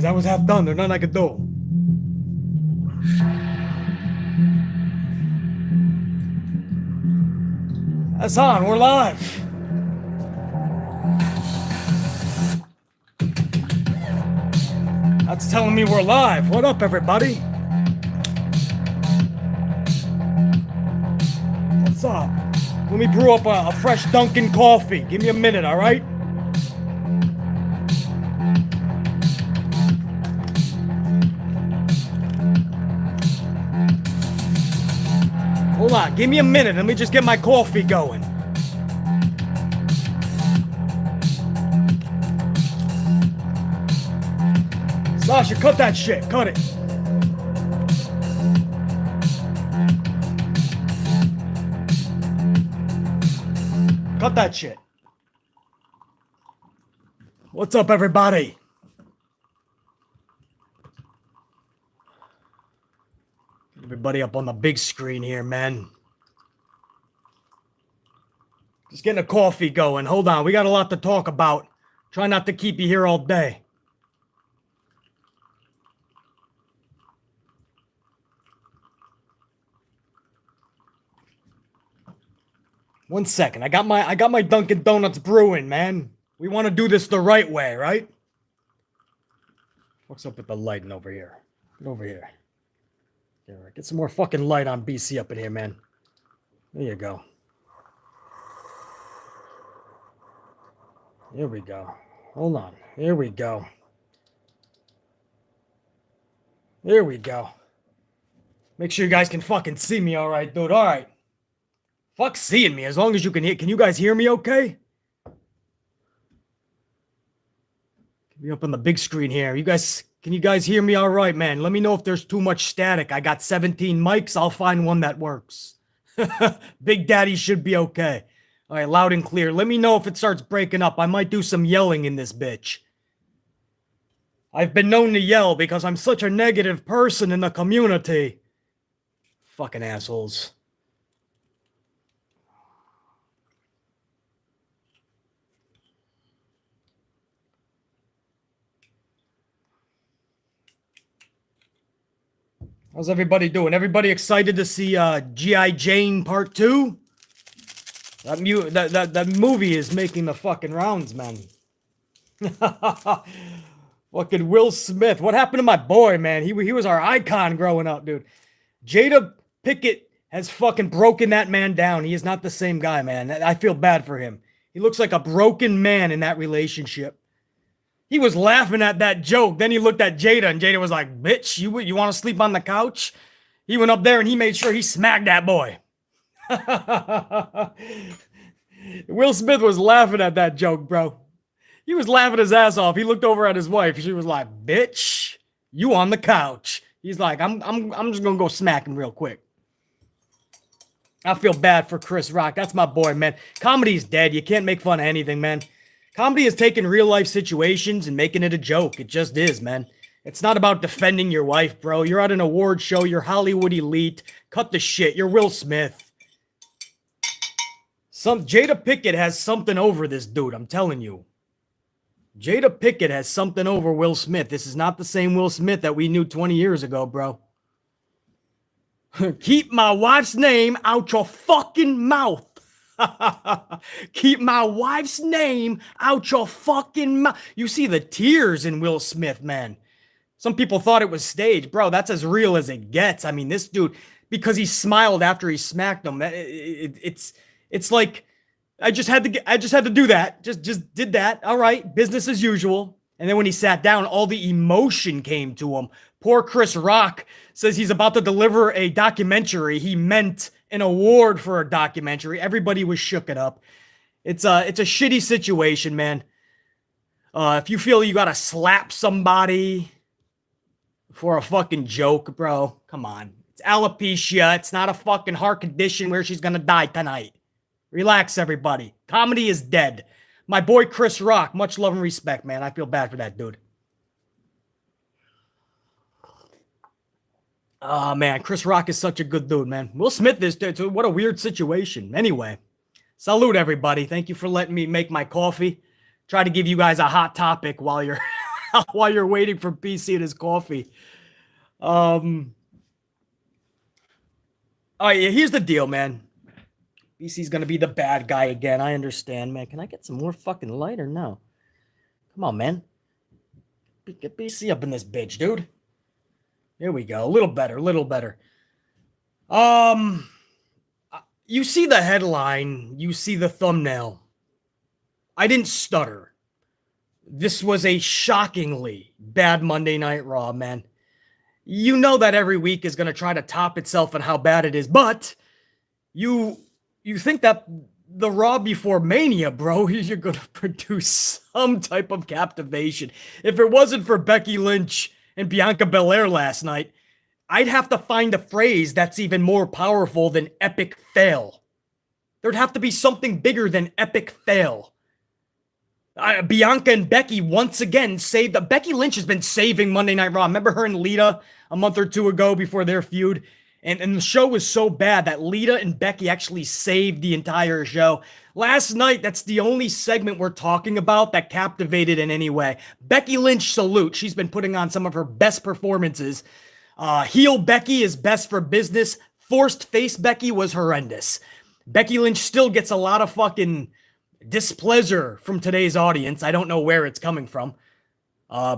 I was half done. There's nothing I could do. That's on. We're live. That's telling me we're live. What up, everybody? What's up? Let me brew up a fresh Dunkin' coffee. Give me a minute, all right? Hold on, give me a minute. Let me just get my coffee going. Sasha, cut that shit. Cut it. Cut that shit. What's up, everybody? Everybody up on the big screen here, man. Just getting a coffee going. Hold on, we got a lot to talk about. Try not to keep you here all day. One second. I got my Dunkin' Donuts brewing, man. We want to do this the right way, right? What's up with the lighting over here? Get over here. Yeah, right. Get some more fucking light on BC up in here, man. There you go. There we go. Hold on. There we go. There we go. Make sure you guys can fucking see me all right, dude. All right. Fuck seeing me as long as you can hear. Can you guys hear me okay? Be up on the big screen here. Can you guys hear me all right, man? Let me know if there's too much static. I got 17 mics. I'll find one that works. Big Daddy should be okay. All right, loud and clear. Let me know if it starts breaking up. I might do some yelling in this bitch. I've been known to yell because I'm such a negative person in the community. Fucking assholes. How's everybody doing? Everybody excited to see G.I. Jane Part 2? That movie is making the fucking rounds, man. Fucking Will Smith. What happened to my boy, man? He was our icon growing up, dude. Jada Pickett has fucking broken that man down. He is not the same guy, man. I feel bad for him. He looks like a broken man in that relationship. He was laughing at that joke. Then he looked at Jada, and Jada was like, bitch, you want to sleep on the couch? He went up there, and he made sure he smacked that boy. Will Smith was laughing at that joke, bro. He was laughing his ass off. He looked over at his wife. She was like, bitch, you on the couch. He's like, I'm just going to go smack him real quick. I feel bad for Chris Rock. That's my boy, man. Comedy's dead. You can't make fun of anything, man. Comedy is taking real life situations and making it a joke. It just is, man. It's not about defending your wife, bro. You're at an award show. You're Hollywood elite. Cut the shit. You're Will Smith. Jada Pickett has something over this dude. I'm telling you. Jada Pickett has something over Will Smith. This is not the same Will Smith that we knew 20 years ago, bro. Keep my wife's name out your fucking mouth. Keep my wife's name out your fucking mouth. You see the tears in Will Smith, man. Some people thought it was staged. Bro, that's as real as it gets. I mean, this dude, because he smiled after he smacked him, it's like, I just had to do that. Just did that. All right, business as usual. And then when he sat down, all the emotion came to him. Poor Chris Rock says he's about to deliver a documentary. He meant an award for a documentary. Everybody was shook it up. It's a shitty situation, man. If you feel you gotta slap somebody for a fucking joke, bro, come on. It's alopecia. It's not a fucking heart condition where she's gonna die tonight. Relax, everybody. Comedy is dead. My boy Chris Rock, much love and respect, man. I feel bad for that dude. Oh, man, Chris Rock is such a good dude, man. Will Smith is too. What a weird situation. Anyway, salute, everybody. Thank you for letting me make my coffee. Try to give you guys a hot topic while you're while you're waiting for BC and his coffee. Oh yeah, here's the deal, man. BC's gonna be the bad guy again. I understand, man. Can I get some more fucking light or no? Come on, man. Get BC up in this bitch, dude. Here we go. A little better, a little better. You see the headline, you see the thumbnail. I didn't stutter. This was a shockingly bad Monday Night Raw, man. You know that every week is going to try to top itself and how bad it is, but you think that the Raw before Mania, bro, you're going to produce some type of captivation. If it wasn't for Becky Lynch and Bianca Belair last night, I'd have to find a phrase that's even more powerful than epic fail. There'd have to be something bigger than epic fail. Bianca and Becky once again saved. Becky Lynch has been saving Monday Night Raw. Remember her and Lita a month or two ago before their feud? And the show was so bad that Lita and Becky actually saved the entire show. Last night, that's the only segment we're talking about that captivated in any way. Becky Lynch, salute. She's been putting on some of her best performances. Heel Becky is best for business. Forced face Becky was horrendous. Becky Lynch still gets a lot of fucking displeasure from today's audience. I don't know where it's coming from.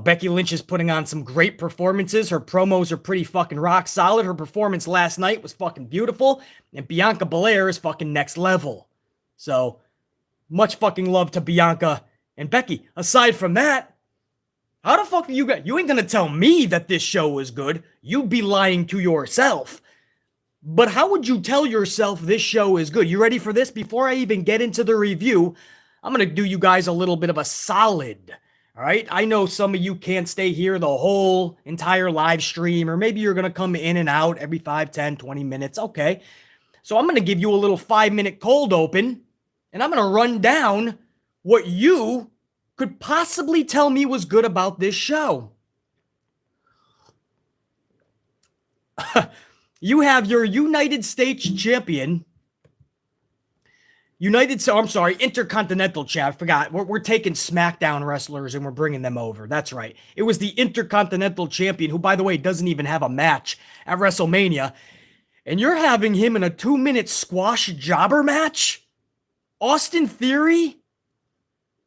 Becky Lynch is putting on some great performances. Her promos are pretty fucking rock solid. Her performance last night was fucking beautiful. And Bianca Belair is fucking next level. So, much fucking love to Bianca and Becky. Aside from that, how the fuck are you guys? You ain't gonna tell me that this show was good. You'd be lying to yourself. But how would you tell yourself this show is good? You ready for this? Before I even get into the review, I'm going to do you guys a little bit of a solid. All right? I know some of you can't stay here the whole entire live stream, or maybe you're going to come in and out every 5, 10, 20 minutes. Okay. So I'm going to give you a little 5-minute cold open, and I'm going to run down what you could possibly tell me was good about this show. You have your United States champion, Intercontinental champ. I forgot. We're taking Smackdown wrestlers and we're bringing them over. That's right. It was the Intercontinental champion, who, by the way, doesn't even have a match at WrestleMania. And you're having him in a 2-minute squash jobber match? Austin Theory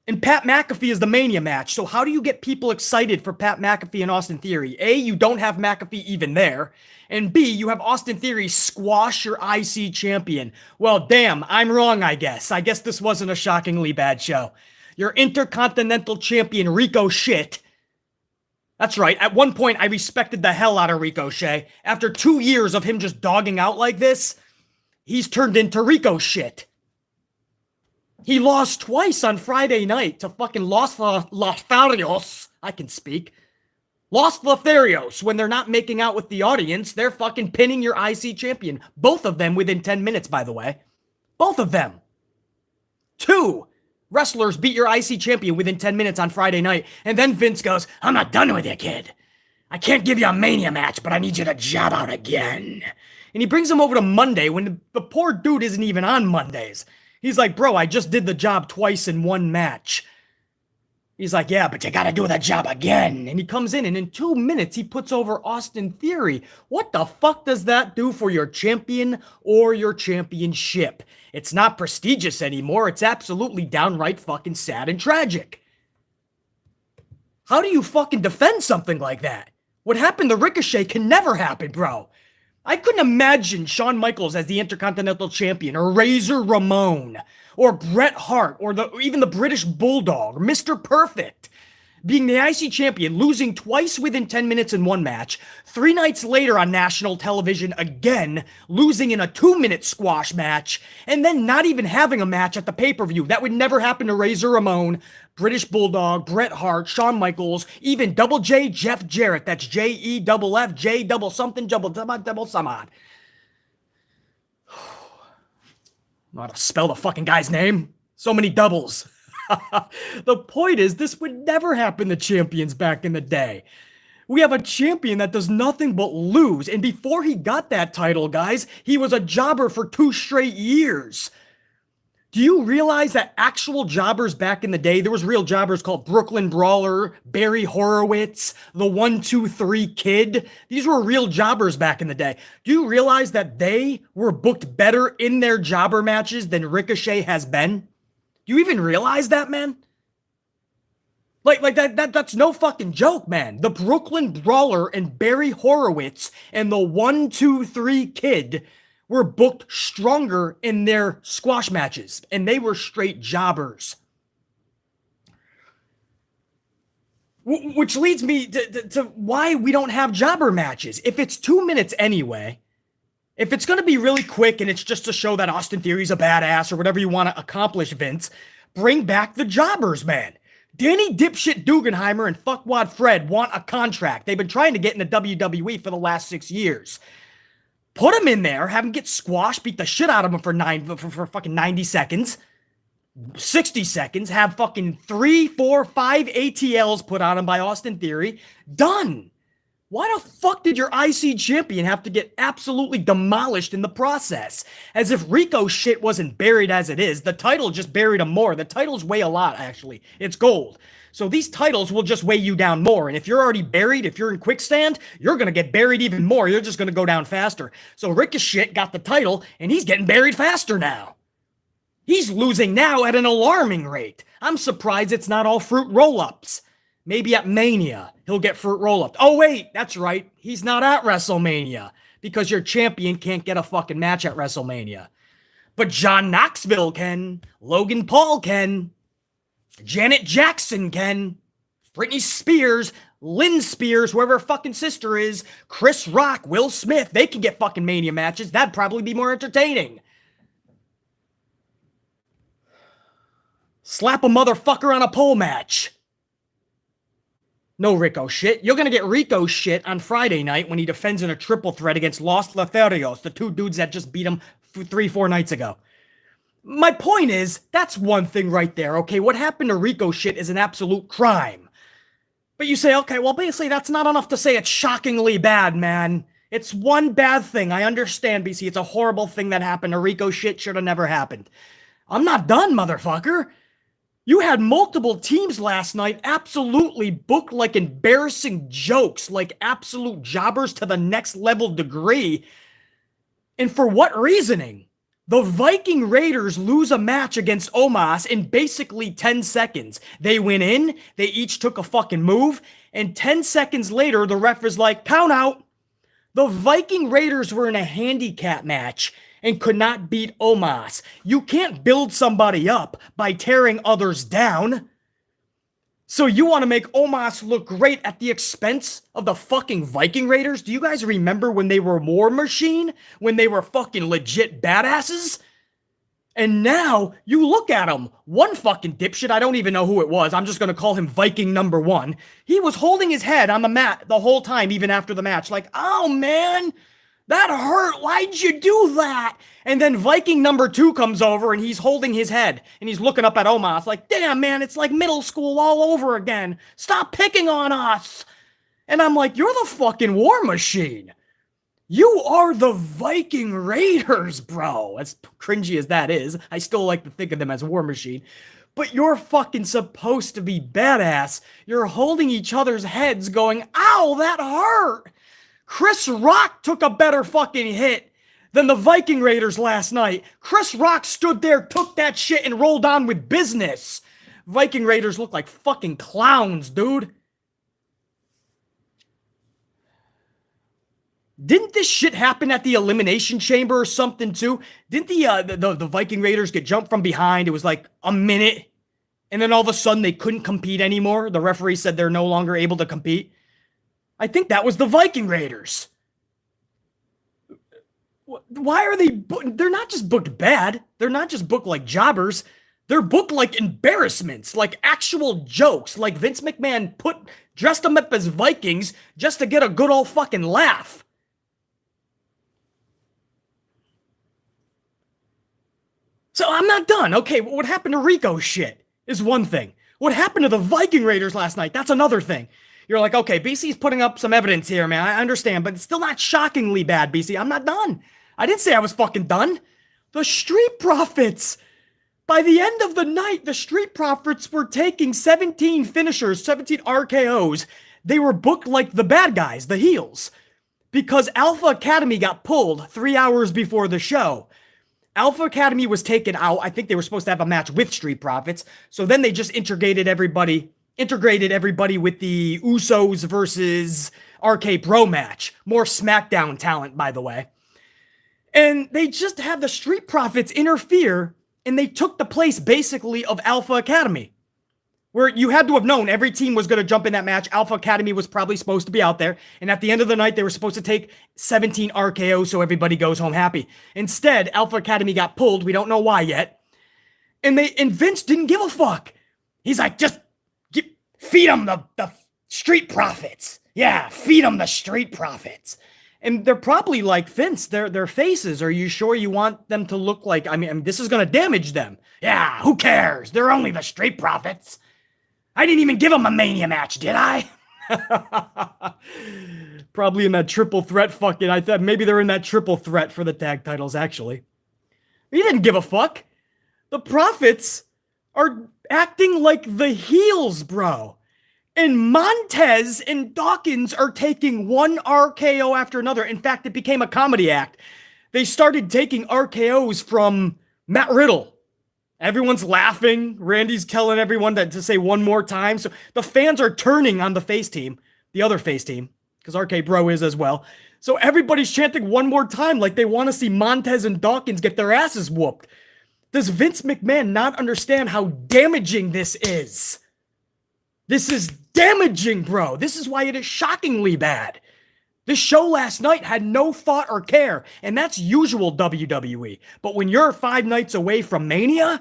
and Pat McAfee is the Mania match. So how do you get people excited for Pat McAfee and Austin Theory? A, you don't have McAfee even there. And B, you have Austin Theory squash your IC champion. Well, damn, I'm wrong, I guess. I guess this wasn't a shockingly bad show. Your Intercontinental Champion, Ricochet. That's right. At one point, I respected the hell out of Ricochet. After 2 years of him just dogging out like this, he's turned into Ricochet. He lost twice on Friday night to fucking Los Lotharios. I can speak. Los Lotharios. When they're not making out with the audience, they're fucking pinning your IC champion. Both of them within 10 minutes, by the way. Both of them. 2 wrestlers beat your IC champion within 10 minutes on Friday night. And then Vince goes, I'm not done with you, kid. I can't give you a Mania match, but I need you to job out again. And he brings him over to Monday when the poor dude isn't even on Mondays. He's like, bro, I just did the job twice in one match. He's like, yeah, but you gotta do the job again. And he comes in, and in 2 minutes, he puts over Austin Theory. What the fuck does that do for your champion or your championship? It's not prestigious anymore. It's absolutely downright fucking sad and tragic. How do you fucking defend something like that? What happened to Ricochet can never happen, bro. I couldn't imagine Shawn Michaels as the Intercontinental Champion, or Razor Ramon, or Bret Hart, or even the British Bulldog, or Mr. Perfect, being the IC Champion, losing twice within 10 minutes in one match, 3 nights later on national television again, losing in a 2-minute squash match, and then not even having a match at the pay-per-view. That would never happen to Razor Ramon, British Bulldog, Bret Hart, Shawn Michaels, even Double J, Jeff Jarrett. That's Jeff, J double something, double some odd. Know how to spell the fucking guy's name? So many doubles. The point is, this would never happen to champions back in the day. We have a champion that does nothing but lose. And before he got that title, guys, he was a jobber for 2 straight years. Do you realize that actual jobbers back in the day, there was real jobbers called Brooklyn Brawler, Barry Horowitz, the 1-2-3 Kid. These were real jobbers back in the day. Do you realize that they were booked better in their jobber matches than Ricochet has been? Do you even realize that, man? Like that's no fucking joke, man. The Brooklyn Brawler and Barry Horowitz and the 1-2-3 Kid were booked stronger in their squash matches, and they were straight jobbers. Which leads me to why we don't have jobber matches. If it's 2 minutes anyway, if it's going to be really quick and it's just to show that Austin Theory's a badass or whatever you want to accomplish, Vince, bring back the jobbers, man. Danny Dipshit Dugenheimer and Fuckwad Fred want a contract. They've been trying to get in the WWE for the last 6 years. Put him in there, have him get squashed, beat the shit out of him for fucking 90 seconds, 60 seconds, have fucking 3, 4, 5 ATLs put on him by Austin Theory. Done. Why the fuck did your IC champion have to get absolutely demolished in the process? As if Ricochet wasn't buried as it is. The title just buried him more. The titles weigh a lot, actually. It's gold. So these titles will just weigh you down more. And if you're already buried, if you're in quicksand, you're going to get buried even more. You're just going to go down faster. So Ricochet got the title, and he's getting buried faster now. He's losing now at an alarming rate. I'm surprised it's not all fruit roll-ups. Maybe at Mania, he'll get fruit roll-up. Oh, wait, that's right. He's not at WrestleMania because your champion can't get a fucking match at WrestleMania. But John Knoxville can. Logan Paul can. Janet Jackson can. Britney Spears, Lynn Spears, whoever her fucking sister is, Chris Rock, Will Smith, they can get fucking Mania matches. That'd probably be more entertaining. Slap a motherfucker on a pole match. No Ricochet. You're going to get Ricochet on Friday night when he defends in a triple threat against Los Lotharios, the two dudes that just beat him 3-4 nights ago. My point is, that's one thing right there, okay? What happened to Ricochet is an absolute crime. But you say, okay, well, basically, that's not enough to say it's shockingly bad, man. It's one bad thing. I understand, BC. It's a horrible thing that happened to Ricochet. Should have never happened. I'm not done, motherfucker. You had multiple teams last night absolutely booked like embarrassing jokes, like absolute jobbers to the next level degree. And for what reasoning? The Viking Raiders lose a match against Omas in basically 10 seconds. They went in, they each took a fucking move, and 10 seconds later, the ref is like, count out. The Viking Raiders were in a handicap match and could not beat Omas. You can't build somebody up by tearing others down. So you want to make Omas look great at the expense of the fucking Viking Raiders? Do you guys remember when they were War Machine? When they were fucking legit badasses? And now, you look at him. One fucking dipshit, I don't even know who it was. I'm just going to call him Viking number 1. He was holding his head on the mat the whole time, even after the match. Like, oh man, that hurt. Why'd you do that? And then Viking number 2 comes over and he's holding his head and he's looking up at Omas like, damn, man, it's like middle school all over again. Stop picking on us. And I'm like, you're the fucking War Machine. You are the Viking Raiders, bro. As cringy as that is, I still like to think of them as War Machine. But you're fucking supposed to be badass. You're holding each other's heads going, ow, that hurt. Chris Rock took a better fucking hit than the Viking Raiders last night. Chris Rock stood there, took that shit, and rolled on with business. Viking Raiders look like fucking clowns, dude. Didn't this shit happen at the Elimination Chamber or something too? Didn't the Viking Raiders get jumped from behind? It was like a minute, and then all of a sudden they couldn't compete anymore. The referee said they're no longer able to compete. I think that was the Viking Raiders. Why are they... They're not just booked bad. They're not just booked like jobbers. They're booked like embarrassments, like actual jokes. Like Vince McMahon dressed them up as Vikings just to get a good old fucking laugh. So I'm not done. Okay, what happened to Ricochet is one thing. What happened to the Viking Raiders last night? That's another thing. You're like, okay, BC's putting up some evidence here, man. I understand, but it's still not shockingly bad, BC. I'm not done. I didn't say I was fucking done. The Street Profits. By the end of the night, the Street Profits were taking 17 finishers, 17 RKOs. They were booked like the bad guys, the heels, because Alpha Academy got pulled 3 hours before the show. Alpha Academy was taken out. I think they were supposed to have a match with Street Profits. So then they just integrated everybody with the Usos versus RKBro match. More Smackdown talent, by the way. And they just had the Street Profits interfere, and they took the place basically of Alpha Academy, where you had to have known every team was going to jump in that match. Alpha Academy was probably supposed to be out there. And at the end of the night, they were supposed to take 17 RKOs so everybody goes home happy. Instead, Alpha Academy got pulled. We don't know why yet. And Vince didn't give a fuck. He's like, just feed them the Street Profits. Yeah, feed them the Street Profits. And they're probably like, Vince, their faces, are you sure you want them to look like, I mean this is going to damage them. Yeah, who cares? They're only the Street Profits. I didn't even give them a Mania match, did I? Probably in that triple threat fucking, I thought maybe they're in that triple threat for the tag titles, actually. He didn't give a fuck. The Profits are acting like the heels, bro. And Montez and Dawkins are taking one RKO after another. In fact, it became a comedy act. They started taking RKOs from Matt Riddle. Everyone's laughing. Randy's telling everyone to say one more time. So the fans are turning on the face team, the other face team, because RKBro is as well. So everybody's chanting one more time like they want to see Montez and Dawkins get their asses whooped. Does Vince McMahon not understand how damaging this is? This is damaging, bro. This is why it is shockingly bad. This show last night had no thought or care, and that's usual WWE. But when you're 5 nights away from Mania,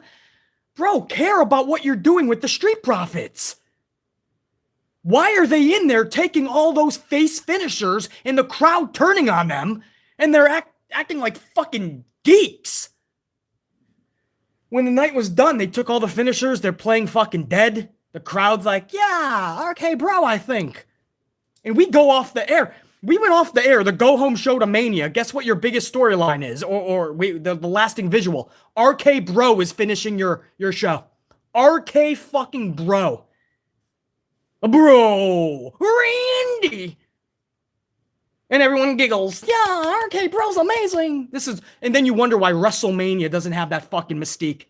bro, care about what you're doing with the Street Profits. Why are they in there taking all those face finishers and the crowd turning on them, and they're acting like fucking geeks? When the night was done, they took all the finishers. They're playing fucking dead. The crowd's like, yeah, RK-Bro, I think. And we go off the air. We went off the air, the go-home show to Mania. Guess what your biggest storyline is? The lasting visual. RK-Bro is finishing your show. RK-fucking-Bro. Bro. Randy. And everyone giggles. Yeah, RK-Bro's amazing. And then you wonder why WrestleMania doesn't have that fucking mystique.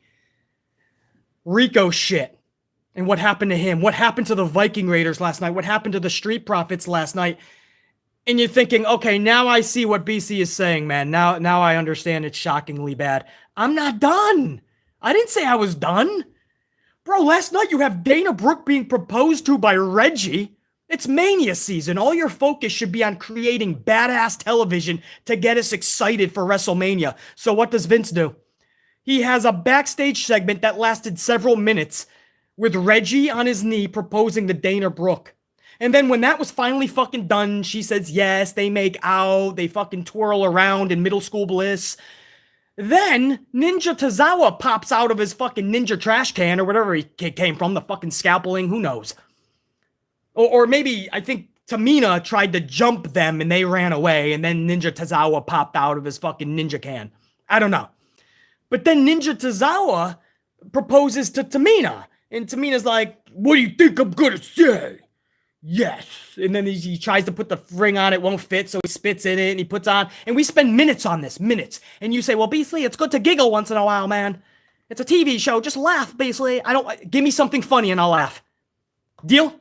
Ricochet. And what happened to him? What happened to the Viking Raiders last night? What happened to the Street Profits last night? And you're thinking, okay, now I see what BC is saying, man. Now I understand it's shockingly bad. I'm not done. I didn't say I was done. Bro, last night you have Dana Brooke being proposed to by Reggie. It's Mania season. All your focus should be on creating badass television to get us excited for WrestleMania. So what does Vince do? He has a backstage segment that lasted several minutes with Reggie on his knee proposing to Dana Brooke. And then when that was finally fucking done, she says yes, they make out, they fucking twirl around in middle school bliss. Then Ninja Tozawa pops out of his fucking ninja trash can or whatever he came from, the fucking scalpeling, who knows. Or maybe, I think Tamina tried to jump them and they ran away, and then Ninja Tozawa popped out of his fucking ninja can. I don't know. But then Ninja Tozawa proposes to Tamina. And Tamina's like, what do you think I'm gonna say? Yes. And then he tries to put the ring on, it won't fit, so he spits in it and he puts on. And we spend minutes on this, minutes. And you say, well, Beasley, it's good to giggle once in a while, man. It's a TV show, just laugh, Beasley. Give me something funny and I'll laugh. Deal?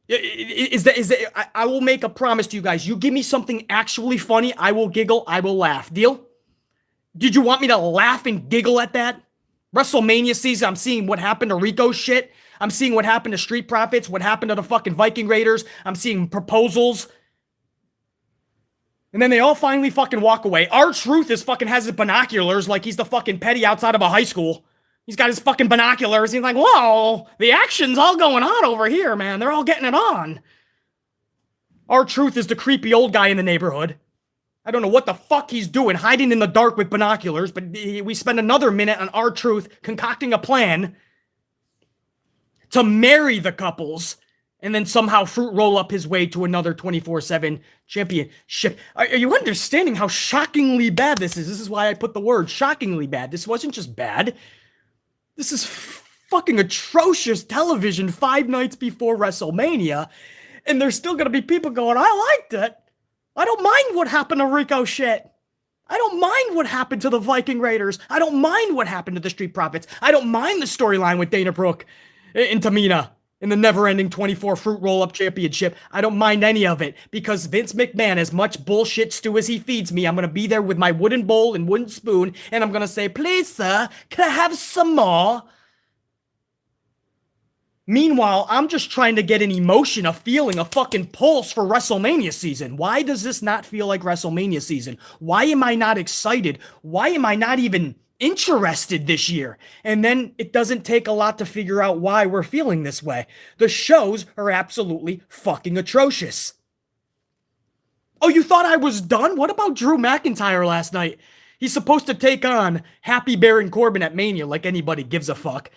I will make a promise to you guys. You give me something actually funny, I will giggle, I will laugh. Deal? Did you want me to laugh and giggle at that? WrestleMania season, I'm seeing what happened to Ricochet. I'm seeing what happened to Street Profits, what happened to the fucking Viking Raiders. I'm seeing proposals. And then they all finally fucking walk away. R-Truth has his binoculars like he's the fucking petty outside of a high school. He's got his fucking binoculars. He's like, whoa, the action's all going on over here, man. They're all getting it on. R-Truth is the creepy old guy in the neighborhood. I don't know what the fuck he's doing, hiding in the dark with binoculars, but we spend another minute on R-Truth concocting a plan to marry the couples and then somehow fruit roll up his way to another 24/7 championship. Are you understanding how shockingly bad this is? This is why I put the word shockingly bad. This wasn't just bad. This is fucking atrocious television 5 nights before WrestleMania, and there's still gonna be people going, I liked it. I don't mind what happened to Ricochet. I don't mind what happened to the Viking Raiders. I don't mind what happened to the Street Profits. I don't mind the storyline with Dana Brooke and Tamina in the never-ending 24 Fruit Roll-Up Championship. I don't mind any of it because Vince McMahon, as much bullshit stew as he feeds me, I'm going to be there with my wooden bowl and wooden spoon, and I'm going to say, please, sir, can I have some more? Meanwhile, I'm just trying to get an emotion, a feeling, a fucking pulse for WrestleMania season. Why does this not feel like WrestleMania season? Why am I not excited? Why am I not even interested this year? And then it doesn't take a lot to figure out why we're feeling this way. The shows are absolutely fucking atrocious. Oh, you thought I was done? What about Drew McIntyre last night? He's supposed to take on Happy Baron Corbin at Mania like anybody gives a fuck.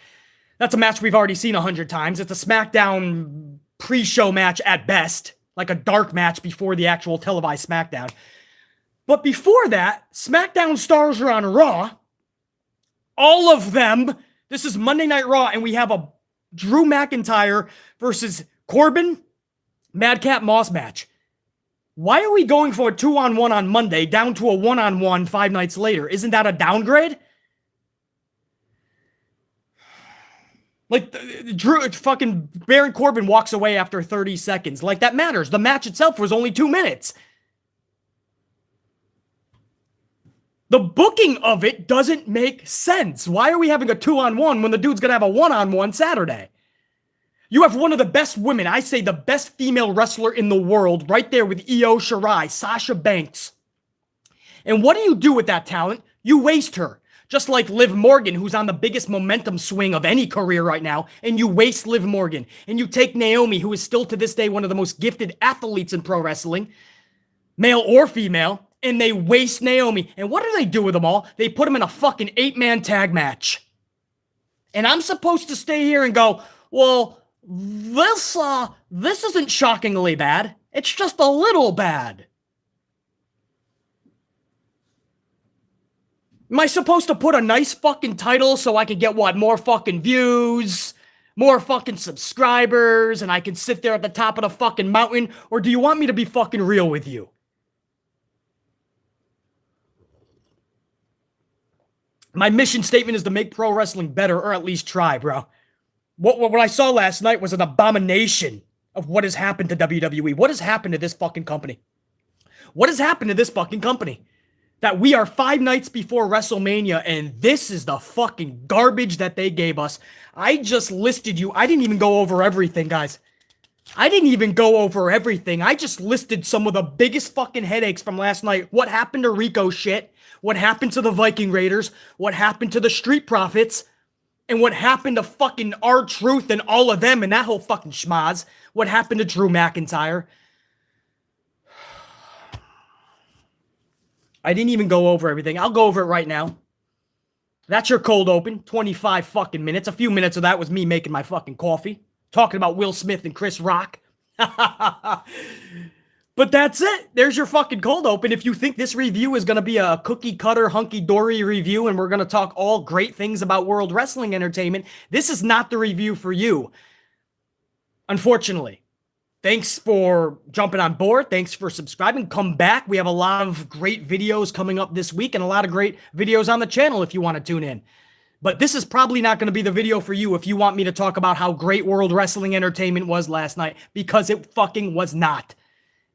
That's a match we've already seen 100 times. It's a Smackdown pre-show match at best, like a dark match before the actual televised Smackdown. But before that, Smackdown stars are on Raw. All of them. This is Monday Night Raw, and we have a Drew McIntyre versus Corbin Madcap Moss match. Why are we going for a 2-on-1 on Monday down to a 1-on-1 5 nights later? Isn't that a downgrade? Like, Drew, fucking Baron Corbin walks away after 30 seconds. Like, that matters. The match itself was only 2 minutes. The booking of it doesn't make sense. Why are we having a 2-on-1 when the dude's gonna have a 1-on-1 Saturday? You have one of the best women, I say the best female wrestler in the world, right there with Io Shirai, Sasha Banks. And what do you do with that talent? You waste her. Just like Liv Morgan, who's on the biggest momentum swing of any career right now, and you waste Liv Morgan. And you take Naomi, who is still to this day one of the most gifted athletes in pro wrestling, male or female, and they waste Naomi. And what do they do with them all? They put them in a fucking 8-man tag match. And I'm supposed to stay here and go, well, this isn't shockingly bad. It's just a little bad. Am I supposed to put a nice fucking title so I can get, what, more fucking views, more fucking subscribers, and I can sit there at the top of the fucking mountain? Or do you want me to be fucking real with you? My mission statement is to make pro wrestling better, or at least try, bro. What I saw last night was an abomination of what has happened to WWE. What has happened to this fucking company? What has happened to this fucking company? That we are 5 nights before WrestleMania, and this is the fucking garbage that they gave us. I just listed you. I didn't even go over everything, guys. I didn't even go over everything. I just listed some of the biggest fucking headaches from last night. What happened to Ricochet? What happened to the Viking Raiders? What happened to the Street Profits? And what happened to fucking R-Truth and all of them and that whole fucking schmaz? What happened to Drew McIntyre? I didn't even go over everything. I'll go over it right now. That's your cold open. 25 fucking minutes. A few minutes of that was me making my fucking coffee. Talking about Will Smith and Chris Rock. But that's it. There's your fucking cold open. If you think this review is going to be a cookie cutter, hunky-dory review and we're going to talk all great things about World Wrestling Entertainment, this is not the review for you. Unfortunately. Thanks for jumping on board. Thanks for subscribing. Come back. We have a lot of great videos coming up this week and a lot of great videos on the channel if you want to tune in. But this is probably not going to be the video for you if you want me to talk about how great World Wrestling Entertainment was last night, because it fucking was not.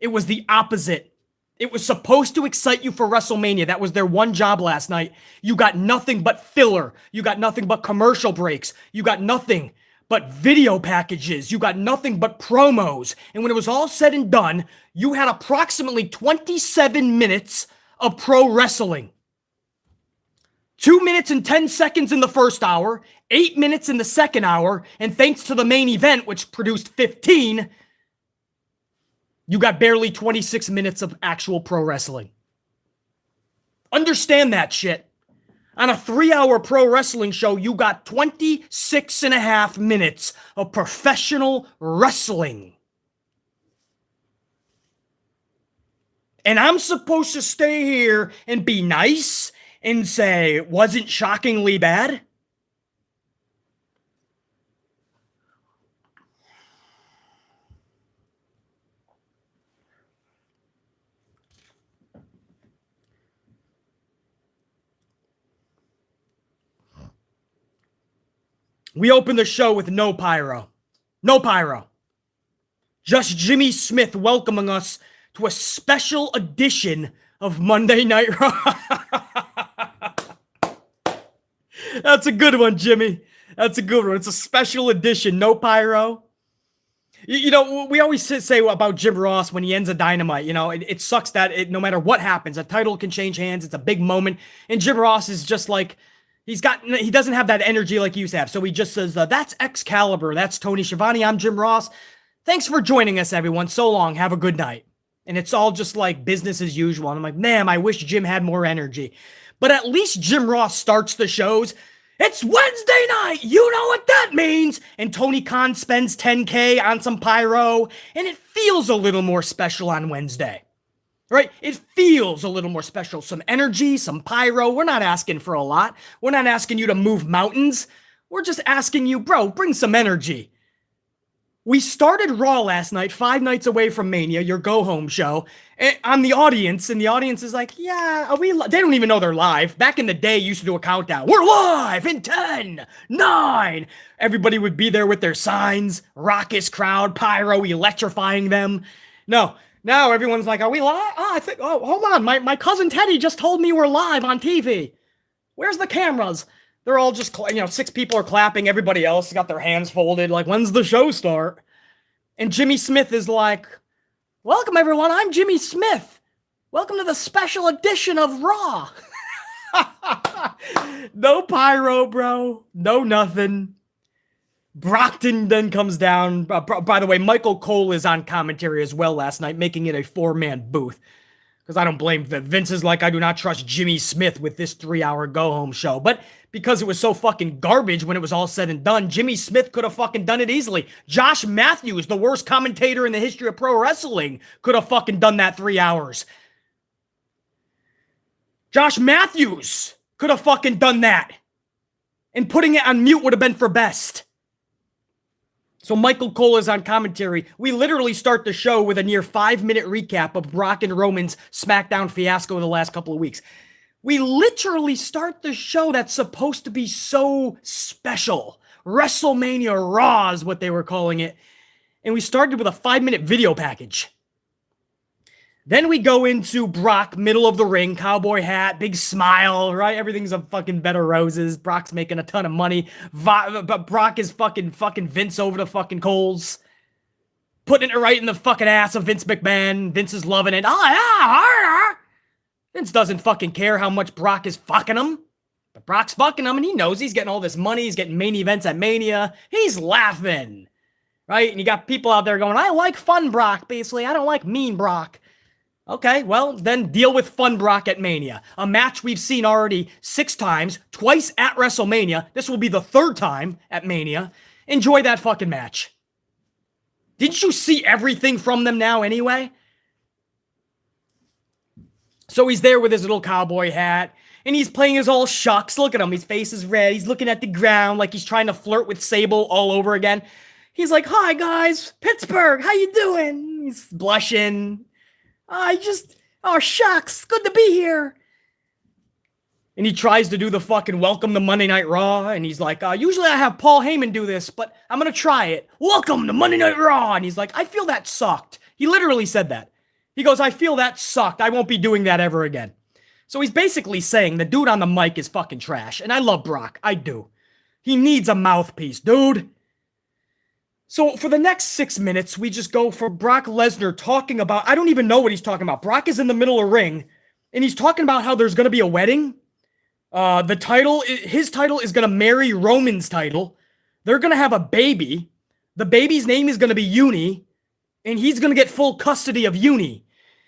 It was the opposite. It was supposed to excite you for WrestleMania. That was their one job last night. You got nothing but filler. You got nothing but commercial breaks. You got nothing but video packages. You got nothing but promos. And when it was all said and done, you had approximately 27 minutes of pro wrestling. 2 minutes and 10 seconds in the first hour, 8 minutes in the second hour, and thanks to the main event, which produced 15, you got barely 26 minutes of actual pro wrestling. Understand that shit. On a 3-hour pro wrestling show, you got 26 and a half minutes of professional wrestling. And I'm supposed to stay here and be nice and say, wasn't shockingly bad? We open the show with no pyro. No pyro. Just Jimmy Smith welcoming us to a special edition of Monday Night Raw. That's a good one, Jimmy. That's a good one. It's a special edition. No pyro. You know, we always say about Jim Ross when he ends a Dynamite, you know, it sucks that no matter what happens, a title can change hands. It's a big moment. And Jim Ross is just like, he doesn't have that energy like he used to have. So he just says, that's Excalibur. That's Tony Schiavone. I'm Jim Ross. Thanks for joining us, everyone. So long. Have a good night. And it's all just like business as usual. And I'm like, man, I wish Jim had more energy. But at least Jim Ross starts the shows. It's Wednesday night. You know what that means. And Tony Khan spends $10K on some pyro. And it feels a little more special on Wednesday. Right? It feels a little more special. Some energy, some pyro. We're not asking for a lot. We're not asking you to move mountains. We're just asking you, bro, bring some energy. We started Raw last night, 5 nights away from Mania, your go-home show, on the audience, and the audience is like, yeah, are we they don't even know they're live. Back in the day, you used to do a countdown. We're live in 10, 9. Everybody would be there with their signs, raucous crowd, pyro, electrifying them. No, now everyone's like, are we live? Hold on, my cousin Teddy just told me we're live on TV. Where's the cameras? They're all just, 6 people are clapping. Everybody else got their hands folded. Like, when's the show start? And Jimmy Smith is like, welcome, everyone. I'm Jimmy Smith. Welcome to the special edition of Raw. No pyro, bro. No nothing. Brockton then comes down. By the way, Michael Cole is on commentary as well last night, making it a 4-man booth. Because I don't blame Vince is like, I do not trust Jimmy Smith with this 3-hour go-home show. But because it was so fucking garbage when it was all said and done, Jimmy Smith could have fucking done it easily. Josh Matthews, the worst commentator in the history of pro wrestling, could have fucking done that 3 hours. Josh Matthews could have fucking done that. And putting it on mute would have been for best. So Michael Cole is on commentary. We literally start the show with a near 5-minute recap of Brock and Roman's Smackdown fiasco in the last couple of weeks. We literally start the show that's supposed to be so special. WrestleMania Raw is what they were calling it. And we started with a 5-minute video package. Then we go into Brock, middle of the ring, cowboy hat, big smile, right? Everything's a fucking bed of roses. Brock's making a ton of money. But Brock is fucking Vince over the fucking coals. Putting it right in the fucking ass of Vince McMahon. Vince is loving it. Oh, yeah. Vince doesn't fucking care how much Brock is fucking him. But Brock's fucking him, and he knows he's getting all this money. He's getting main events at Mania. He's laughing, right? And you got people out there going, I like fun Brock, basically. I don't like mean Brock. Okay, well, then deal with fun Brock at Mania. A match we've seen already 6 times, twice at WrestleMania. This will be the 3rd time at Mania. Enjoy that fucking match. Didn't you see everything from them now anyway? So he's there with his little cowboy hat, and he's playing his all shucks. Look at him. His face is red. He's looking at the ground like he's trying to flirt with Sable all over again. He's like, hi, guys. Pittsburgh, how you doing? He's blushing. Oh, shucks, good to be here. And he tries to do the fucking welcome to Monday Night Raw, and he's like, usually I have Paul Heyman do this, but I'm going to try it. Welcome to Monday Night Raw. And he's like, I feel that sucked. He literally said that. He goes, I feel that sucked. I won't be doing that ever again. So he's basically saying the dude on the mic is fucking trash, and I love Brock. I do. He needs a mouthpiece, dude. So for the next 6 minutes, we just go for Brock Lesnar talking about, I don't even know what he's talking about. Brock is in the middle of the ring, and he's talking about how there's going to be a wedding. His title is going to marry Roman's title. They're going to have a baby. The baby's name is going to be Uni, and he's going to get full custody of Uni.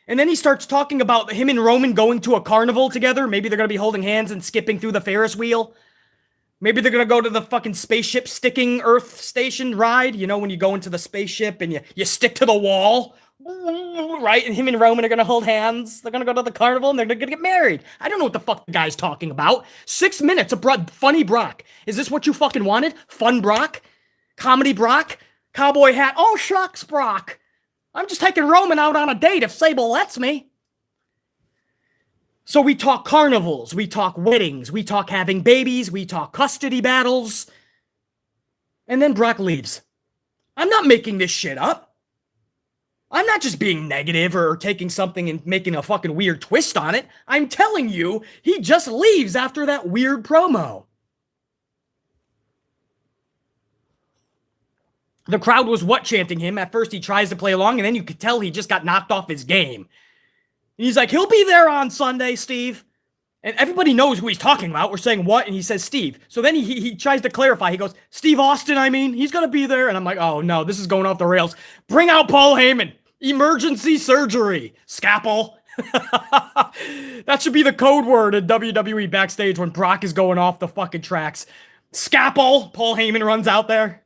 And then he starts talking about him and Roman going to a carnival together. Maybe they're going to be holding hands and skipping through the Ferris wheel. Maybe they're going to go to the fucking spaceship sticking Earth station ride. You know, when you go into the spaceship and you stick to the wall, right? And him and Roman are going to hold hands. They're going to go to the carnival and they're going to get married. I don't know what the fuck the guy's talking about. 6 minutes of funny Brock. Is this what you fucking wanted? Fun Brock? Comedy Brock? Cowboy hat? Oh, shucks, Brock. I'm just taking Roman out on a date if Sable lets me. So we talk carnivals, we talk weddings, we talk having babies, we talk custody battles. And then Brock leaves. I'm not making this shit up. I'm not just being negative or taking something and making a fucking weird twist on it. I'm telling you, he just leaves after that weird promo. The crowd was chanting him. At first he tries to play along, and then you could tell he just got knocked off his game. And he's like, he'll be there on Sunday, Steve. And everybody knows who he's talking about. We're saying what? And he says Steve. So then he tries to clarify. He goes, Steve Austin, I mean, he's going to be there. And I'm like, oh no, this is going off the rails. Bring out Paul Heyman. Emergency surgery. Scalpel. That should be the code word in WWE backstage when Brock is going off the fucking tracks. Scalpel. Paul Heyman runs out there.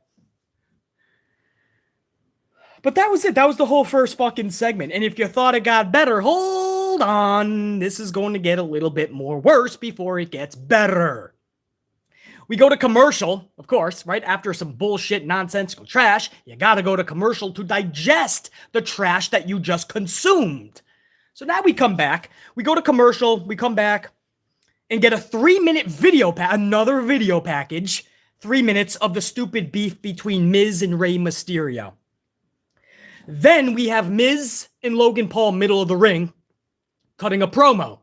But that was it. That was the whole first fucking segment. And if you thought it got better, hold on. This is going to get a little bit more worse before it gets better. We go to commercial, of course, right after some bullshit, nonsensical trash. You got to go to commercial to digest the trash that you just consumed. So now we come back. We go to commercial. We come back and get a 3-minute video, another video package. 3 minutes of the stupid beef between Miz and Rey Mysterio. Then we have Miz and Logan Paul middle of the ring cutting a promo.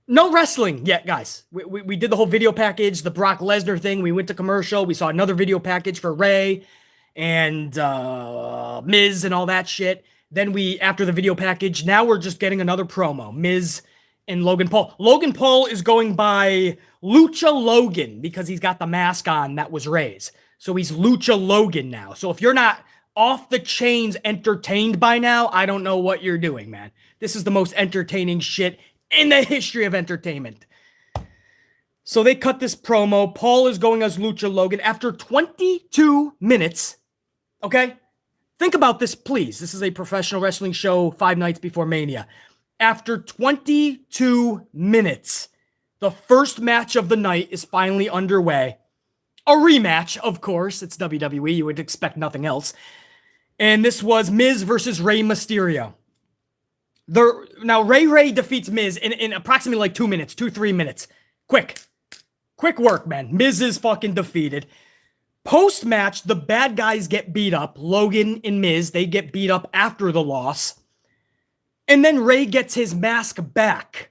No wrestling yet, guys. We did the whole video package, the Brock Lesnar thing. We went to commercial. We saw another video package for Rey and Miz and all that shit. Then after the video package, now we're just getting another promo. Miz and Logan Paul. Logan Paul is going by Lucha Logan because he's got the mask on that was Rey's. So he's Lucha Logan now. So if you're not off the chains entertained by now, I don't know what you're doing, man. This is the most entertaining shit in the history of entertainment. So they cut this promo. Paul is going as Lucha Logan after 22 minutes. Okay? Think about this, please. This is a professional wrestling show 5 nights before Mania. After 22 minutes, the first match of the night is finally underway. A rematch, of course. It's WWE. You would expect nothing else. And this was Miz versus Rey Mysterio. Now, Rey defeats Miz in approximately like 2 minutes, 2-3 minutes. Quick work, man. Miz is fucking defeated. Post-match, the bad guys get beat up. Logan and Miz, they get beat up after the loss. And then Rey gets his mask back.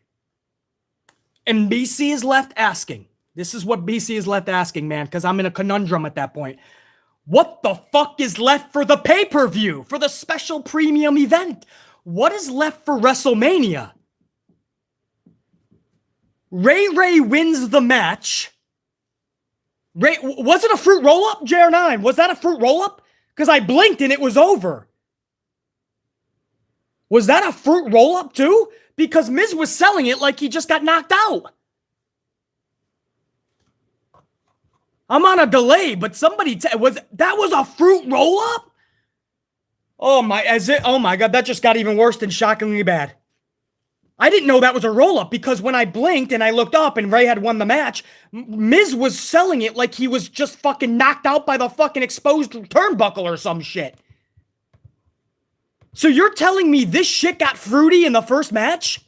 And BC is left asking. This is what BC is left asking, man, because I'm in a conundrum at that point. What the fuck is left for the pay-per-view, for the special premium event? What is left for WrestleMania? Rey wins the match. Was it a fruit roll-up, JR9? Was that a fruit roll-up? Because I blinked and it was over. Was that a fruit roll-up too? Because Miz was selling it like he just got knocked out. I'm on a delay, but somebody that was a fruit roll-up? Oh my god, that just got even worse than shockingly bad. I didn't know that was a roll-up because when I blinked and I looked up and Rey had won the match, Miz was selling it like he was just fucking knocked out by the fucking exposed turnbuckle or some shit. So you're telling me this shit got fruity in the first match?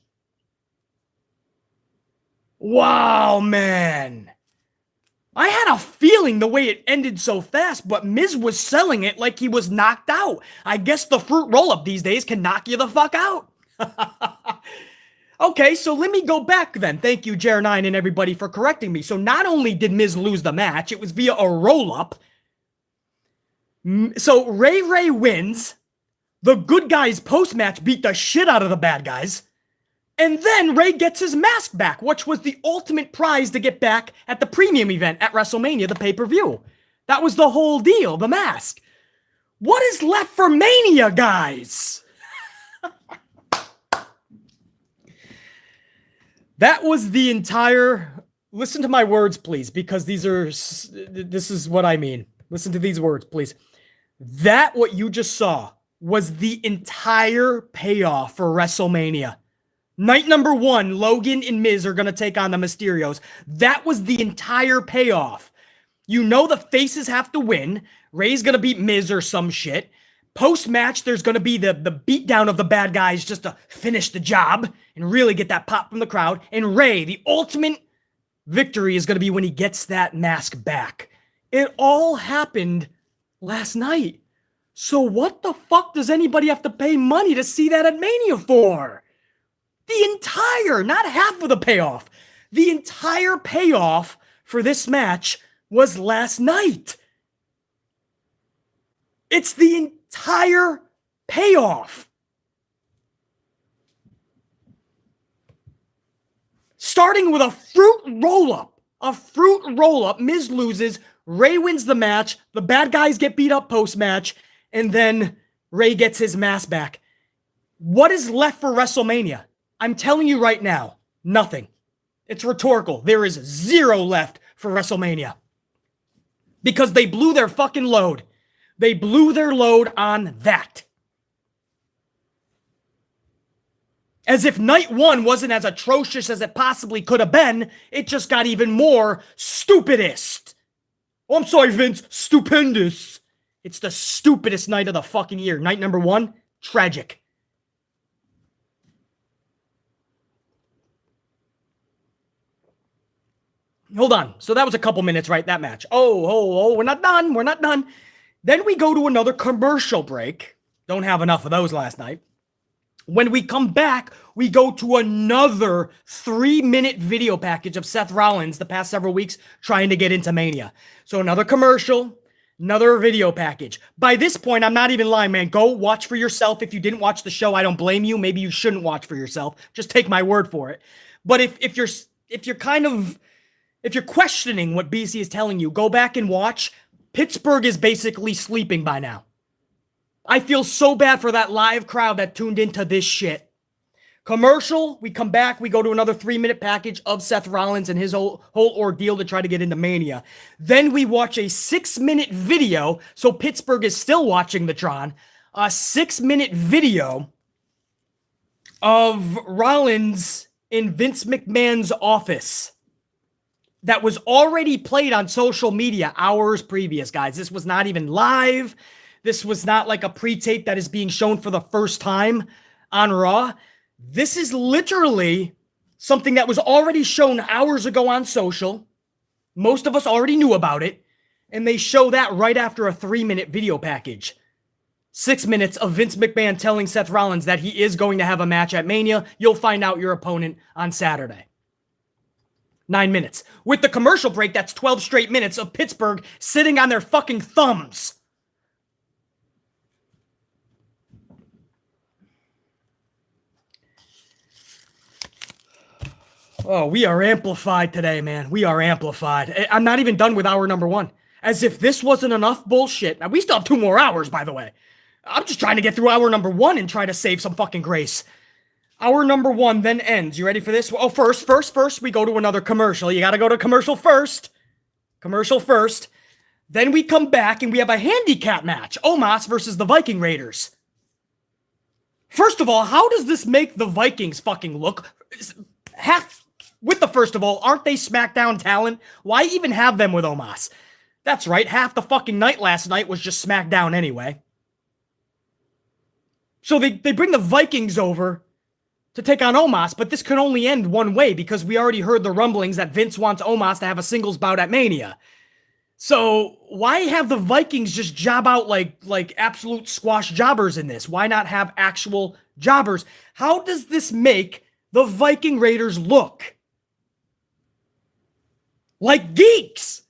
Wow, man. I had a feeling the way it ended so fast, but Miz was selling it like he was knocked out. I guess the fruit roll-up these days can knock you the fuck out. Okay, so let me go back then. Thank you, JR9 and everybody, for correcting me. So not only did Miz lose the match, it was via a roll-up. So Rey wins. The good guys post-match beat the shit out of the bad guys. And then Rey gets his mask back, which was the ultimate prize to get back at the premium event at WrestleMania, the pay-per-view. That was the whole deal, the mask. What is left for Mania, guys? That was the entire... Listen to my words, please, because this is what I mean. Listen to these words, please. That, what you just saw, was the entire payoff for WrestleMania. Night number 1, Logan and Miz are going to take on the Mysterios. That was the entire payoff. You know the faces have to win. Rey's going to beat Miz or some shit. Post-match, there's going to be the beatdown of the bad guys just to finish the job and really get that pop from the crowd. And Rey, the ultimate victory is going to be when he gets that mask back. It all happened last night. So what the fuck does anybody have to pay money to see that at Mania for? The entire, not half of the payoff, the entire payoff for this match was last night. It's the entire payoff. Starting with a fruit roll-up. A fruit roll-up. Miz loses. Rey wins the match. The bad guys get beat up post-match. And then Rey gets his mask back. What is left for WrestleMania? I'm telling you right now, nothing. It's rhetorical. There is zero left for WrestleMania. Because they blew their fucking load. They blew their load on that. As if night one wasn't as atrocious as it possibly could have been, it just got even more stupidest. Oh, I'm sorry, Vince. Stupendous. It's the stupidest night of the fucking year. Night number one, tragic. Hold on. So that was a couple minutes, right? That match. Oh, we're not done. We're not done. Then we go to another commercial break. Don't have enough of those last night. When we come back, we go to another 3-minute video package of Seth Rollins the past several weeks trying to get into Mania. So another commercial, another video package. By this point, I'm not even lying, man. Go watch for yourself. If you didn't watch the show, I don't blame you. Maybe you shouldn't watch for yourself. Just take my word for it. But if you're questioning what BC is telling you, go back and watch. Pittsburgh is basically sleeping by now. I feel so bad for that live crowd that tuned into this shit. Commercial, we come back, we go to another 3-minute package of Seth Rollins and his whole ordeal to try to get into Mania. Then we watch a 6-minute video, so Pittsburgh is still watching the Tron, a 6-minute video of Rollins in Vince McMahon's office that was already played on social media hours previous, guys. This was not even live. This was not like a pre-tape that is being shown for the first time on Raw. This is literally something that was already shown hours ago on social. Most of us already knew about it. And they show that right after a 3-minute video package. 6 minutes of Vince McMahon telling Seth Rollins that he is going to have a match at Mania. You'll find out your opponent on Saturday. 9 minutes. With the commercial break, that's 12 straight minutes of Pittsburgh sitting on their fucking thumbs. Oh, we are amplified today, man. We are amplified. I'm not even done with hour number one. As if this wasn't enough bullshit. Now, we still have 2 more hours, by the way. I'm just trying to get through hour number one and try to save some fucking grace. Hour number one then ends. You ready for this? Oh, first, we go to another commercial. You gotta go to commercial first. Commercial first. Then we come back and we have a handicap match. Omas versus the Viking Raiders. First of all, how does this make the Vikings fucking look? With the first of all, aren't they Smackdown talent? Why even have them with Omas? That's right, half the fucking night last night was just Smackdown anyway. So they bring the Vikings over to take on Omas, but this could only end one way because we already heard the rumblings that Vince wants Omas to have a singles bout at Mania. So why have the Vikings just job out like absolute squash jobbers in this? Why not have actual jobbers? How does this make the Viking Raiders look? Like geeks.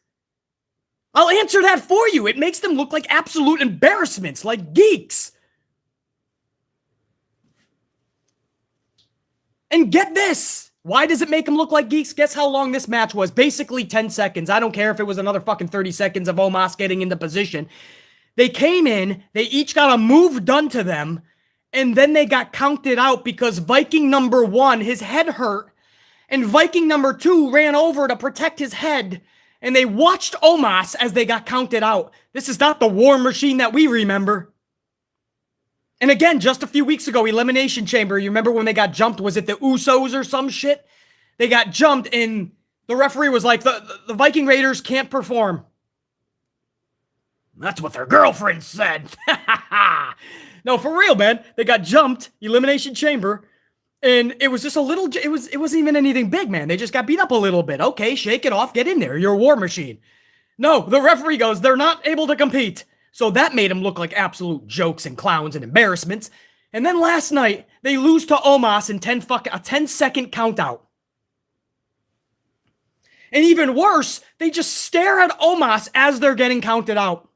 I'll answer that for you. It makes them look like absolute embarrassments, like geeks. And get this. Why does it make them look like geeks? Guess how long this match was? Basically 10 seconds. I don't care if it was another fucking 30 seconds of Omos getting into position. They came in, they each got a move done to them, and then they got counted out because Viking number 1, his head hurt, and Viking number 2 ran over to protect his head, and they watched Omos as they got counted out. This is not the War Machine that we remember. And again, just a few weeks ago, Elimination Chamber, you remember when they got jumped? Was it the Usos or some shit? They got jumped, and the referee was like, the Viking Raiders can't perform. That's what their girlfriend said. No, for real, man. They got jumped, Elimination Chamber, and it was just a little, it wasn't even anything big, man. They just got beat up a little bit. Okay, shake it off, get in there. You're a War Machine. No, the referee goes, they're not able to compete. So that made them look like absolute jokes and clowns and embarrassments. And then last night, they lose to Omas in a 10-second count out. And even worse, they just stare at Omas as they're getting counted out.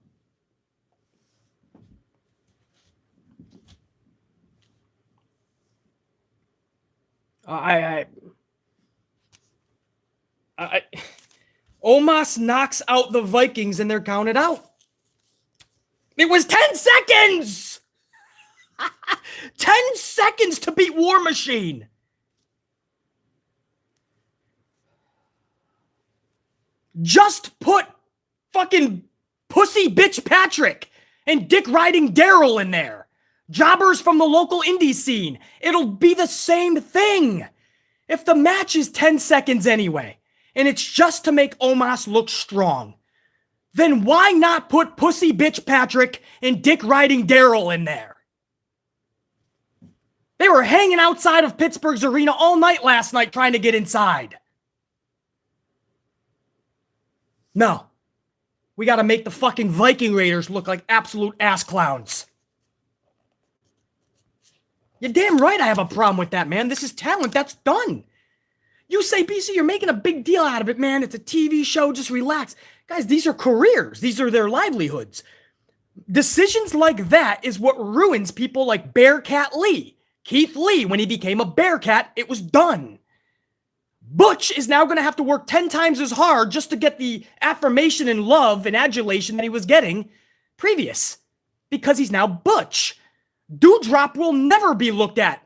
Omas knocks out the Vikings and they're counted out. It was 10 seconds! 10 seconds to beat War Machine. Just put fucking pussy bitch Patrick and dick riding Daryl in there. Jobbers from the local indie scene. It'll be the same thing. If the match is 10 seconds anyway, and it's just to make Omas look strong, then why not put pussy bitch Patrick and dick riding Daryl in there? They were hanging outside of Pittsburgh's arena all night last night trying to get inside. No. We got to make the fucking Viking Raiders look like absolute ass clowns. You're damn right I have a problem with that, man. This is talent. That's done. You say, BC, you're making a big deal out of it, man. It's a TV show. Just relax. Guys, these are careers. These are their livelihoods. Decisions like that is what ruins people like Bearcat Lee. Keith Lee, when he became a Bearcat, it was done. Butch is now going to have to work 10 times as hard just to get the affirmation and love and adulation that he was getting previous. Because he's now Butch. Doudrop will never be looked at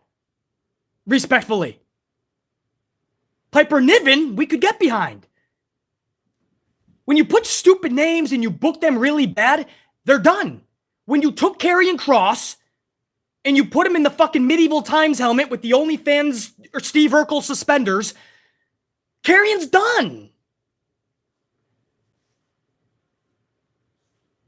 respectfully. Piper Niven, we could get behind. When you put stupid names and you book them really bad, they're done. When you took Karrion Kross and you put him in the fucking medieval times helmet with the OnlyFans or Steve Urkel suspenders, Karrion's done.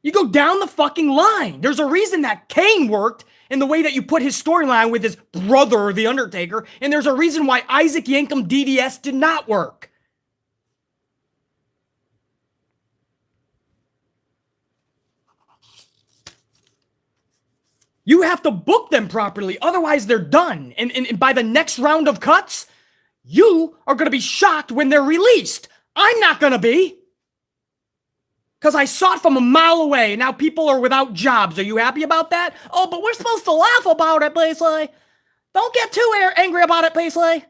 You go down the fucking line. There's a reason that Kane worked in the way that you put his storyline with his brother, The Undertaker, and there's a reason why Isaac Yankem DDS did not work. You have to book them properly, otherwise they're done. And by the next round of cuts, you are going to be shocked when they're released. I'm not going to be. Because I saw it from a mile away, and now people are without jobs. Are you happy about that? Oh, but we're supposed to laugh about it, Paisley. Don't get too angry about it, Paisley.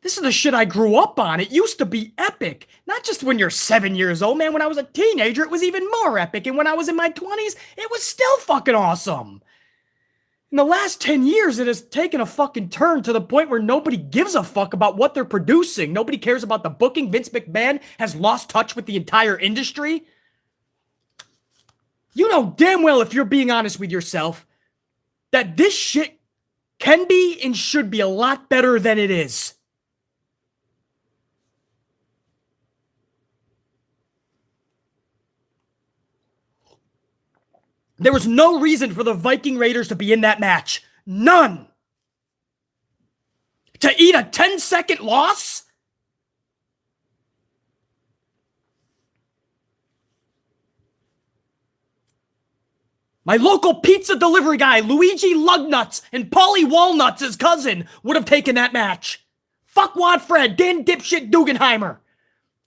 This is the shit I grew up on. It used to be epic. Not just when you're 7 years old, man. When I was a teenager, it was even more epic. And when I was in my 20s, it was still fucking awesome. In the last 10 years, it has taken a fucking turn to the point where nobody gives a fuck about what they're producing. Nobody cares about the booking. Vince McMahon has lost touch with the entire industry. You know damn well, if you're being honest with yourself, that this shit can be and should be a lot better than it is. There was no reason for the Viking Raiders to be in that match. None. To eat a 10-second loss? My local pizza delivery guy, Luigi Lugnuts, and Paulie Walnuts, his cousin, would have taken that match. Fuckwad Fred, Dan Dipshit Dugenheimer.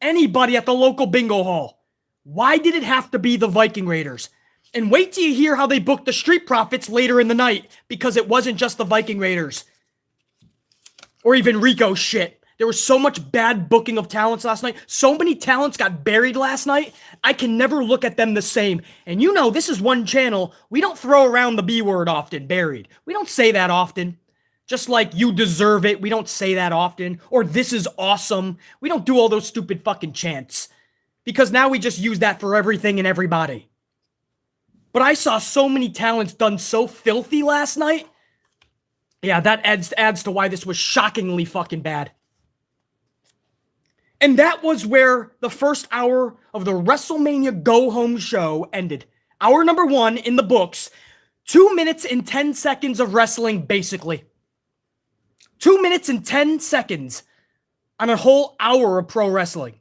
Anybody at the local bingo hall. Why did it have to be the Viking Raiders? And wait till you hear how they booked the Street Profits later in the night, because it wasn't just the Viking Raiders. Or even Rico shit. There was so much bad booking of talents last night. So many talents got buried last night. I can never look at them the same. And you know, this is one channel. We don't throw around the B word often, buried. We don't say that often. Just like you deserve it. We don't say that often. Or this is awesome. We don't do all those stupid fucking chants. Because now we just use that for everything and everybody. But I saw so many talents done so filthy last night. Yeah, that adds to why this was shockingly fucking bad. And that was where the first hour of the WrestleMania go-home show ended. Hour number 1 in the books. 2 minutes and 10 seconds of wrestling, basically. 2 minutes and 10 seconds on a whole hour of pro wrestling.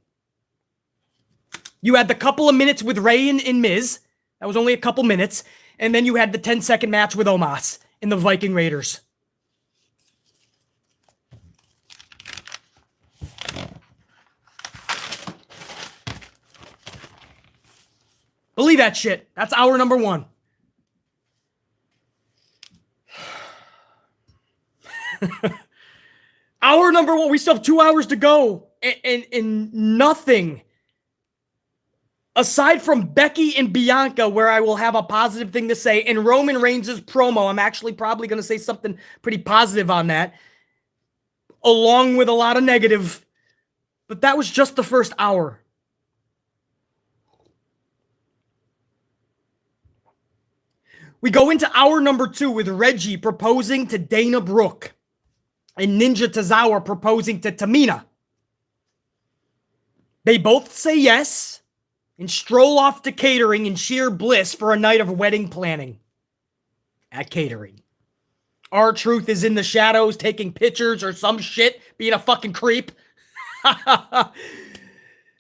You had the couple of minutes with Rey and Miz. That was only a couple minutes. And then you had the 10-second match with Omas in the Viking Raiders. Believe that shit. That's hour number 1. Hour number 1. We still have 2 hours to go. And nothing aside from Becky and Bianca, where I will have a positive thing to say, and Roman Reigns' promo, I'm actually probably going to say something pretty positive on that, along with a lot of negative. But that was just the first hour. We go into hour number 2 with Reggie proposing to Dana Brooke and Ninja Tozawa proposing to Tamina. They both say yes and stroll off to catering in sheer bliss for a night of wedding planning at catering. R-Truth is in the shadows taking pictures or some shit, being a fucking creep.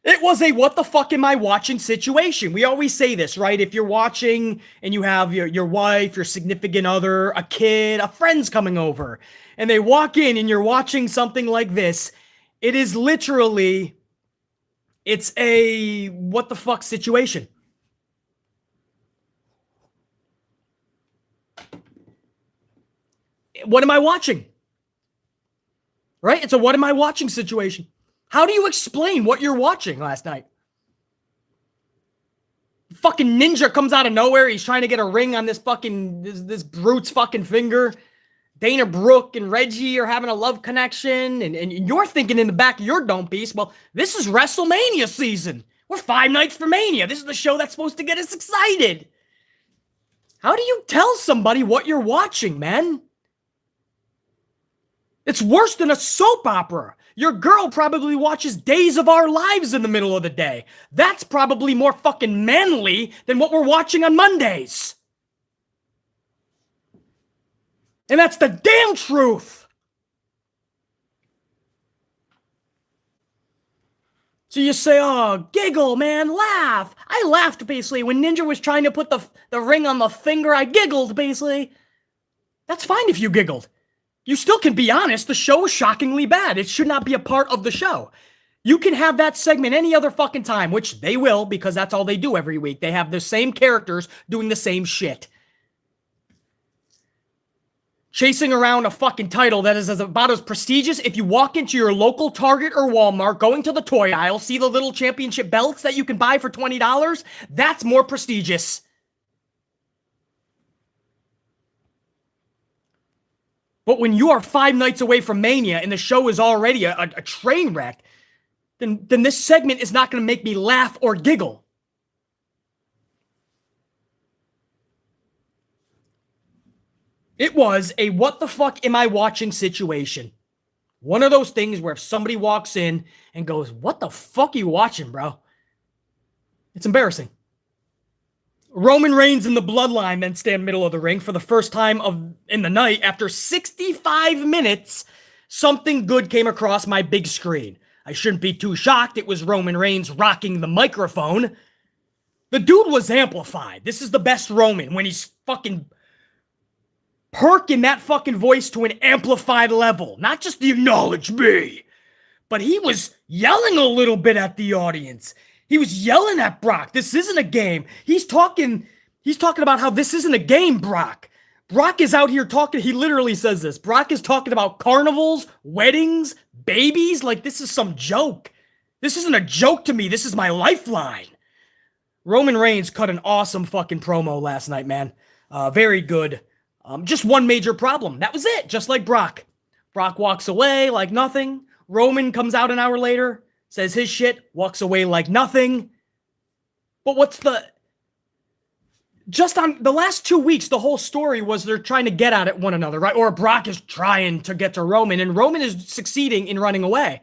It was a what the fuck am I watching situation. We always say this, right? If you're watching and you have your wife, your significant other, a kid, a friend's coming over, and they walk in and you're watching something like this, it is literally, it's a what the fuck situation. What am I watching? Right? It's a what am I watching situation. How do you explain what you're watching last night? Fucking Ninja comes out of nowhere. He's trying to get a ring on this fucking, this brute's fucking finger. Dana Brooke and Reggie are having a love connection. And you're thinking in the back of your dome piece, well, this is WrestleMania season. We're 5 nights for Mania. This is the show that's supposed to get us excited. How do you tell somebody what you're watching, man? It's worse than a soap opera. Your girl probably watches Days of Our Lives in the middle of the day. That's probably more fucking manly than what we're watching on Mondays. And that's the damn truth. So you say, oh, giggle, man, laugh. I laughed, basically. When Ninja was trying to put the ring on the finger, I giggled, basically. That's fine if you giggled. You still can be honest, the show is shockingly bad. It should not be a part of the show. You can have that segment any other fucking time, which they will, because that's all they do every week. They have the same characters doing the same shit. Chasing around a fucking title that is about as prestigious. If you walk into your local Target or Walmart, going to the toy aisle, see the little championship belts that you can buy for $20, that's more prestigious. But when you are 5 nights away from Mania and the show is already a train wreck, then this segment is not going to make me laugh or giggle. It was a what the fuck am I watching situation. One of those things where if somebody walks in and goes, what the fuck are you watching, bro? It's embarrassing. Roman Reigns and the Bloodline then stand middle of the ring for the first time in the night. After 65 minutes, something good came across my big screen. I shouldn't be too shocked. It was Roman Reigns rocking the microphone. The dude was amplified. This is the best Roman when he's fucking perking that fucking voice to an amplified level. Not just the acknowledge me, but he was yelling a little bit at the audience. He was yelling at Brock. This isn't a game. He's talking about how this isn't a game, Brock. Brock is out here talking. He literally says this. Brock is talking about carnivals, weddings, babies. Like this is some joke. This isn't a joke to me. This is my lifeline. Roman Reigns cut an awesome fucking promo last night, man. Very good. Just one major problem. That was it. Just like Brock. Brock walks away like nothing. Roman comes out an hour later, says his shit, walks away like nothing. But just on the last 2 weeks, the whole story was they're trying to get at one another, right? Or Brock is trying to get to Roman, and Roman is succeeding in running away.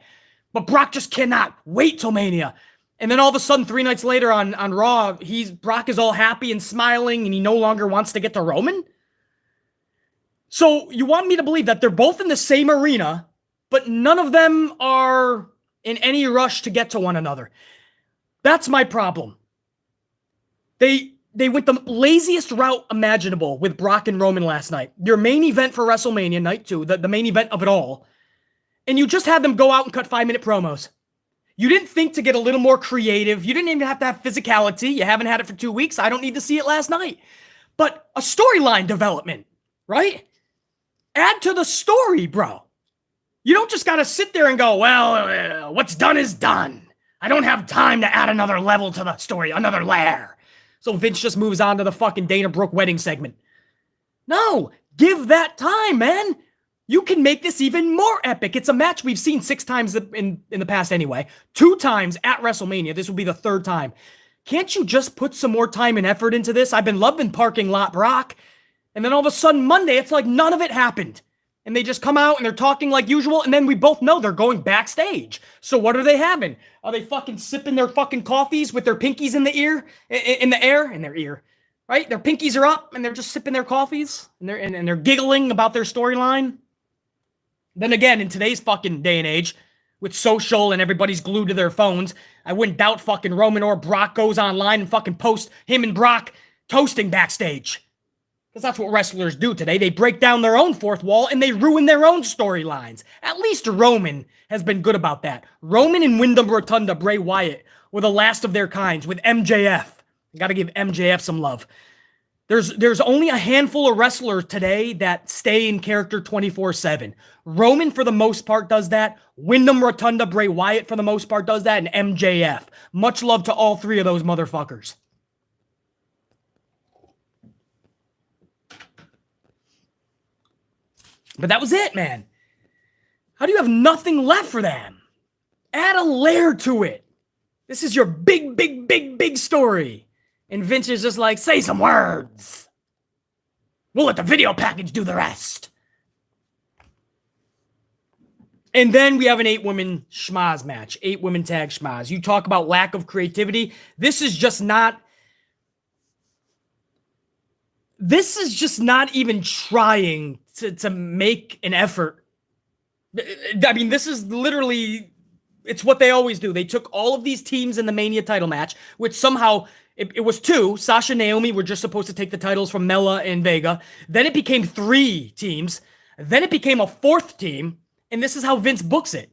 But Brock just cannot wait till Mania. And then all of a sudden, 3 nights later on Raw, Brock is all happy and smiling, and he no longer wants to get to Roman? So you want me to believe that they're both in the same arena, but none of them are in any rush to get to one another. That's my problem. They went the laziest route imaginable with Brock and Roman last night. Your main event for WrestleMania, night 2, the main event of it all. And you just had them go out and cut 5-minute promos. You didn't think to get a little more creative. You didn't even have to have physicality. You haven't had it for 2 weeks. I don't need to see it last night. But a storyline development, right? Add to the story, bro. You don't just got to sit there and go, well, what's done is done. I don't have time to add another level to the story, another layer. So Vince just moves on to the fucking Dana Brooke wedding segment. No, give that time, man. You can make this even more epic. It's a match we've seen 6 times in the past anyway. 2 times at WrestleMania. This will be the 3rd time. Can't you just put some more time and effort into this? I've been loving Parking Lot Brock. And then all of a sudden Monday, it's like none of it happened. And they just come out and they're talking like usual. And then we both know they're going backstage. So what are they having? Are they fucking sipping their fucking coffees with their pinkies in the ear? In their ear. Right? Their pinkies are up and they're just sipping their coffees. And they're giggling about their storyline. Then again, in today's fucking day and age, with social and everybody's glued to their phones, I wouldn't doubt fucking Roman or Brock goes online and fucking posts him and Brock toasting backstage. Because that's what wrestlers do today. They break down their own 4th wall and they ruin their own storylines. At least Roman has been good about that. Roman and Wyndham Rotunda, Bray Wyatt, were the last of their kinds with MJF. You gotta give MJF some love. There's only a handful of wrestlers today that stay in character 24/7. Roman, for the most part, does that. Wyndham Rotunda, Bray Wyatt, for the most part, does that. And MJF. Much love to all 3 of those motherfuckers. But that was it, man. How do you have nothing left for them? Add a layer to it. This is your big story. And Vince is just like, say some words. We'll let the video package do the rest. And then we have an 8-woman schmaz match. 8-women tag schmaz. You talk about lack of creativity. This is just not even trying to make an effort. I mean, this is literally, it's what they always do. They took all of these teams in the Mania title match, which somehow, it was 2. Sasha and Naomi were just supposed to take the titles from Mella and Vega. Then it became 3 teams. Then it became a 4th team. And this is how Vince books it.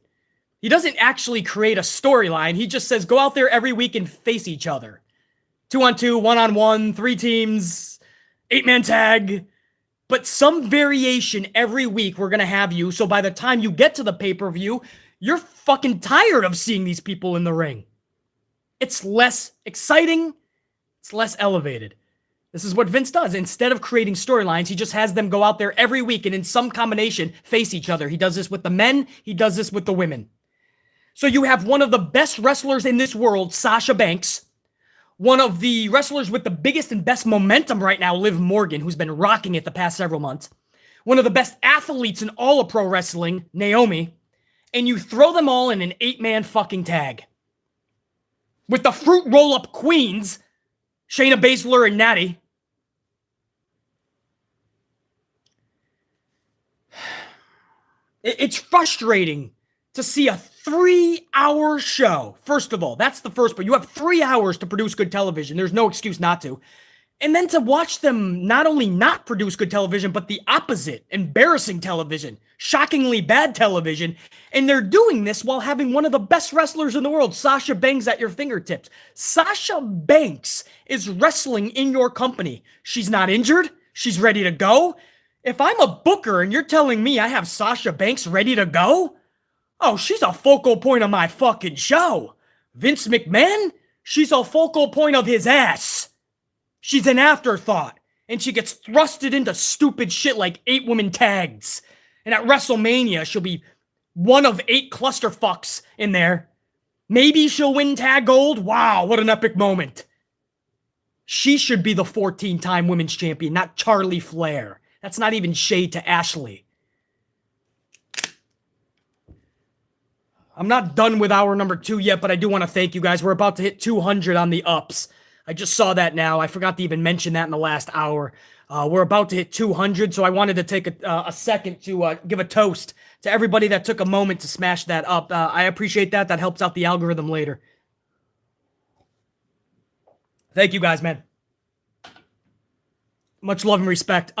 He doesn't actually create a storyline. He just says, go out there every week and face each other. 2-on-2, 1-on-1, 3 teams, 8-man tag. But some variation every week we're going to have you. So by the time you get to the pay-per-view, you're fucking tired of seeing these people in the ring. It's less exciting. It's less elevated. This is what Vince does. Instead of creating storylines, he just has them go out there every week and in some combination face each other. He does this with the men. He does this with the women. So you have one of the best wrestlers in this world, Sasha Banks. One of the wrestlers with the biggest and best momentum right now, Liv Morgan, who's been rocking it the past several months. One of the best athletes in all of pro wrestling, Naomi. And you throw them all in an 8-man fucking tag. With the fruit roll-up queens, Shayna Baszler and Natty. It's frustrating to see a 3-hour show. First of all, that's the first part. You have 3 hours to produce good television. There's no excuse not to. And then to watch them not only not produce good television, but the opposite, embarrassing television, shockingly bad television. And they're doing this while having one of the best wrestlers in the world, Sasha Banks, at your fingertips. Sasha Banks is wrestling in your company. She's not injured. She's ready to go. If I'm a booker and you're telling me I have Sasha Banks ready to go, oh, she's a focal point of my fucking show. Vince McMahon, she's a focal point of his ass. She's an afterthought, and she gets thrusted into stupid shit like 8-woman tags. And at WrestleMania, she'll be one of 8 clusterfucks in there. Maybe she'll win tag gold. Wow, what an epic moment. She should be the 14-time women's champion, not Charlie Flair. That's not even shade to Ashley. I'm not done with hour number 2 yet, but I do want to thank you guys. We're about to hit 200 on the ups. I just saw that now. I forgot to even mention that in the last hour. We're about to hit 200, so I wanted to take a second to give a toast to everybody that took a moment to smash that up. I appreciate that. That helps out the algorithm later. Thank you guys, man. Much love and respect.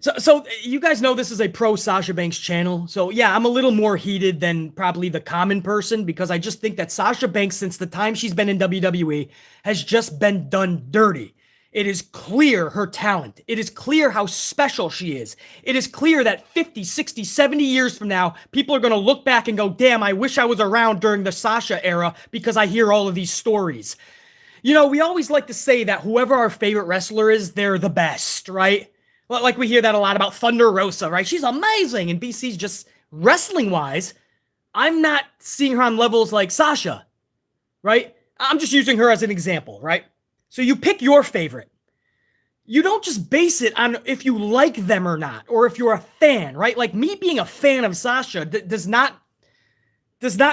So you guys know this is a pro Sasha Banks channel. So yeah, I'm a little more heated than probably the common person because I just think that Sasha Banks, since the time she's been in WWE, has just been done dirty. It is clear her talent. It is clear how special she is. It is clear that 50, 60, 70 years from now, people are going to look back and go, damn, I wish I was around during the Sasha era because I hear all of these stories. You know, we always like to say that whoever our favorite wrestler is, they're the best, right? Like we hear that a lot about Thunder Rosa, right? She's amazing. And BC's just wrestling-wise, I'm not seeing her on levels like Sasha, right? I'm just using her as an example, right? So you pick your favorite. You don't just base it on if you like them or not, or if you're a fan, right? Like me being a fan of Sasha does not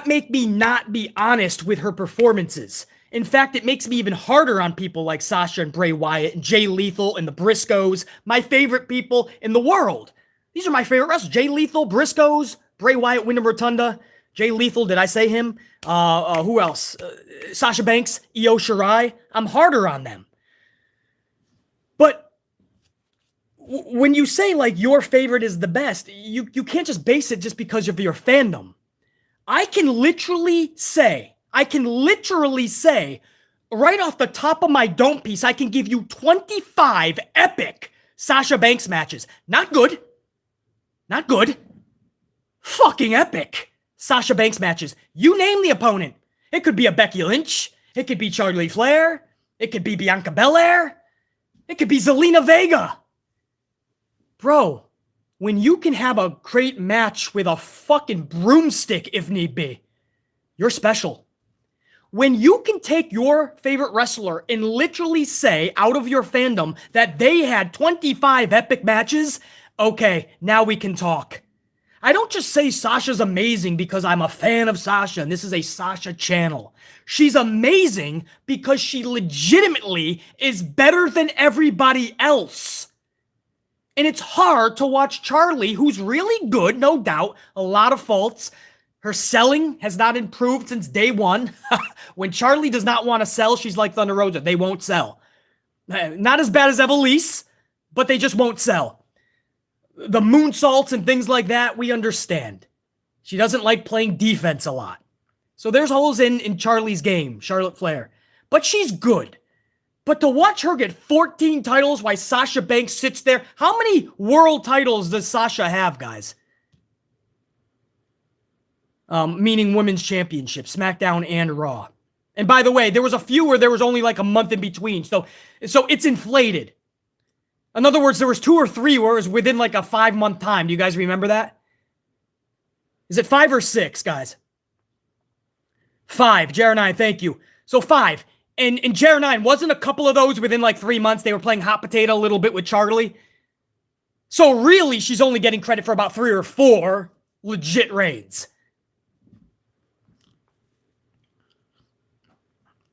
make me not be honest with her performances. In fact, it makes me even harder on people like Sasha and Bray Wyatt and Jay Lethal and the Briscoes, my favorite people in the world. These are my favorite wrestlers. Jay Lethal, Briscoes, Bray Wyatt, Wyndham Rotunda. Jay Lethal, did I say him? Who else? Sasha Banks, Io Shirai. I'm harder on them. But when you say like your favorite is the best, you can't just base it just because of your fandom. I can literally say, right off the top of my dome piece, I can give you 25 epic Sasha Banks matches. Not good. Not good. Fucking epic Sasha Banks matches. You name the opponent. It could be a Becky Lynch. It could be Charlotte Flair. It could be Bianca Belair. It could be Zelina Vega. Bro, when you can have a great match with a fucking broomstick if need be, you're special. When you can take your favorite wrestler and literally say out of your fandom that they had 25 epic matches, okay, now we can talk. I don't just say Sasha's amazing because I'm a fan of Sasha and this is a Sasha channel. She's amazing because she legitimately is better than everybody else. And it's hard to watch Charlie, who's really good, no doubt, a lot of faults. Her selling has not improved since day one. When Charlie does not want to sell, she's like Thunder Rosa. They won't sell. Not as bad as Evilise, but they just won't sell. The moonsaults and things like that, we understand. She doesn't like playing defense a lot. So there's holes in Charlie's game, Charlotte Flair. But she's good. But to watch her get 14 titles while Sasha Banks sits there, how many world titles does Sasha have, guys? Meaning women's championship, Smackdown and Raw. And by the way, there was a few where there was only like a month in between. So it's inflated. In other words, there was 2 or 3 where it was within like a 5-month time. Do you guys remember that? Is it 5 or 6, guys? 5. Jer9, thank you. So 5. And Jer9, wasn't a couple of those within like 3 months? They were playing hot potato a little bit with Charlie. So really, she's only getting credit for about 3 or 4 legit reigns.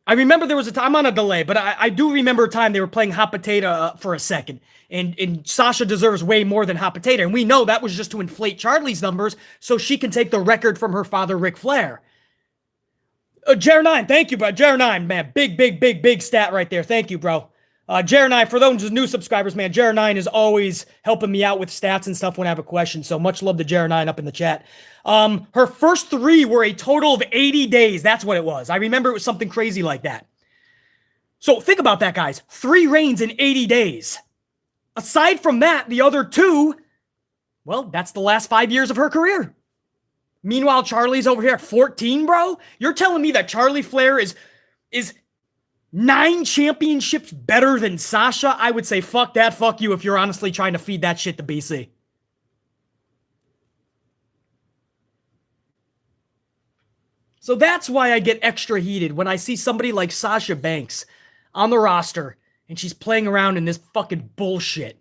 I remember there was a time, I'm on a delay, but I do remember a time they were playing hot potato for a second. And Sasha deserves way more than hot potato. And we know that was just to inflate Charlie's numbers so she can take the record from her father, Ric Flair. Jer9, thank you, bro. Jer9, man. Big stat right there. Thank you, bro. Jer9, for those new subscribers, man, Jer9 is always helping me out with stats and stuff when I have a question. So much love to Jer9 up in the chat. Her first 3 were a total of 80 days. That's what it was. I remember it was something crazy like that. So think about that, guys. 3 reigns in 80 days. Aside from that, the other 2, well, that's the last 5 years of her career. Meanwhile, Charlie's over here at 14, bro? You're telling me that Charlie Flair is 9 championships better than Sasha? I would say fuck that, fuck you if you're honestly trying to feed that shit to BC. So that's why I get extra heated when I see somebody like Sasha Banks on the roster and she's playing around in this fucking bullshit.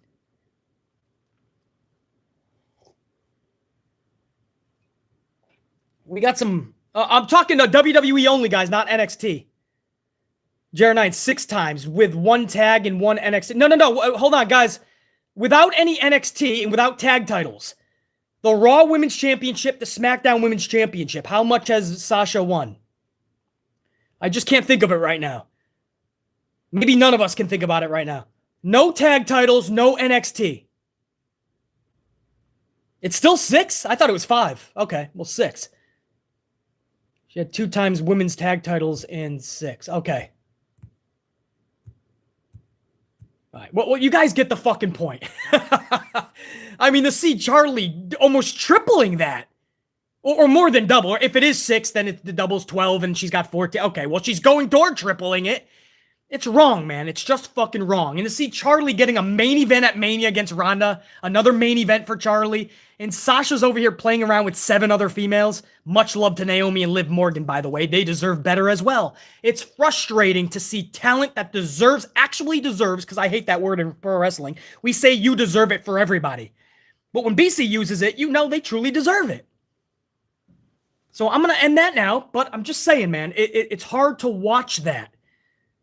We got some... I'm talking to WWE only, guys, not NXT. Jer9 6 times with 1 tag and 1 NXT. No. Hold on, guys. Without any NXT and without tag titles, the Raw Women's Championship, the SmackDown Women's Championship, how much has Sasha won? I just can't think of it right now. Maybe none of us can think about it right now. No tag titles, no NXT. It's still 6? I thought it was 5. Okay, well, 6. She had 2 times women's tag titles in 6. Okay. All right. Well, you guys get the fucking point. I mean, to see Charlie almost tripling that. Or more than double. Or if it is 6, then the double's 12 and she's got 14. Okay, well, she's going toward tripling it. It's wrong, man. It's just fucking wrong. And to see Charlie getting a main event at Mania against Ronda, another main event for Charlie, and Sasha's over here playing around with 7 other females. Much love to Naomi and Liv Morgan, by the way. They deserve better as well. It's frustrating to see talent that actually deserves, because I hate that word in pro wrestling. We say you deserve it for everybody. But when BC uses it, you know they truly deserve it. So I'm going to end that now, but I'm just saying, man, it's hard to watch that.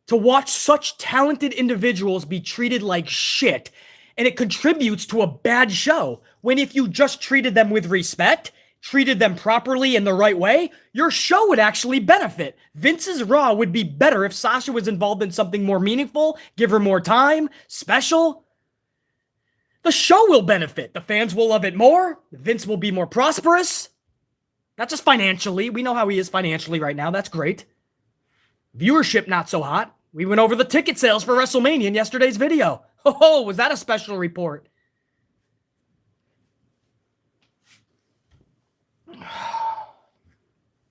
To watch such talented individuals be treated like shit, and it contributes to a bad show. When if you just treated them with respect, treated them properly in the right way, your show would actually benefit. Vince's Raw would be better if Sasha was involved in something more meaningful, give her more time, special. The show will benefit. The fans will love it more. Vince will be more prosperous. Not just financially. We know how he is financially right now. That's great. Viewership not so hot. We went over the ticket sales for WrestleMania in yesterday's video. Oh, was that a special report?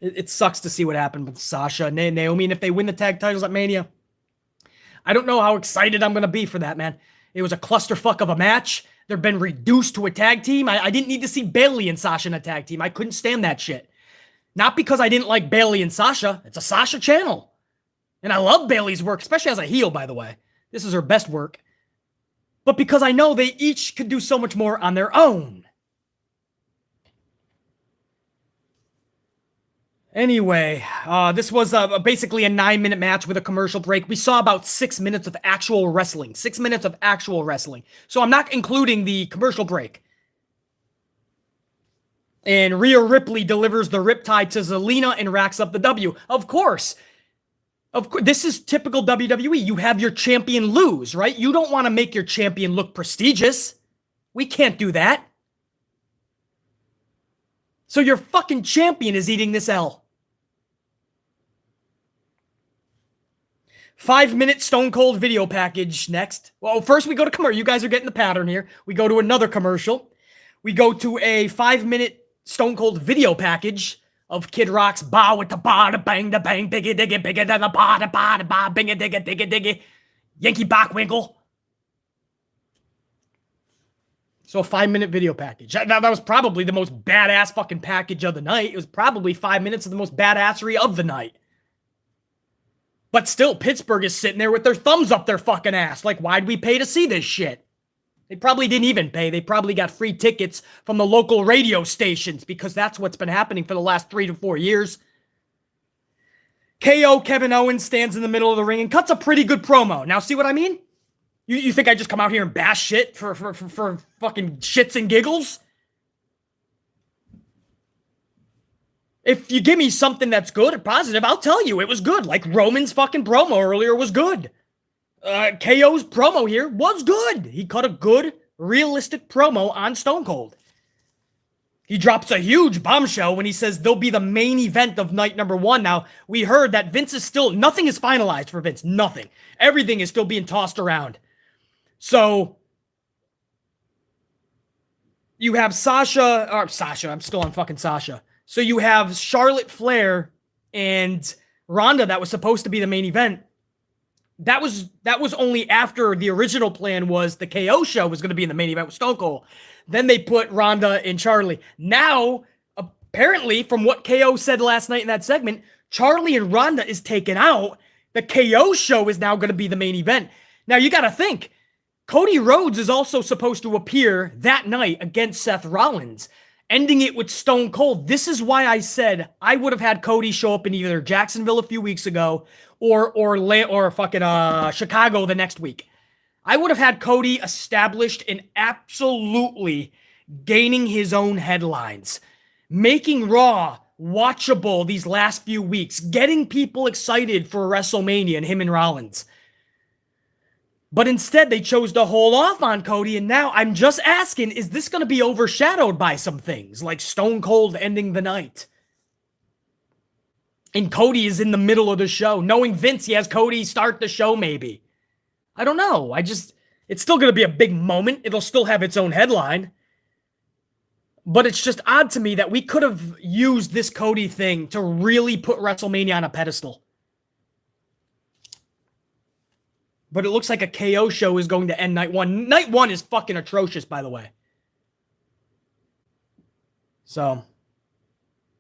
It sucks to see what happened with Sasha and Naomi, and if they win the tag titles at Mania, I don't know how excited I'm going to be for that, man. It was a clusterfuck of a match. They've been reduced to a tag team. I didn't need to see Bayley and Sasha in a tag team. I couldn't stand that shit. Not because I didn't like Bayley and Sasha. It's a Sasha channel. And I love Bayley's work, especially as a heel, by the way. This is her best work. But because I know they each could do so much more on their own. Anyway, this was basically a 9-minute match with a commercial break. We saw about 6 minutes of actual wrestling. 6 minutes of actual wrestling. So I'm not including the commercial break. And Rhea Ripley delivers the Riptide to Zelina and racks up the W. Of course, this is typical WWE. You have your champion lose, right? You don't want to make your champion look prestigious. We can't do that. So your fucking champion is eating this L. 5-minute Stone Cold video package next. Well, first we go to commercial. You guys are getting the pattern here. We go to another commercial. We go to a 5-minute Stone Cold video package of Kid Rock's ba with the ba, the bang, the bang, biggie, diggy, bigger than the ba, binga, digga, digga, diggy, Yankee Bockwinkel. So a 5-minute video package. That was probably the most badass fucking package of the night. It was probably 5 minutes of the most badassery of the night. But still, Pittsburgh is sitting there with their thumbs up their fucking ass. Like, why'd we pay to see this shit? They probably didn't even pay. They probably got free tickets from the local radio stations because that's what's been happening for the last 3 to 4 years. KO Kevin Owens stands in the middle of the ring and cuts a pretty good promo. Now, see what I mean? You think I just come out here and bash shit for fucking shits and giggles? If you give me something that's good or positive, I'll tell you it was good. Like Roman's fucking promo earlier was good. KO's promo here was good. He cut a good, realistic promo on Stone Cold. He drops a huge bombshell when he says they'll be the main event of night number 1. Now, we heard that Vince is still, nothing is finalized for Vince. Nothing. Everything is still being tossed around. So, you have Sasha, I'm still on fucking Sasha. So you have Charlotte Flair and Ronda that was supposed to be the main event. That was only after the original plan was the KO show was going to be in the main event with Stone Cold. Then they put Ronda and Charlie. Now, apparently, from what KO said last night in that segment, Charlie and Ronda is taken out. The KO show is now going to be the main event. Now, you got to think, Cody Rhodes is also supposed to appear that night against Seth Rollins, ending it with Stone Cold. This is why I said I would have had Cody show up in either Jacksonville a few weeks ago or fucking Chicago the next week. I would have had Cody established and absolutely gaining his own headlines, making Raw watchable these last few weeks, getting people excited for WrestleMania and him and Rollins. But instead, they chose to hold off on Cody, and now I'm just asking, is this going to be overshadowed by some things, like Stone Cold ending the night? And Cody is in the middle of the show. Knowing Vince, he has Cody start the show, maybe. I don't know. It's still going to be a big moment. It'll still have its own headline. But it's just odd to me that we could have used this Cody thing to really put WrestleMania on a pedestal. But it looks like a KO show is going to end night one. Night one is fucking atrocious, by the way. So,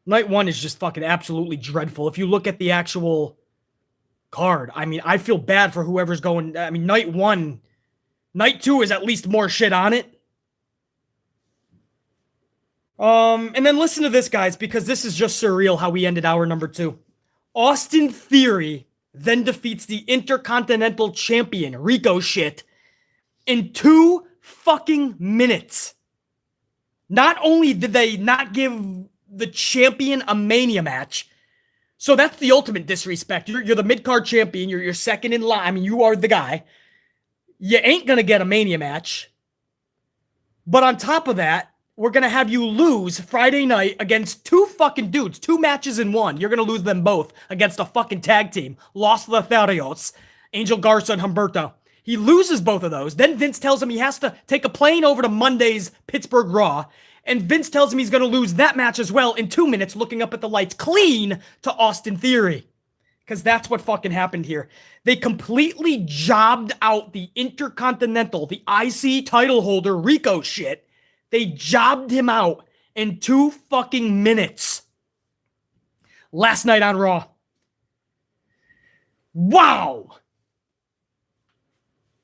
night one is just fucking absolutely dreadful. If you look at the actual card, I mean, I feel bad for whoever's going. I mean, night one, night two is at least more shit on it. And then listen to this, guys, because this is just surreal how we ended hour number 2. Austin Theory then defeats the Intercontinental Champion, Ricochet, in 2 fucking minutes. Not only did they not give the champion a Mania match, so that's the ultimate disrespect. You're the mid-card champion. You're second in line. I mean, you are the guy. You ain't going to get a Mania match. But on top of that, we're going to have you lose Friday night against 2 fucking dudes. 2 matches in 1. You're going to lose them both against a fucking tag team. Los Lotharios, Angel Garza and Humberto. He loses both of those. Then Vince tells him he has to take a plane over to Monday's Pittsburgh Raw. And Vince tells him he's going to lose that match as well in 2 minutes, looking up at the lights clean to Austin Theory. Because that's what fucking happened here. They completely jobbed out the Intercontinental, the IC title holder, Ricochet. They jobbed him out in 2 fucking minutes. Last night on Raw. Wow.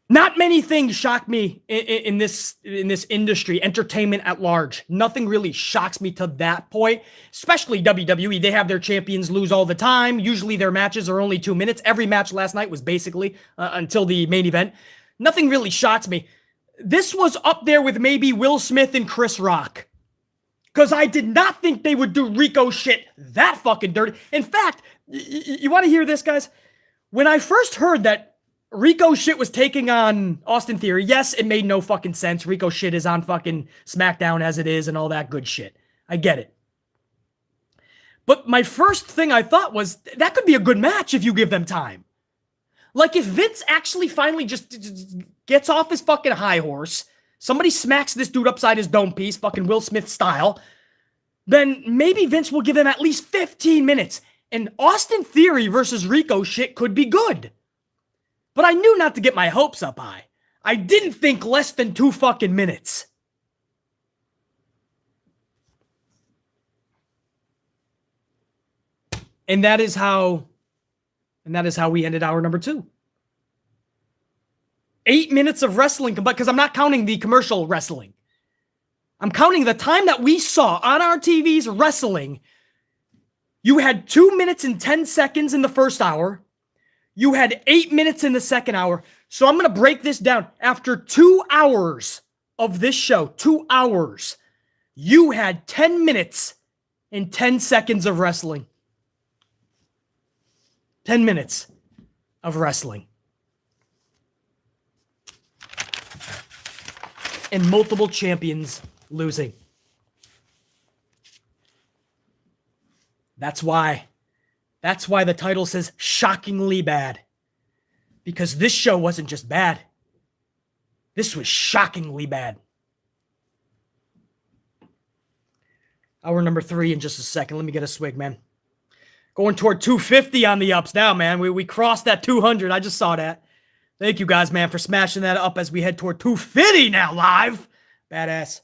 Not many things shock me in this industry, entertainment at large. Nothing really shocks me to that point, especially WWE. They have their champions lose all the time. Usually their matches are only 2 minutes. Every match last night was basically until the main event. Nothing really shocks me. This was up there with maybe Will Smith and Chris Rock. Because I did not think they would do Ricochet that fucking dirty. In fact, you want to hear this, guys? When I first heard that Ricochet was taking on Austin Theory, yes, it made no fucking sense. Ricochet is on fucking Smackdown as it is and all that good shit. I get it. But my first thing I thought was, that could be a good match if you give them time. Like, if Vince actually finally just gets off his fucking high horse, somebody smacks this dude upside his dome piece, fucking Will Smith style, then maybe Vince will give him at least 15 minutes. And Austin Theory versus Ricochet could be good. But I knew not to get my hopes up high. I didn't think less than 2 fucking minutes. And that is how we ended hour number 2. 8 minutes of wrestling, because I'm not counting the commercial wrestling. I'm counting the time that we saw on our TVs wrestling. You had 2 minutes and 10 seconds in the first hour. You had 8 minutes in the second hour. So I'm going to break this down. After 2 hours of this show, 2 hours, you had 10 minutes and 10 seconds of wrestling. 10 minutes of wrestling. And multiple champions losing. That's why the title says shockingly bad. Because this show wasn't just bad. This was shockingly bad. Hour number 3 in just a second. Let me get a swig, man. Going toward 250 on the ups now, man. We crossed that 200. I just saw that. Thank you guys, man, for smashing that up as we head toward 250 now live. Badass.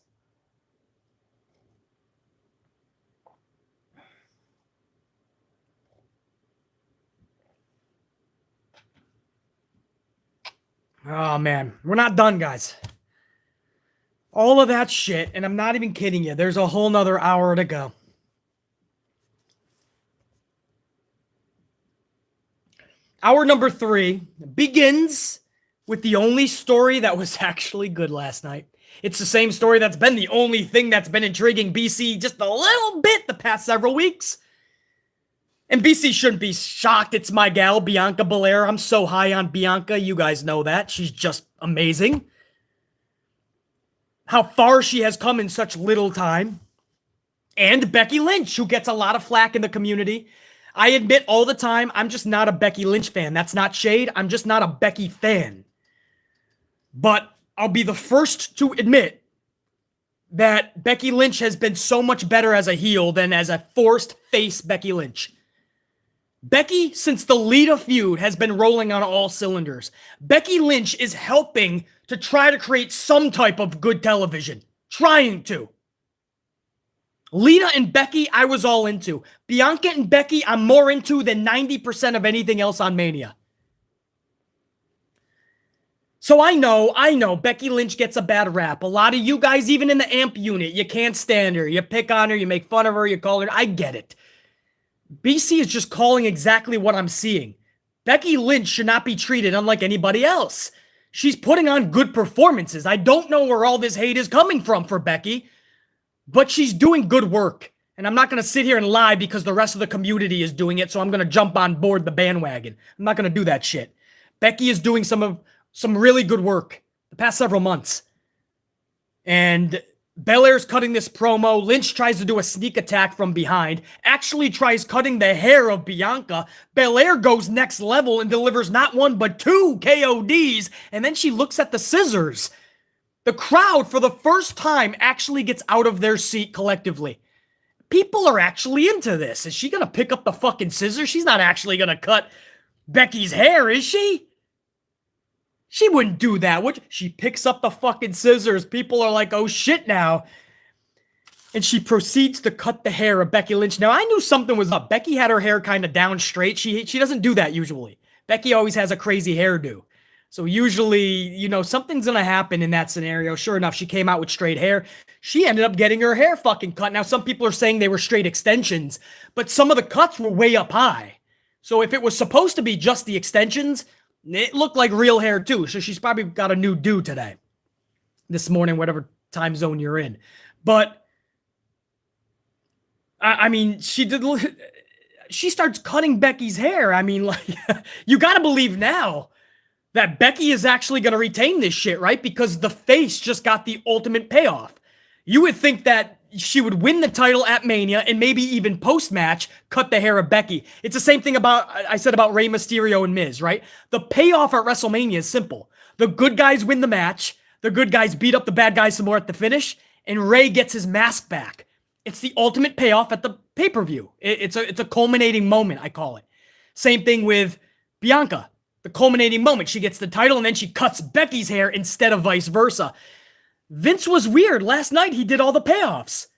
Oh, man. We're not done, guys. All of that shit, and I'm not even kidding you. There's a whole nother hour to go. Hour number 3 begins with the only story that was actually good last night. It's the same story that's been the only thing that's been intriguing BC just a little bit the past several weeks. And BC shouldn't be shocked. It's my gal, Bianca Belair. I'm so high on Bianca. You guys know that. She's just amazing. How far she has come in such little time. And Becky Lynch, who gets a lot of flack in the community. I admit all the time, I'm just not a Becky Lynch fan. That's not shade. I'm just not a Becky fan. But I'll be the first to admit that Becky Lynch has been so much better as a heel than as a forced face Becky Lynch. Becky, since the Lita feud, has been rolling on all cylinders. Becky Lynch is helping to try to create some type of good television. Trying to. Lita and Becky, I was all into. Bianca and Becky, I'm more into than 90% of anything else on Mania. So I know, Becky Lynch gets a bad rap. A lot of you guys, even in the AMP unit, you can't stand her. You pick on her, you make fun of her, you call her. I get it. BC is just calling exactly what I'm seeing. Becky Lynch should not be treated unlike anybody else. She's putting on good performances. I don't know where all this hate is coming from for Becky, but she's doing good work. And I'm not going to sit here and lie because the rest of the community is doing it, so I'm going to jump on board the bandwagon. I'm not going to do that shit. Becky is doing some really good work the past several months. And Belair's cutting this promo. Lynch tries to do a sneak attack from behind. Actually tries cutting the hair of Bianca. Belair goes next level and delivers not one but two KODs. And then she looks at the scissors. The crowd, for the first time, actually gets out of their seat collectively. People are actually into this. Is she going to pick up the fucking scissors? She's not actually going to cut Becky's hair, is she? She wouldn't do that, would she? Picks up the fucking scissors. People are like, oh shit now. And she proceeds to cut the hair of Becky Lynch. Now, I knew something was up. Becky had her hair kind of down straight. She doesn't do that usually. Becky always has a crazy hairdo. So usually, you know, something's going to happen in that scenario. Sure enough, she came out with straight hair. She ended up getting her hair fucking cut. Now, some people are saying they were straight extensions, but some of the cuts were way up high. So if it was supposed to be just the extensions, it looked like real hair too. So she's probably got a new do today. This morning, whatever time zone you're in. But, I mean, she starts cutting Becky's hair. I mean, like, you got to believe now that Becky is actually going to retain this shit, right? Because the face just got the ultimate payoff. You would think that she would win the title at Mania and maybe even post-match cut the hair of Becky. It's the same thing I said about Rey Mysterio and Miz, right? The payoff at WrestleMania is simple. The good guys win the match. The good guys beat up the bad guys some more at the finish. And Rey gets his mask back. It's the ultimate payoff at the pay-per-view. It's a culminating moment, I call it. Same thing with Bianca. The culminating moment. She gets the title and then she cuts Becky's hair instead of vice versa. Vince was weird. Last night, he did all the payoffs.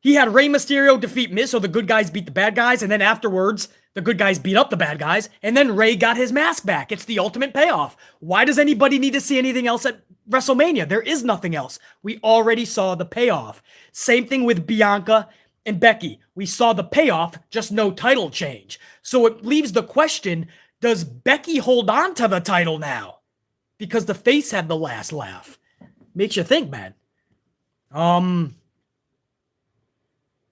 He had Rey Mysterio defeat Miz, so the good guys beat the bad guys, and then afterwards, the good guys beat up the bad guys, and then Rey got his mask back. It's the ultimate payoff. Why does anybody need to see anything else at WrestleMania? There is nothing else. We already saw the payoff. Same thing with Bianca and Becky. We saw the payoff, just no title change. So it leaves the question, does Becky hold on to the title now? Because the face had the last laugh. Makes you think, man.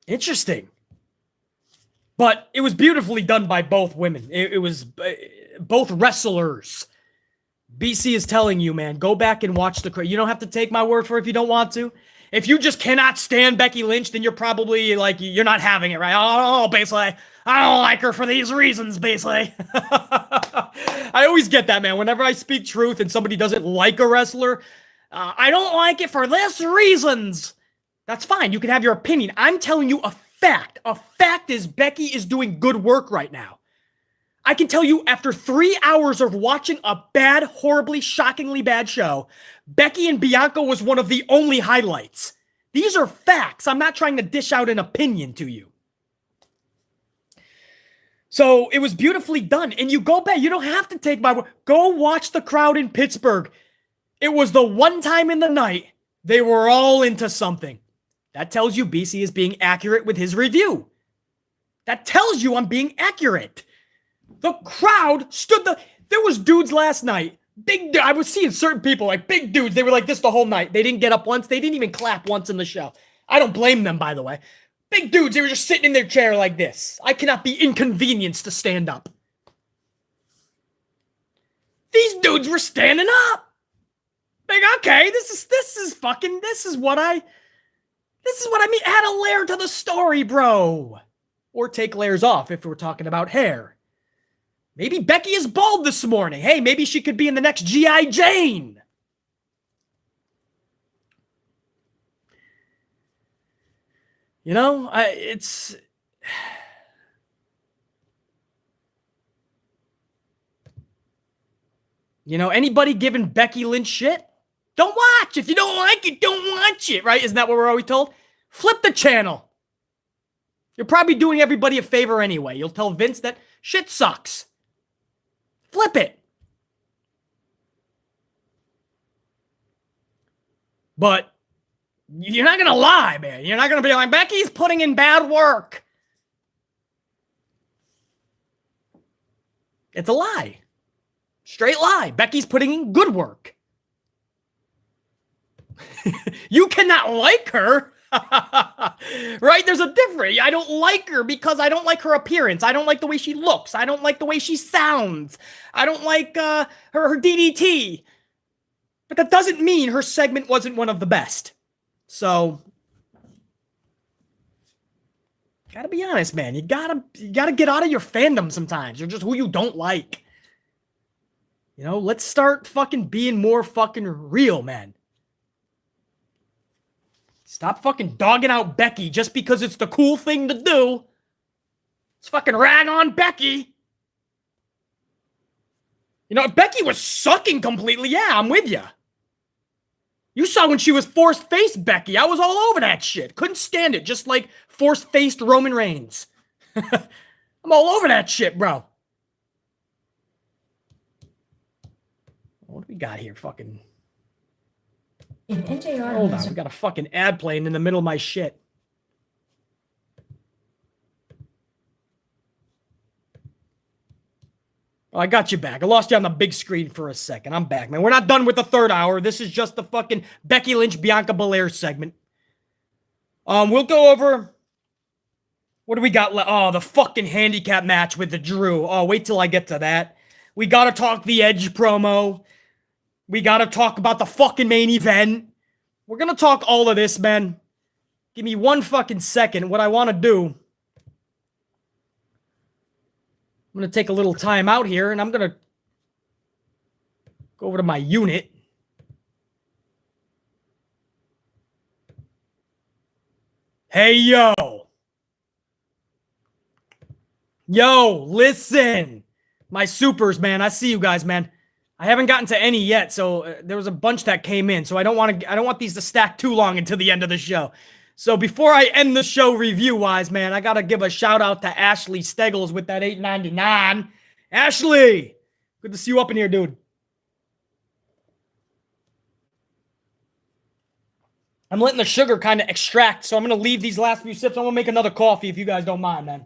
Interesting. But it was beautifully done by both women. It was both wrestlers. BC is telling you, man, go back and watch the... You don't have to take my word for it if you don't want to. If you just cannot stand Becky Lynch, then you're probably, like, you're not having it, right? Oh, basically, I don't like her for these reasons, basically. I always get that, man. Whenever I speak truth and somebody doesn't like a wrestler... I don't like it for this reasons. That's fine. You can have your opinion. I'm telling you a fact. A fact is Becky is doing good work right now. I can tell you after 3 hours of watching a bad, horribly, shockingly bad show, Becky and Bianca was one of the only highlights. These are facts. I'm not trying to dish out an opinion to you. So it was beautifully done. And you go back. You don't have to take my word. Go watch the crowd in Pittsburgh. It was the one time in the night they were all into something. That tells you BC is being accurate with his review. That tells you I'm being accurate. The crowd stood there was dudes last night I was seeing certain people, like big dudes, they were like this the whole night. They didn't get up once. They didn't even clap once in the show. I don't blame them, by the way. Big dudes, they were just sitting in their chair like this. I cannot be inconvenienced to stand up. These dudes were standing up. Like, okay, this is what I mean. Add a layer to the story, bro. Or take layers off if we're talking about hair. Maybe Becky is bald this morning. Hey, maybe she could be in the next G.I. Jane. You know, it's... You know, anybody giving Becky Lynch shit? Don't watch. If you don't like it, don't watch it, right? Isn't that what we're always told? Flip the channel. You're probably doing everybody a favor anyway. You'll tell Vince that shit sucks. Flip it. But you're not going to lie, man. You're not going to be like, Becky's putting in bad work. It's a lie. Straight lie. Becky's putting in good work. You cannot like her. Right? There's a difference. I don't like her because I don't like her appearance. I don't like the way she looks. I don't like the way she sounds. I don't like her DDT. But that doesn't mean her segment wasn't one of the best. So, gotta be honest, man. You gotta get out of your fandom sometimes. You're just who you don't like. You know, let's start fucking being more fucking real, man. Stop fucking dogging out Becky just because it's the cool thing to do. Let's fucking rag on Becky. You know, if Becky was sucking completely, yeah, I'm with you. You saw when she was forced-faced Becky. I was all over that shit. Couldn't stand it. Just like forced-faced Roman Reigns. I'm all over that shit, bro. What do we got here? Fucking... Hold on, we got a fucking ad playing in the middle of my shit. Oh, I got you back. I lost you on the big screen for a second. I'm back, man. We're not done with the third hour. This is just the fucking Becky Lynch, Bianca Belair segment. We'll go over... What do we got left? Oh, the fucking handicap match with the Drew. Oh, wait till I get to that. We gotta talk the Edge promo. We gotta talk about the fucking main event. We're gonna talk all of this, man. Give me one fucking second. What I want to do... I'm gonna take a little time out here, and I'm gonna go over to my unit. Hey, yo. Yo, listen. My supers, man. I see you guys, man. I haven't gotten to any yet, so there was a bunch that came in, so I don't want these to stack too long until the end of the show. So before I end the show review-wise, man, I gotta give a shout-out to Ashley Steggles with that $8.99. Ashley! Good to see you up in here, dude. I'm letting the sugar kind of extract, so I'm gonna leave these last few sips. I'm gonna make another coffee if you guys don't mind, man.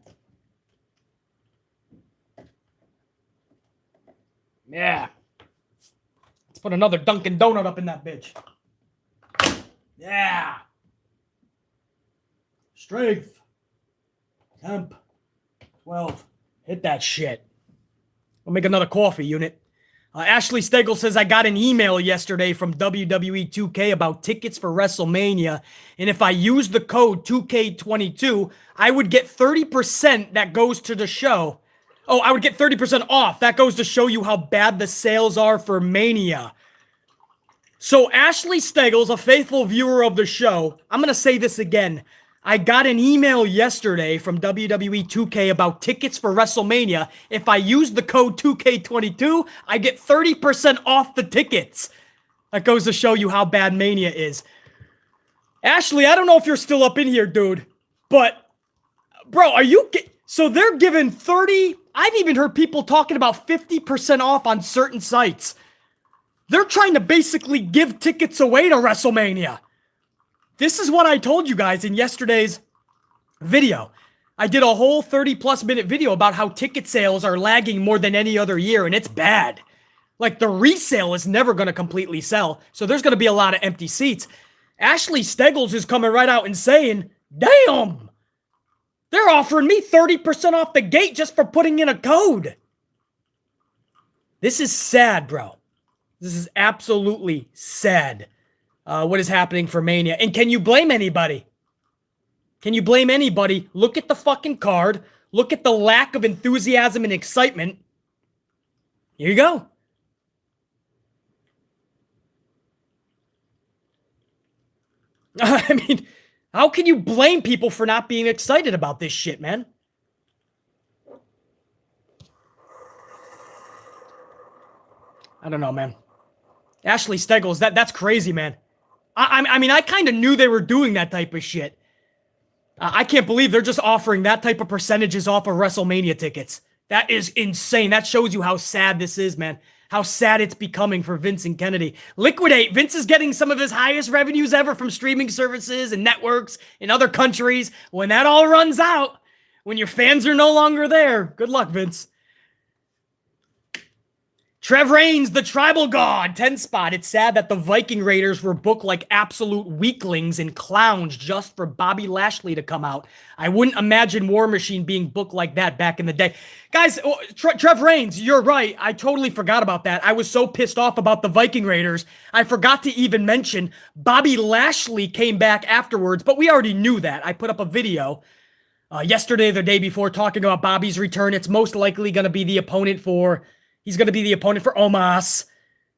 Yeah. Let's put another Dunkin' Donut up in that bitch. Yeah. Strength. Temp. 12. Hit that shit. I'll make another coffee unit. Ashley Stegel says, I got an email yesterday from WWE 2K about tickets for WrestleMania, and if I use the code 2K22, I would get 30% that goes to the show. Oh, I would get 30% off. That goes to show you how bad the sales are for Mania. So Ashley Steggles, a faithful viewer of the show, I'm going to say this again. I got an email yesterday from WWE 2K about tickets for WrestleMania. If I use the code 2K22, I get 30% off the tickets. That goes to show you how bad Mania is. Ashley, I don't know if you're still up in here, dude, but, bro, are you... So they're giving 30... I've even heard people talking about 50% off on certain sites. They're trying to basically give tickets away to WrestleMania. This is what I told you guys in yesterday's video. I did a whole 30-plus minute video about how ticket sales are lagging more than any other year, and it's bad. Like, the resale is never going to completely sell, so there's going to be a lot of empty seats. Ashley Steggles is coming right out and saying, damn, they're offering me 30% off the gate just for putting in a code. This is sad, bro. This is absolutely sad, what is happening for Mania. And can you blame anybody? Can you blame anybody? Look at the fucking card. Look at the lack of enthusiasm and excitement. Here you go. I mean, how can you blame people for not being excited about this shit, man? I don't know, man. Ashley Steggles, that's crazy, man. I mean, I kind of knew they were doing that type of shit. I can't believe they're just offering that type of percentages off of WrestleMania tickets. That is insane. That shows you how sad this is, man. How sad it's becoming for Vince and Kennedy. Liquidate. Vince is getting some of his highest revenues ever from streaming services and networks in other countries. When that all runs out, when your fans are no longer there, good luck, Vince. Trev Reigns, the tribal god, 10 spot. It's sad that the Viking Raiders were booked like absolute weaklings and clowns just for Bobby Lashley to come out. I wouldn't imagine War Machine being booked like that back in the day. Guys, Trev Reigns, you're right. I totally forgot about that. I was so pissed off about the Viking Raiders. I forgot to even mention Bobby Lashley came back afterwards, but we already knew that. I put up a video yesterday or the day before talking about Bobby's return. It's most likely going to be the opponent for... He's going to be the opponent for Omas.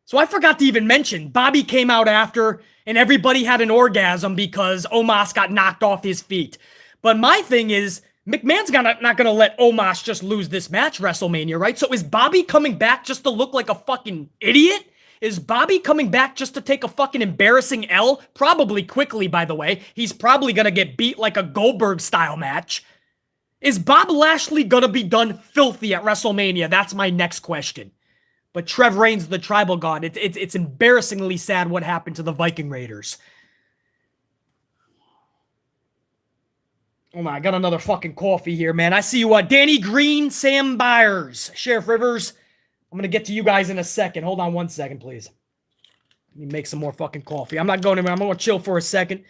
So I forgot to even mention, Bobby came out after, and everybody had an orgasm because Omas got knocked off his feet. But my thing is, McMahon's not going to let Omas just lose this match, WrestleMania, right? So is Bobby coming back just to look like a fucking idiot? Is Bobby coming back just to take a fucking embarrassing L? Probably quickly, by the way. He's probably going to get beat like a Goldberg-style match. Is Bob Lashley going to be done filthy at WrestleMania? That's my next question. But Trev Reigns, the tribal god, it's embarrassingly sad what happened to the Viking Raiders. Oh my, I got another fucking coffee here, man. I see you, Danny Green, Sam Byers, Sheriff Rivers. I'm going to get to you guys in a second. Hold on 1 second, please. Let me make some more fucking coffee. I'm not going anywhere. I'm going to chill for a second.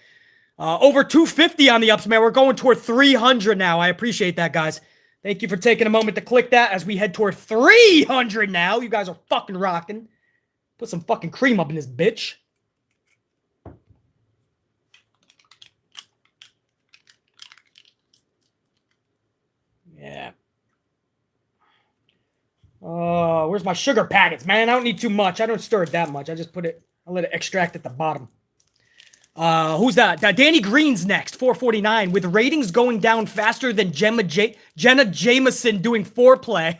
Over 250 on the ups, man. We're going toward 300 now. I appreciate that, guys. Thank you for taking a moment to click that as we head toward 300 now. You guys are fucking rocking. Put some fucking cream up in this bitch. Yeah. Oh, where's my sugar packets, man? I don't need too much. I don't stir it that much. I just put it, I let it extract at the bottom. Who's that? Danny Green's next, 449, with ratings going down faster than Jenna Jameson doing foreplay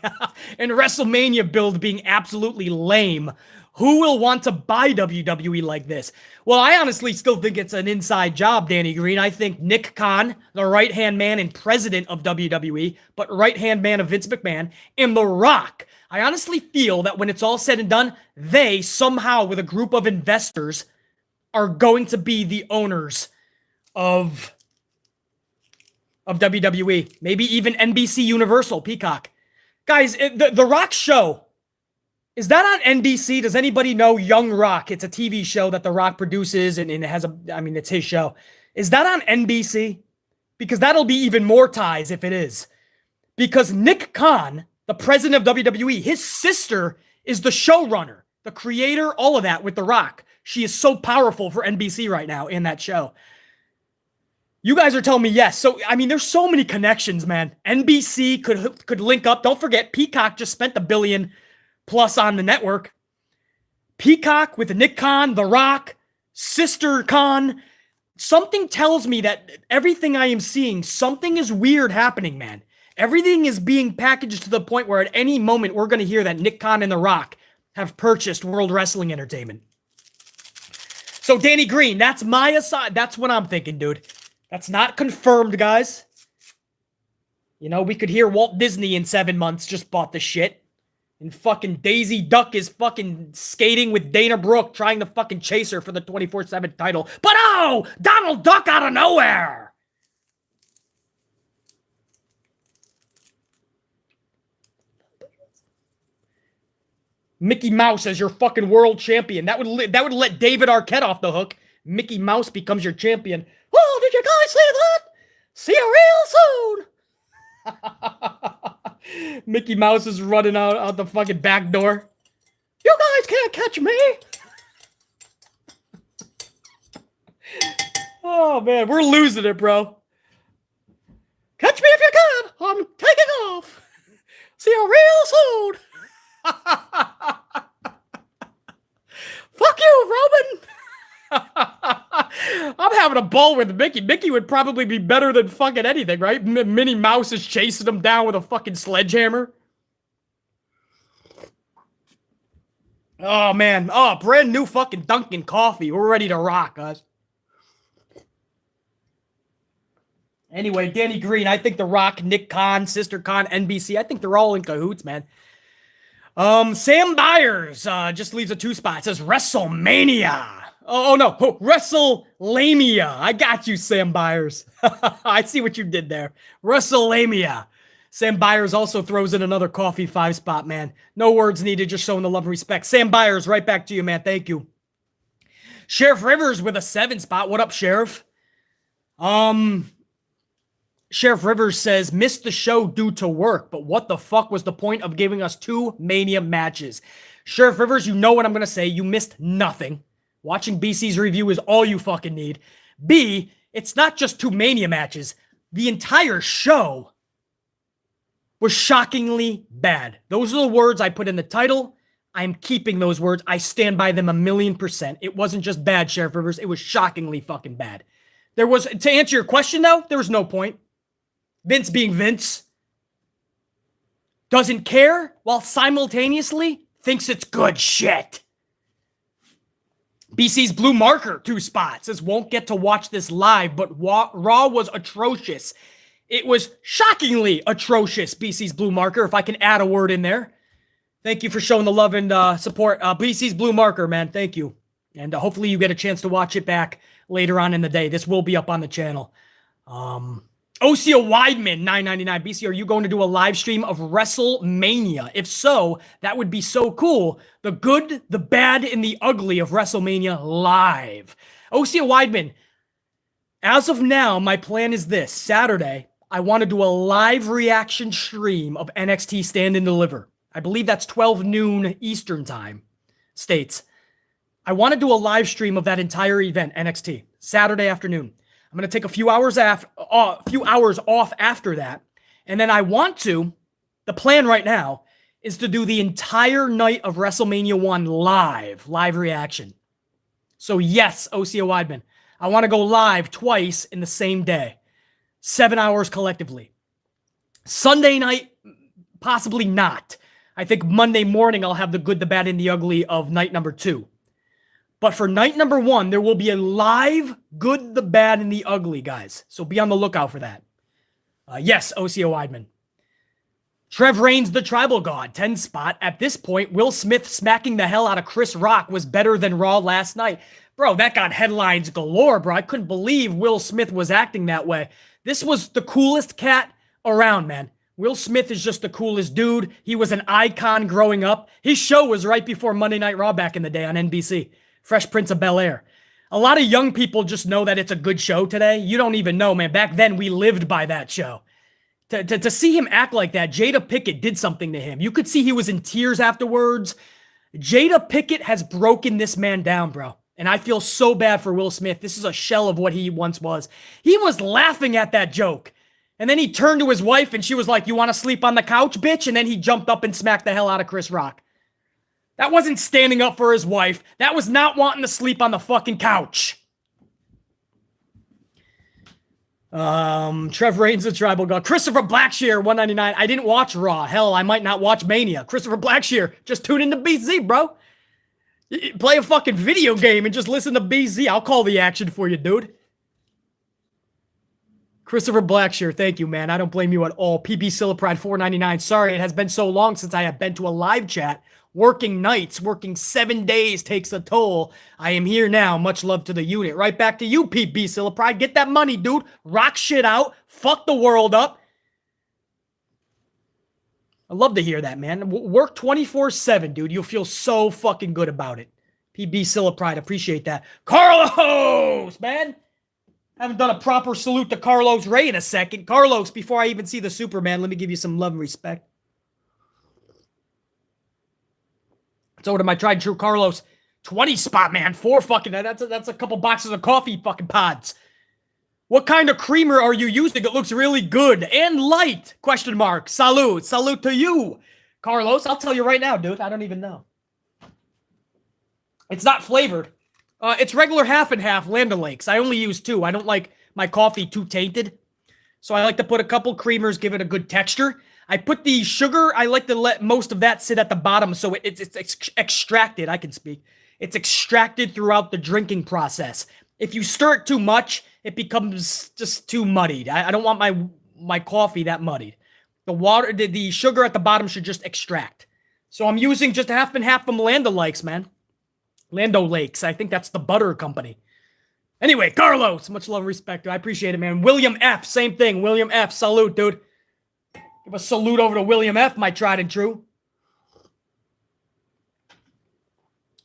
and WrestleMania build being absolutely lame. Who will want to buy WWE like this? Well, I honestly still think it's an inside job, Danny Green. I think Nick Khan, the right-hand man and president of WWE, but right-hand man of Vince McMahon, and The Rock, I honestly feel that when it's all said and done, they somehow, with a group of investors, are going to be the owners of WWE. Maybe even NBC Universal, Peacock. Guys, the Rock show, is that on NBC? Does anybody know Young Rock? It's a TV show that The Rock produces, and it has it's his show. Is that on NBC? Because that'll be even more ties if it is. Because Nick Khan, the president of WWE, his sister is the showrunner, the creator, all of that with The Rock. She is so powerful for NBC right now in that show. You guys are telling me yes. So, I mean, there's so many connections, man. NBC could link up. Don't forget, Peacock just spent $1 billion plus on the network. Peacock with Nick Khan, The Rock, Sister Khan. Something tells me that everything I am seeing, something is weird happening, man. Everything is being packaged to the point where at any moment we're going to hear that Nick Khan and The Rock have purchased World Wrestling Entertainment. So Danny Green, that's my aside. That's what I'm thinking, dude. That's not confirmed, guys. You know, we could hear Walt Disney in 7 months just bought the shit. And fucking Daisy Duck is fucking skating with Dana Brooke trying to fucking chase her for the 24/7 title. But oh, Donald Duck out of nowhere. Mickey Mouse as your fucking world champion. That would let David Arquette off the hook. Mickey Mouse becomes your champion. Oh, did you guys see that? See you real soon. Mickey Mouse is running out the fucking back door. You guys can't catch me. Oh, man. We're losing it, bro. Catch me if you can. I'm taking off. See you real soon. Fuck you, Roman. I'm having a ball with Mickey. Mickey would probably be better than fucking anything, right? Minnie Mouse is chasing him down with a fucking sledgehammer. Oh, man. Oh, brand new fucking Dunkin' coffee. We're ready to rock, guys. Anyway, Danny Green, I think The Rock, Nick Khan, Sister Khan, NBC, I think they're all in cahoots, man. Sam Byers just leaves a 2 spot. It says WrestleMania. Oh, no. Oh, WrestleLamia. I got you, Sam Byers. I see what you did there. WrestleLamia. Sam Byers also throws in another coffee 5 spot, man. No words needed, just showing the love and respect. Sam Byers, right back to you, man. Thank you. Sheriff Rivers with a 7 spot. What up, Sheriff? Sheriff Rivers says, missed the show due to work, but what the fuck was the point of giving us 2 Mania matches? Sheriff Rivers, you know what I'm going to say. You missed nothing. Watching BC's review is all you fucking need. B, it's not just 2 Mania matches. The entire show was shockingly bad. Those are the words I put in the title. I'm keeping those words. I stand by them 1,000,000%. It wasn't just bad, Sheriff Rivers. It was shockingly fucking bad. There was, to answer your question though, there was no point. Vince being Vince doesn't care while simultaneously thinks it's good shit. BC's Blue Marker 2 spots says won't get to watch this live, but Raw was atrocious. It was shockingly atrocious, BC's Blue Marker, if I can add a word in there. Thank you for showing the love and support. BC's Blue Marker, man, thank you. And hopefully you get a chance to watch it back later on in the day. This will be up on the channel. Osea Weidman, $9.99. BC, are you going to do a live stream of WrestleMania? If so, that would be so cool. The good, the bad, and the ugly of WrestleMania live. Osea Weidman, as of now, my plan is this. Saturday, I want to do a live reaction stream of NXT Stand and Deliver. I believe that's 12 noon Eastern time, States. I want to do a live stream of that entire event, NXT, Saturday afternoon. I'm going to take a few hours off after that. And then I want to, the plan right now is to do the entire night of WrestleMania 1 live reaction. So yes, Osea Weidman, I want to go live twice in the same day. 7 hours collectively. Sunday night, possibly not. I think Monday morning I'll have the good, the bad, and the ugly of night number 2. But for night number 1, there will be a live good, the bad, and the ugly, guys. So be on the lookout for that. Yes, Osea Weidman. Trev Reigns, the Tribal God, 10 spot. At this point, Will Smith smacking the hell out of Chris Rock was better than Raw last night. Bro, that got headlines galore, bro. I couldn't believe Will Smith was acting that way. This was the coolest cat around, man. Will Smith is just the coolest dude. He was an icon growing up. His show was right before Monday Night Raw back in the day on NBC. Fresh Prince of Bel-Air. A lot of young people just know that it's a good show today. You don't even know, man. Back then, we lived by that show. To see him act like that, Jada Pinkett did something to him. You could see he was in tears afterwards. Jada Pinkett has broken this man down, bro. And I feel so bad for Will Smith. This is a shell of what he once was. He was laughing at that joke. And then he turned to his wife and she was like, you want to sleep on the couch, bitch? And then he jumped up and smacked the hell out of Chris Rock. That wasn't standing up for his wife. That was not wanting to sleep on the fucking couch. Trev Reigns, the Tribal God. Christopher Blackshear, $1.99. I didn't watch Raw. Hell, I might not watch Mania. Christopher Blackshear, just tune into BZ, bro. Play a fucking video game and just listen to BZ. I'll call the action for you, dude. Christopher Blackshear, thank you, man. I don't blame you at all. PB Silipride, $4.99. Sorry, it has been so long since I have been to a live chat. Working nights, working 7 days takes a toll. I am here now. Much love to the unit. Right back to you, PB Silipride. Get that money, dude. Rock shit out. Fuck the world up. I love to hear that, man. Work 24/7, dude. You'll feel so fucking good about it. PB Silipride, appreciate that. Carlos, man. Haven't done a proper salute to Carlos Ray in a second. Carlos, before I even see the Superman, let me give you some love and respect. It's over to my tried and true Carlos. 20 spot, man. 4 fucking, that's a couple boxes of coffee fucking pods. What kind of creamer are you using? It looks really good and light, question mark. Salute. Salute to you, Carlos. I'll tell you right now, dude. I don't even know. It's not flavored. It's regular half and half Land O'Lakes. I only use 2. I don't like my coffee too tainted. So I like to put a couple creamers, give it a good texture. I put the sugar, I like to let most of that sit at the bottom so it's extracted. I can speak. It's extracted throughout the drinking process. If you stir it too much, it becomes just too muddied. I don't want my coffee that muddied. The water, the sugar at the bottom should just extract. So I'm using just half and half from Land O'Lakes, man. Land O'Lakes. I think that's the butter company. Anyway, Carlos, much love and respect. I appreciate it, man. William F, same thing. William F, salute, dude. Give a salute over to William F, my tried and true.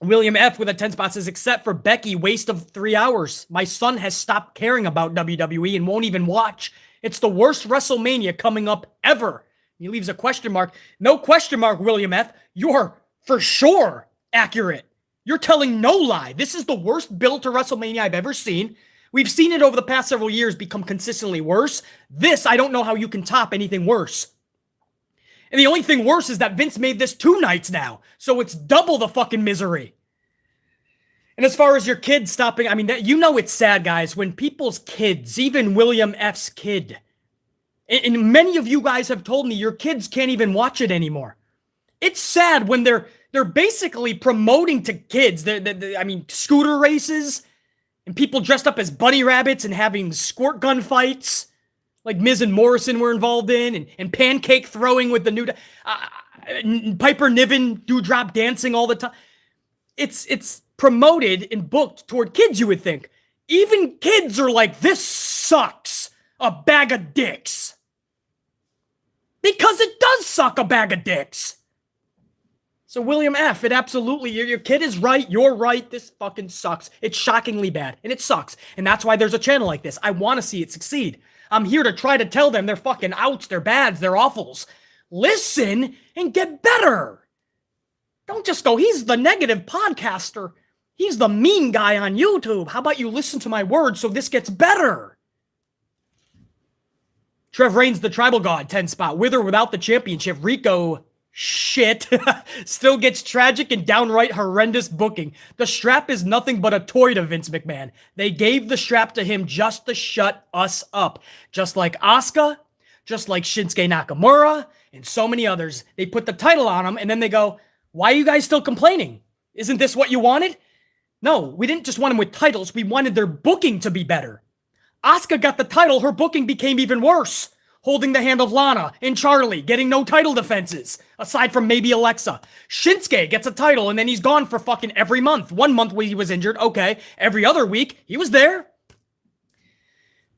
William F with a 10 spot says, except for Becky, waste of 3 hours. My son has stopped caring about WWE and won't even watch. It's the worst WrestleMania coming up ever. He leaves a question mark. No question mark, William F. You're for sure accurate. You're telling no lie. This is the worst build to WrestleMania I've ever seen. We've seen it over the past several years become consistently worse. This, I don't know how you can top anything worse. And the only thing worse is that Vince made this 2 nights now. So it's double the fucking misery. And as far as your kids stopping, I mean, you know it's sad, guys, when people's kids, even William F's kid, and many of you guys have told me your kids can't even watch it anymore. It's sad when they're basically promoting to kids, I mean, scooter races, and people dressed up as bunny rabbits and having squirt gun fights, like Miz and Morrison were involved in, and pancake throwing with the new Piper Niven dewdrop dancing all the time. It's promoted and booked toward kids, you would think. Even kids are like, this sucks. A bag of dicks. Because it does suck, a bag of dicks. So William F, it absolutely, your kid is right, you're right, this fucking sucks. It's shockingly bad, and it sucks. And that's why there's a channel like this. I want to see it succeed. I'm here to try to tell them they're fucking outs, they're bads, they're awfuls. Listen and get better. Don't just go, he's the negative podcaster. He's the mean guy on YouTube. How about you listen to my words so this gets better? Trev Reigns, the tribal god, 10 spot. With or without the championship, Rico shit still gets tragic and downright horrendous booking. The strap is nothing but a toy to Vince McMahon. They gave the strap to him just to shut us up. Just like Asuka, just like Shinsuke Nakamura, and so many others. They put the title on him, and then they go, why are you guys still complaining? Isn't this what you wanted? No, we didn't just want them with titles. We wanted their booking to be better. Asuka got the title. Her booking became even worse. Holding the hand of Lana and Charlie, getting no title defenses, aside from maybe Alexa. Shinsuke gets a title, and then he's gone for fucking every month. 1 month when he was injured, okay. Every other week, he was there.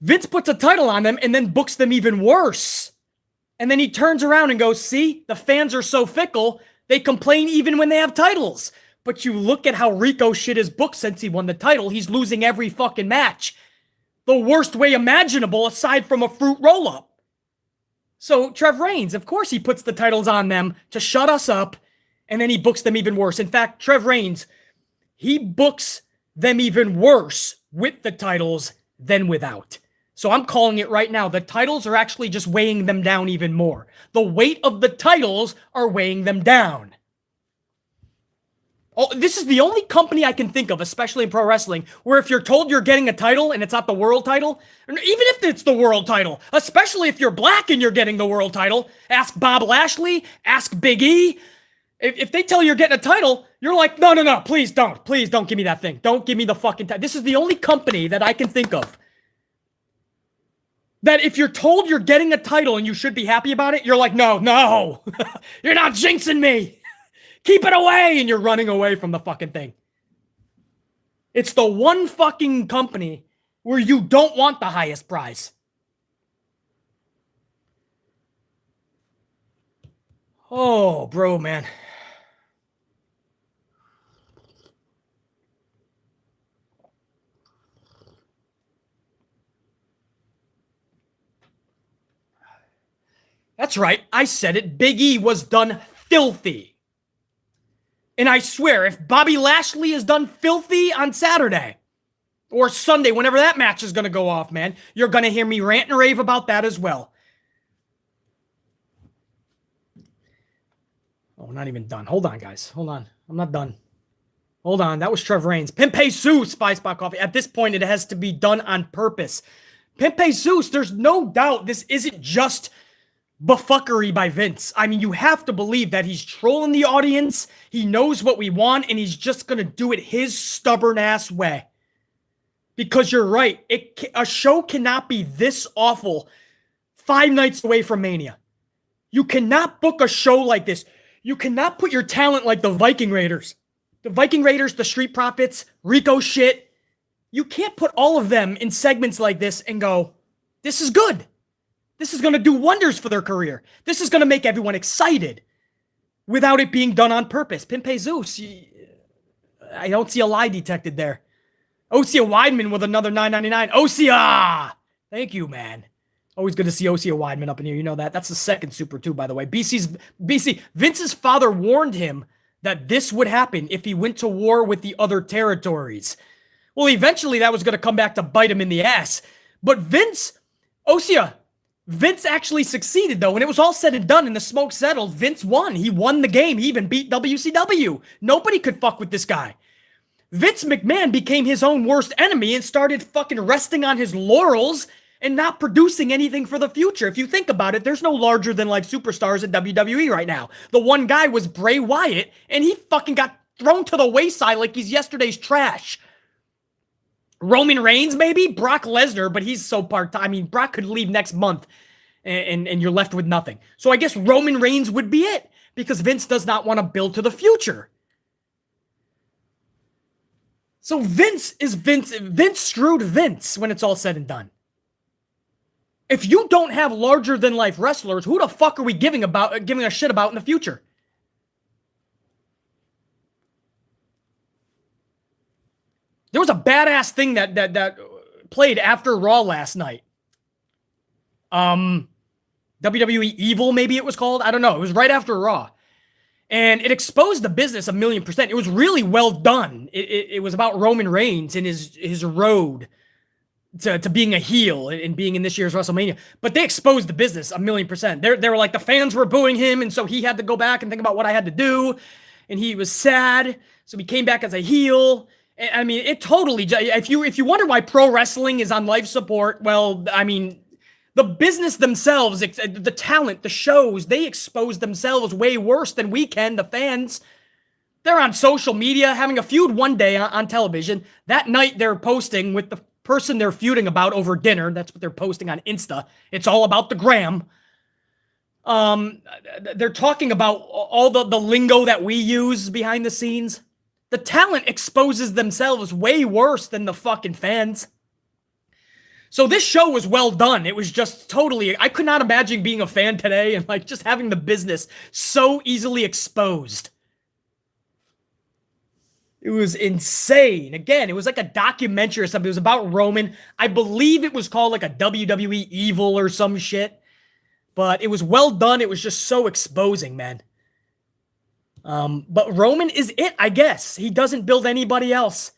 Vince puts a title on them and then books them even worse. And then he turns around and goes, see, the fans are so fickle, they complain even when they have titles. But you look at how Rico shit his book since he won the title. He's losing every fucking match. The worst way imaginable aside from a fruit roll-up. So Trev Reigns, of course he puts the titles on them to shut us up, and then he books them even worse. In fact, Trev Reigns, he books them even worse with the titles than without. So I'm calling it right now. The titles are actually just weighing them down even more. The weight of the titles are weighing them down. Oh, this is the only company I can think of, especially in pro wrestling, where if you're told you're getting a title and it's not the world title, even if it's the world title, especially if you're black and you're getting the world title, ask Bob Lashley, ask Big E. If they tell you you're getting a title, you're like, no, please don't give me that thing. Don't give me the fucking title. This is the only company that I can think of that if you're told you're getting a title and you should be happy about it, you're like, no, you're not jinxing me. Keep it away, and you're running away from the fucking thing. It's the one fucking company where you don't want the highest prize. Oh, bro, man. That's right. I said it. Big E was done filthy. And I swear, if Bobby Lashley is done filthy on Saturday or Sunday, whenever that match is going to go off, man, you're going to hear me rant and rave about that as well. Oh, not even done. Hold on, guys. Hold on. I'm not done. Hold on. That was Trev Reigns. Pimpe Sue, Spice Spot Coffee. At this point, it has to be done on purpose. Pimpe Zeus, there's no doubt this isn't just buffuckery by Vince. I mean, you have to believe that he's trolling the audience. He knows what we want, and he's just going to do it his stubborn-ass way. Because you're right. A show cannot be this awful 5 nights away from Mania. You cannot book a show like this. You cannot put your talent like the Viking Raiders. The Viking Raiders, the Street Profits, Ricochet. You can't put all of them in segments like this and go, this is good. This is going to do wonders for their career. This is going to make everyone excited without it being done on purpose. Pimpe Zeus, I don't see a lie detected there. Osea Weidman with another $9.99. Osea! Thank you, man. Always good to see Osea Weidman up in here. You know that. That's the second super, too, by the way. BC, Vince's father warned him that this would happen if he went to war with the other territories. Well, eventually that was going to come back to bite him in the ass. But Vince actually succeeded, though. When it was all said and done and the smoke settled, Vince won. He won the game. He even beat WCW. Nobody could fuck with this guy. Vince McMahon became his own worst enemy and started fucking resting on his laurels and not producing anything for the future. If you think about it, there's no larger-than-life superstars at WWE right now. The one guy was Bray Wyatt, and he fucking got thrown to the wayside like he's yesterday's trash. Roman Reigns, maybe? Brock Lesnar, but he's so part-time. I mean, Brock could leave next month, and you're left with nothing. So I guess Roman Reigns would be it, because Vince does not want to build to the future. So Vince screwed Vince when it's all said and done. If you don't have larger-than-life wrestlers, who the fuck are we giving a shit about in the future? There was a badass thing that played after Raw last night. WWE Evil, maybe it was called. I don't know. It was right after Raw. And it exposed the business 1,000,000%. It was really well done. It was about Roman Reigns and his road to being a heel and being in this year's WrestleMania. But they exposed the business 1,000,000%. They were like, the fans were booing him, and so he had to go back and think about what I had to do. And he was sad, so he came back as a heel. I mean, it totally... If you wonder why pro wrestling is on life support, well, I mean... The business themselves, the talent, the shows, they expose themselves way worse than we can, the fans. They're on social media having a feud one day on television. That night they're posting with the person they're feuding about over dinner. That's what they're posting on Insta. It's all about the gram. They're talking about all the lingo that we use behind the scenes. The talent exposes themselves way worse than the fucking fans. So this show was well done. It was just totally... I could not imagine being a fan today and like just having the business so easily exposed. It was insane. Again, it was like a documentary or something. It was about Roman. I believe it was called like a WWE Evil or some shit. But it was well done. It was just so exposing, man. But Roman is it, I guess. He doesn't build anybody else.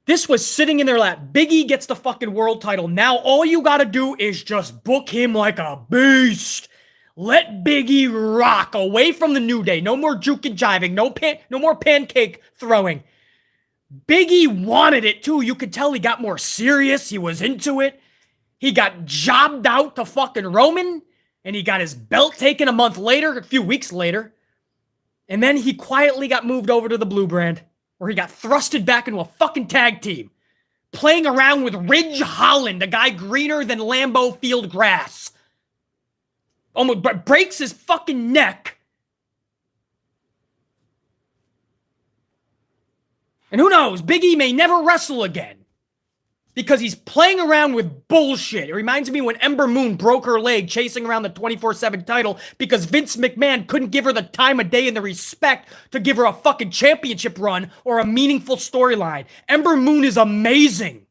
This was sitting in their lap. Big E gets the fucking world title. Now all you gotta do is just book him like a beast. Let Big E rock away from the New Day. No more juke and jiving. No more pancake throwing. Big E wanted it too. You could tell he got more serious. He was into it. He got jobbed out to fucking Roman. And he got his belt taken a few weeks later. And then he quietly got moved over to the Blue Brand, where he got thrusted back into a fucking tag team, playing around with Ridge Holland, a guy greener than Lambeau Field grass. Almost breaks his fucking neck. And who knows, Big E may never wrestle again. because he's playing around with bullshit. It reminds me when Ember Moon broke her leg chasing around the 24/7 title because Vince McMahon couldn't give her the time of day and the respect to give her a fucking championship run or a meaningful storyline. Ember Moon is amazing.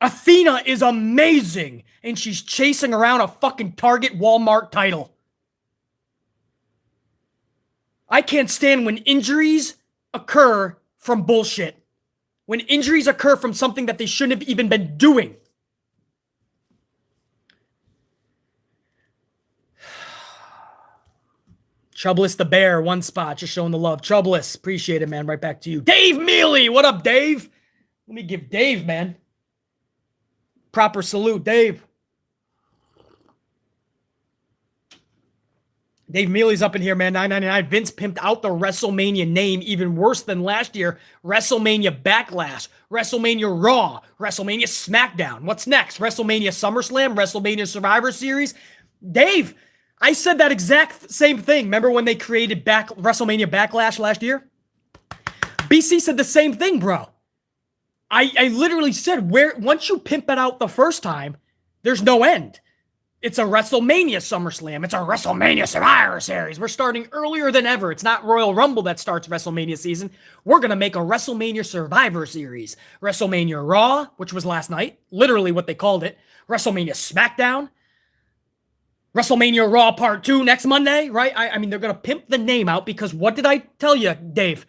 Athena is amazing. And she's chasing around a fucking Target Walmart title. I can't stand when injuries occur from bullshit. When injuries occur from something that they shouldn't have even been doing. Chubless the Bear, one spot, just showing the love. Chubless, appreciate it, man. Right back to you. Dave Mealy, what up, Dave? Let me give Dave, man. Proper salute, Dave. Dave Mealy's up in here, man. 999. Vince pimped out the WrestleMania name even worse than last year. WrestleMania Backlash, WrestleMania Raw, WrestleMania Smackdown. What's next? WrestleMania SummerSlam, WrestleMania Survivor Series. Dave, I said that exact same thing. Remember when they created WrestleMania Backlash last year? BC said the same thing, bro. I literally said, once you pimp it out the first time, there's no end. It's a WrestleMania SummerSlam. It's a WrestleMania Survivor Series. We're starting earlier than ever. It's not Royal Rumble that starts WrestleMania season. We're going to make a WrestleMania Survivor Series. WrestleMania Raw, which was last night. Literally what they called it. WrestleMania Smackdown. WrestleMania Raw Part 2 next Monday, right? I mean, they're going to pimp the name out because what did I tell you, Dave?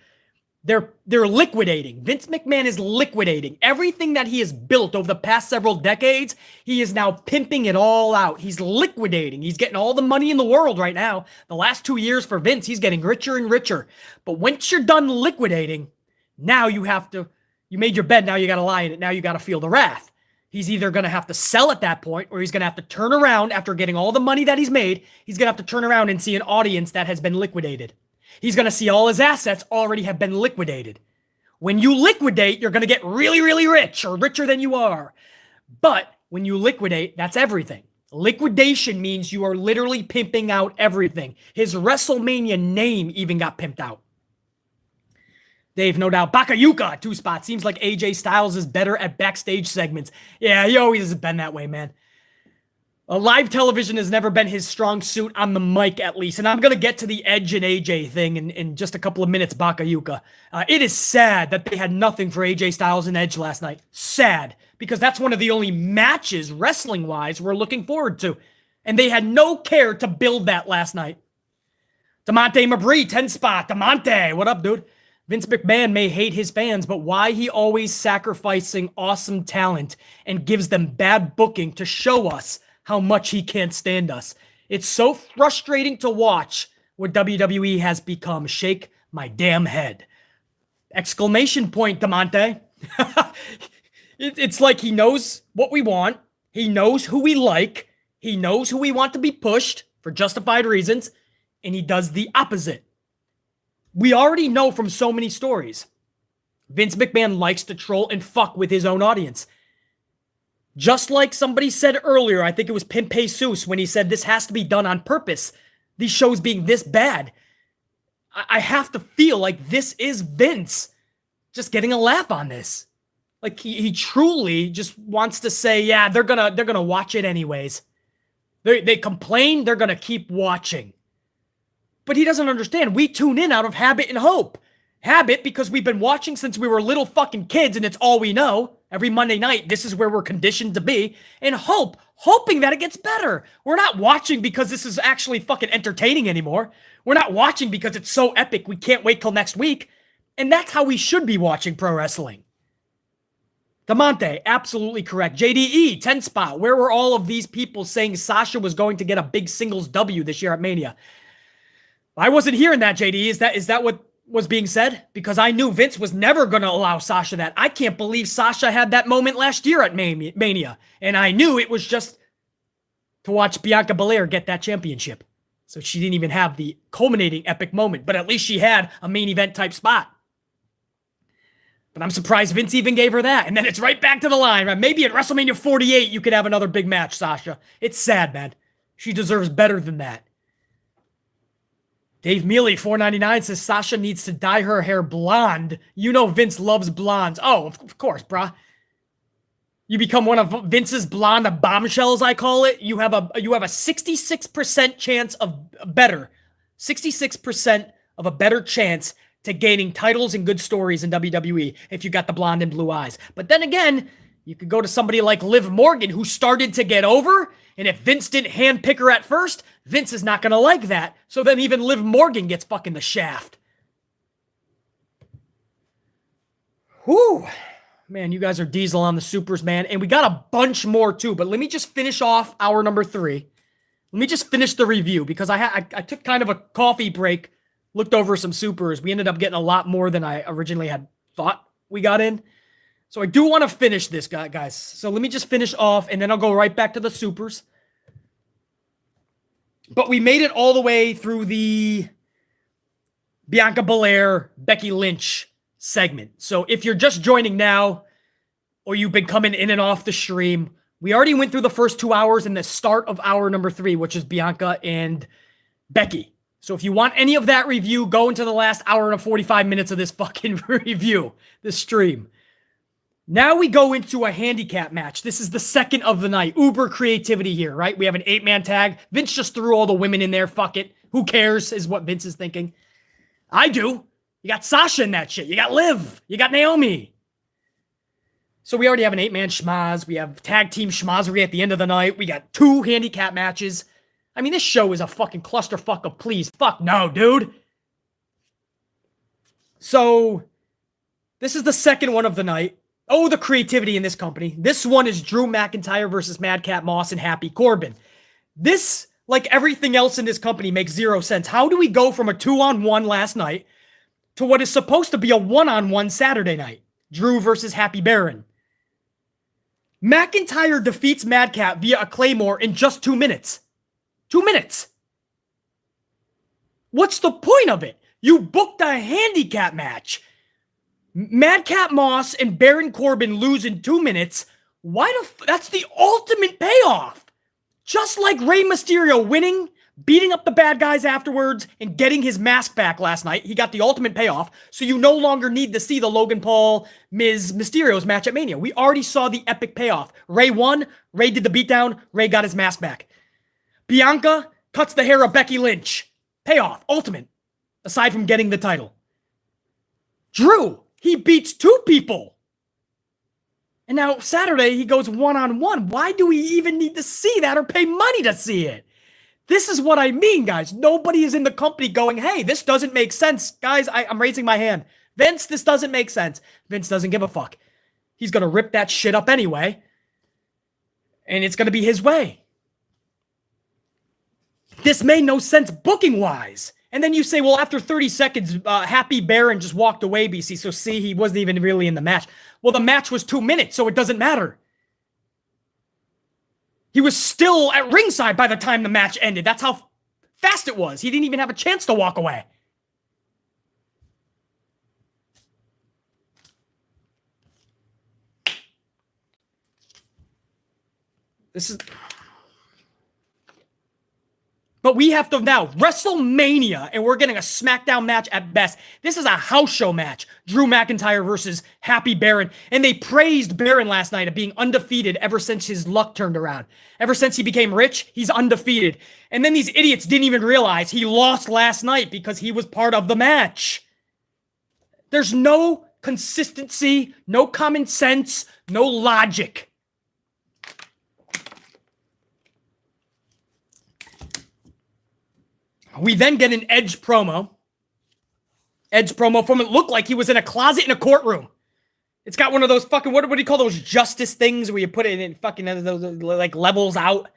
They're liquidating. Vince McMahon is liquidating. Everything that he has built over the past several decades, he is now pimping it all out. He's liquidating. He's getting all the money in the world right now. The last 2 years for Vince, he's getting richer and richer. But once you're done liquidating, now you made your bed, now you got to lie in it. Now you got to feel the wrath. He's either going to have to sell at that point or he's going to have to turn around after getting all the money that he's made. He's going to have to turn around and see an audience that has been liquidated. He's going to see all his assets already have been liquidated. When you liquidate, you're going to get really, really rich or richer than you are. But when you liquidate, that's everything. Liquidation means you are literally pimping out everything. His WrestleMania name even got pimped out. Dave, no doubt. Bakayuka, 2 spots. Seems like AJ Styles is better at backstage segments. Yeah, he always has been that way, man. Live television has never been his strong suit on the mic, at least. And I'm going to get to the Edge and AJ thing in just a couple of minutes, Bakayuka. It is sad that they had nothing for AJ Styles and Edge last night. Sad. Because that's one of the only matches, wrestling-wise, we're looking forward to. And they had no care to build that last night. DeMonte Mabry, 10 spot. DeMonte, what up, dude? Vince McMahon may hate his fans, but why he always sacrificing awesome talent and gives them bad booking to show us how much he can't stand us. It's so frustrating to watch what WWE has become. Shake my damn head. Exclamation point, DeMonte. It's like he knows what we want. He knows who we like. He knows who we want to be pushed for justified reasons. And he does the opposite. We already know from so many stories. Vince McMahon likes to troll and fuck with his own audience. Just like somebody said earlier, I think it was Pimp Jesus, when he said this has to be done on purpose. These shows being this bad. I have to feel like this is Vince just getting a laugh on this. Like he truly just wants to say, yeah, they're gonna watch it anyways. They complain, they're gonna keep watching. But he doesn't understand. We tune in out of habit and hope. Habit because we've been watching since we were little fucking kids and it's all we know. Every Monday night, this is where we're conditioned to be. And hoping that it gets better. We're not watching because this is actually fucking entertaining anymore. We're not watching because it's so epic we can't wait till next week. And that's how we should be watching pro wrestling. DeMonte, absolutely correct. JDE, 10 spot. Where were all of these people saying Sasha was going to get a big singles W this year at Mania? I wasn't hearing that, JDE. Is that what was being said? Because I knew Vince was never going to allow Sasha that. I can't believe Sasha had that moment last year at Mania. And I knew it was just to watch Bianca Belair get that championship. So she didn't even have the culminating epic moment. But at least she had a main event type spot. But I'm surprised Vince even gave her that. And then it's right back to the line, right? Maybe at WrestleMania 48 you could have another big match, Sasha. It's sad, man. She deserves better than that. Dave Mealy, $4.99 says Sasha needs to dye her hair blonde. You know Vince loves blondes. Oh, of course, bruh. You become one of Vince's blonde bombshells, I call it. You have a 66% chance of better, 66% of a better chance to gaining titles and good stories in WWE if you got the blonde and blue eyes. But then again, you could go to somebody like Liv Morgan who started to get over, and if Vince didn't handpick her at first, Vince is not going to like that. So then even Liv Morgan gets fucking the shaft. Whew. Man, you guys are diesel on the supers, man. And we got a bunch more too, but let me just finish off hour number 3. Let me just finish the review because I took kind of a coffee break, looked over some supers. We ended up getting a lot more than I originally had thought we got in. So I do want to finish this, guys. So let me just finish off, and then I'll go right back to the supers. But we made it all the way through the Bianca Belair, Becky Lynch segment. So if you're just joining now, or you've been coming in and off the stream, we already went through the first 2 hours and the start of hour number 3, which is Bianca and Becky. So if you want any of that review, go into the last hour and 45 minutes of this fucking review, this stream. Now we go into a handicap match. This is the second of the night. Uber creativity here, right? We have an 8-man tag. Vince just threw all the women in there. Fuck it. Who cares is what Vince is thinking. I do. You got Sasha in that shit. You got Liv. You got Naomi. So we already have an 8-man schmaz. We have tag team schmazzery at the end of the night. We got 2 handicap matches. I mean, this show is a fucking clusterfuck of please. Fuck no, dude. So this is the second one of the night. Oh, the creativity in this company. This one is Drew McIntyre versus Madcap Moss and Happy Corbin. This, like everything else in this company, makes 0 sense. How do we go from a 2-on-1 last night to what is supposed to be a 1-on-1 Saturday night? Drew versus Happy Baron. McIntyre defeats Madcap via a Claymore in just 2 minutes. 2 minutes. What's the point of it? You booked a handicap match. Madcap Moss and Baron Corbin lose in 2 minutes. That's the ultimate payoff. Just like Rey Mysterio winning, beating up the bad guys afterwards, and getting his mask back last night, he got the ultimate payoff. So you no longer need to see the Logan Paul, Miz, Mysterio's match at Mania. We already saw the epic payoff. Rey won. Rey did the beatdown. Rey got his mask back. Bianca cuts the hair of Becky Lynch. Payoff. Ultimate. Aside from getting the title. Drew. He beats 2 people. And now Saturday, he goes 1-on-1. Why do we even need to see that or pay money to see it? This is what I mean, guys. Nobody is in the company going, hey, this doesn't make sense. Guys, I'm raising my hand. Vince, this doesn't make sense. Vince doesn't give a fuck. He's going to rip that shit up anyway. And it's going to be his way. This made no sense booking-wise. And then you say, well, after 30 seconds, Happy Baron just walked away, BC. So see, he wasn't even really in the match. Well, the match was 2 minutes, so it doesn't matter. He was still at ringside by the time the match ended. That's how fast it was. He didn't even have a chance to walk away. This is... But we have to now, WrestleMania, and we're getting a Smackdown match at best. This is a house show match. Drew McIntyre versus Happy Baron. And they praised Baron last night of being undefeated ever since his luck turned around. Ever since he became rich, he's undefeated. And then these idiots didn't even realize he lost last night because he was part of the match. There's no consistency, no common sense, no logic. We then get an Edge promo. Edge promo from it looked like he was in a closet in a courtroom. It's got one of those fucking, what do you call those justice things where you put it in fucking those like levels out?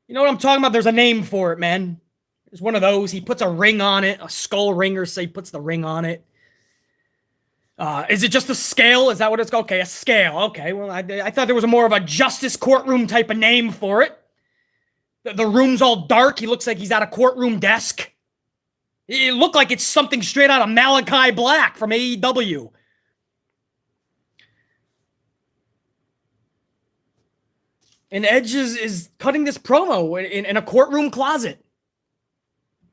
You know what I'm talking about? There's a name for it, man. There's one of those. He puts a ring on it, a skull ring, or say he puts the ring on it. Is it just a scale? Is that what it's called? Okay, a scale. Okay, well, I thought there was more of a justice courtroom type of name for it. The room's all dark. He looks like he's at a courtroom desk. It looked like it's something straight out of Malachi Black from AEW. And Edge is cutting this promo in a courtroom closet.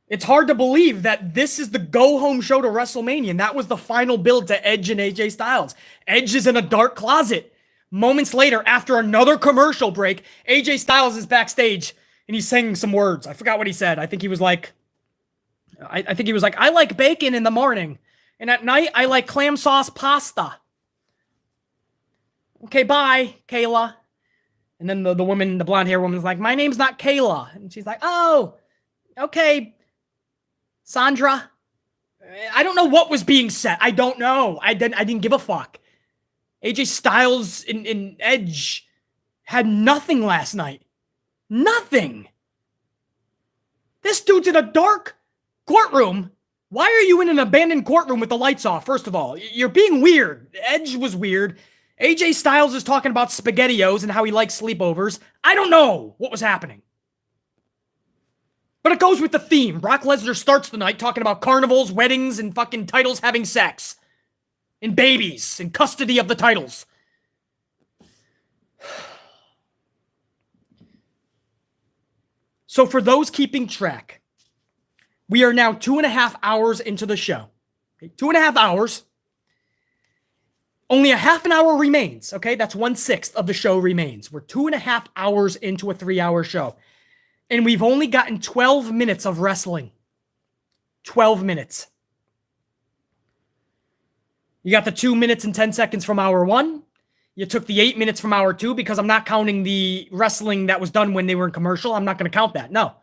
It's hard to believe that this is the go-home show to WrestleMania, and that was the final build to Edge and AJ Styles. Edge is in a dark closet. Moments later, after another commercial break, AJ Styles is backstage, and he's saying some words. I forgot what he said. I think he was like, I like bacon in the morning, and at night, I like clam sauce pasta. Okay, bye, Kayla. And then the woman, the blonde hair woman's like, my name's not Kayla. And she's like, oh, okay, Sandra. I don't know what was being said. I don't know. I didn't give a fuck. AJ Styles and Edge had nothing last night. Nothing. This dude's in a dark courtroom. Why are you in an abandoned courtroom with the lights off, first of all? You're being weird. Edge was weird. AJ Styles is talking about SpaghettiOs and how he likes sleepovers. I don't know what was happening. But it goes with the theme. Brock Lesnar starts the night talking about carnivals, weddings, and fucking titles having sex. And babies, and custody of the titles. So for those keeping track, we are now 2.5 hours into the show. Okay, 2.5 hours. Only a half an hour remains, okay? That's 1/6 of the show remains. We're 2.5 hours into a 3-hour show. And we've only gotten 12 minutes of wrestling. 12 minutes. You got the 2 minutes and 10 seconds from hour 1. You took the 8 minutes from hour 2 because I'm not counting the wrestling that was done when they were in commercial. I'm not going to count that. No.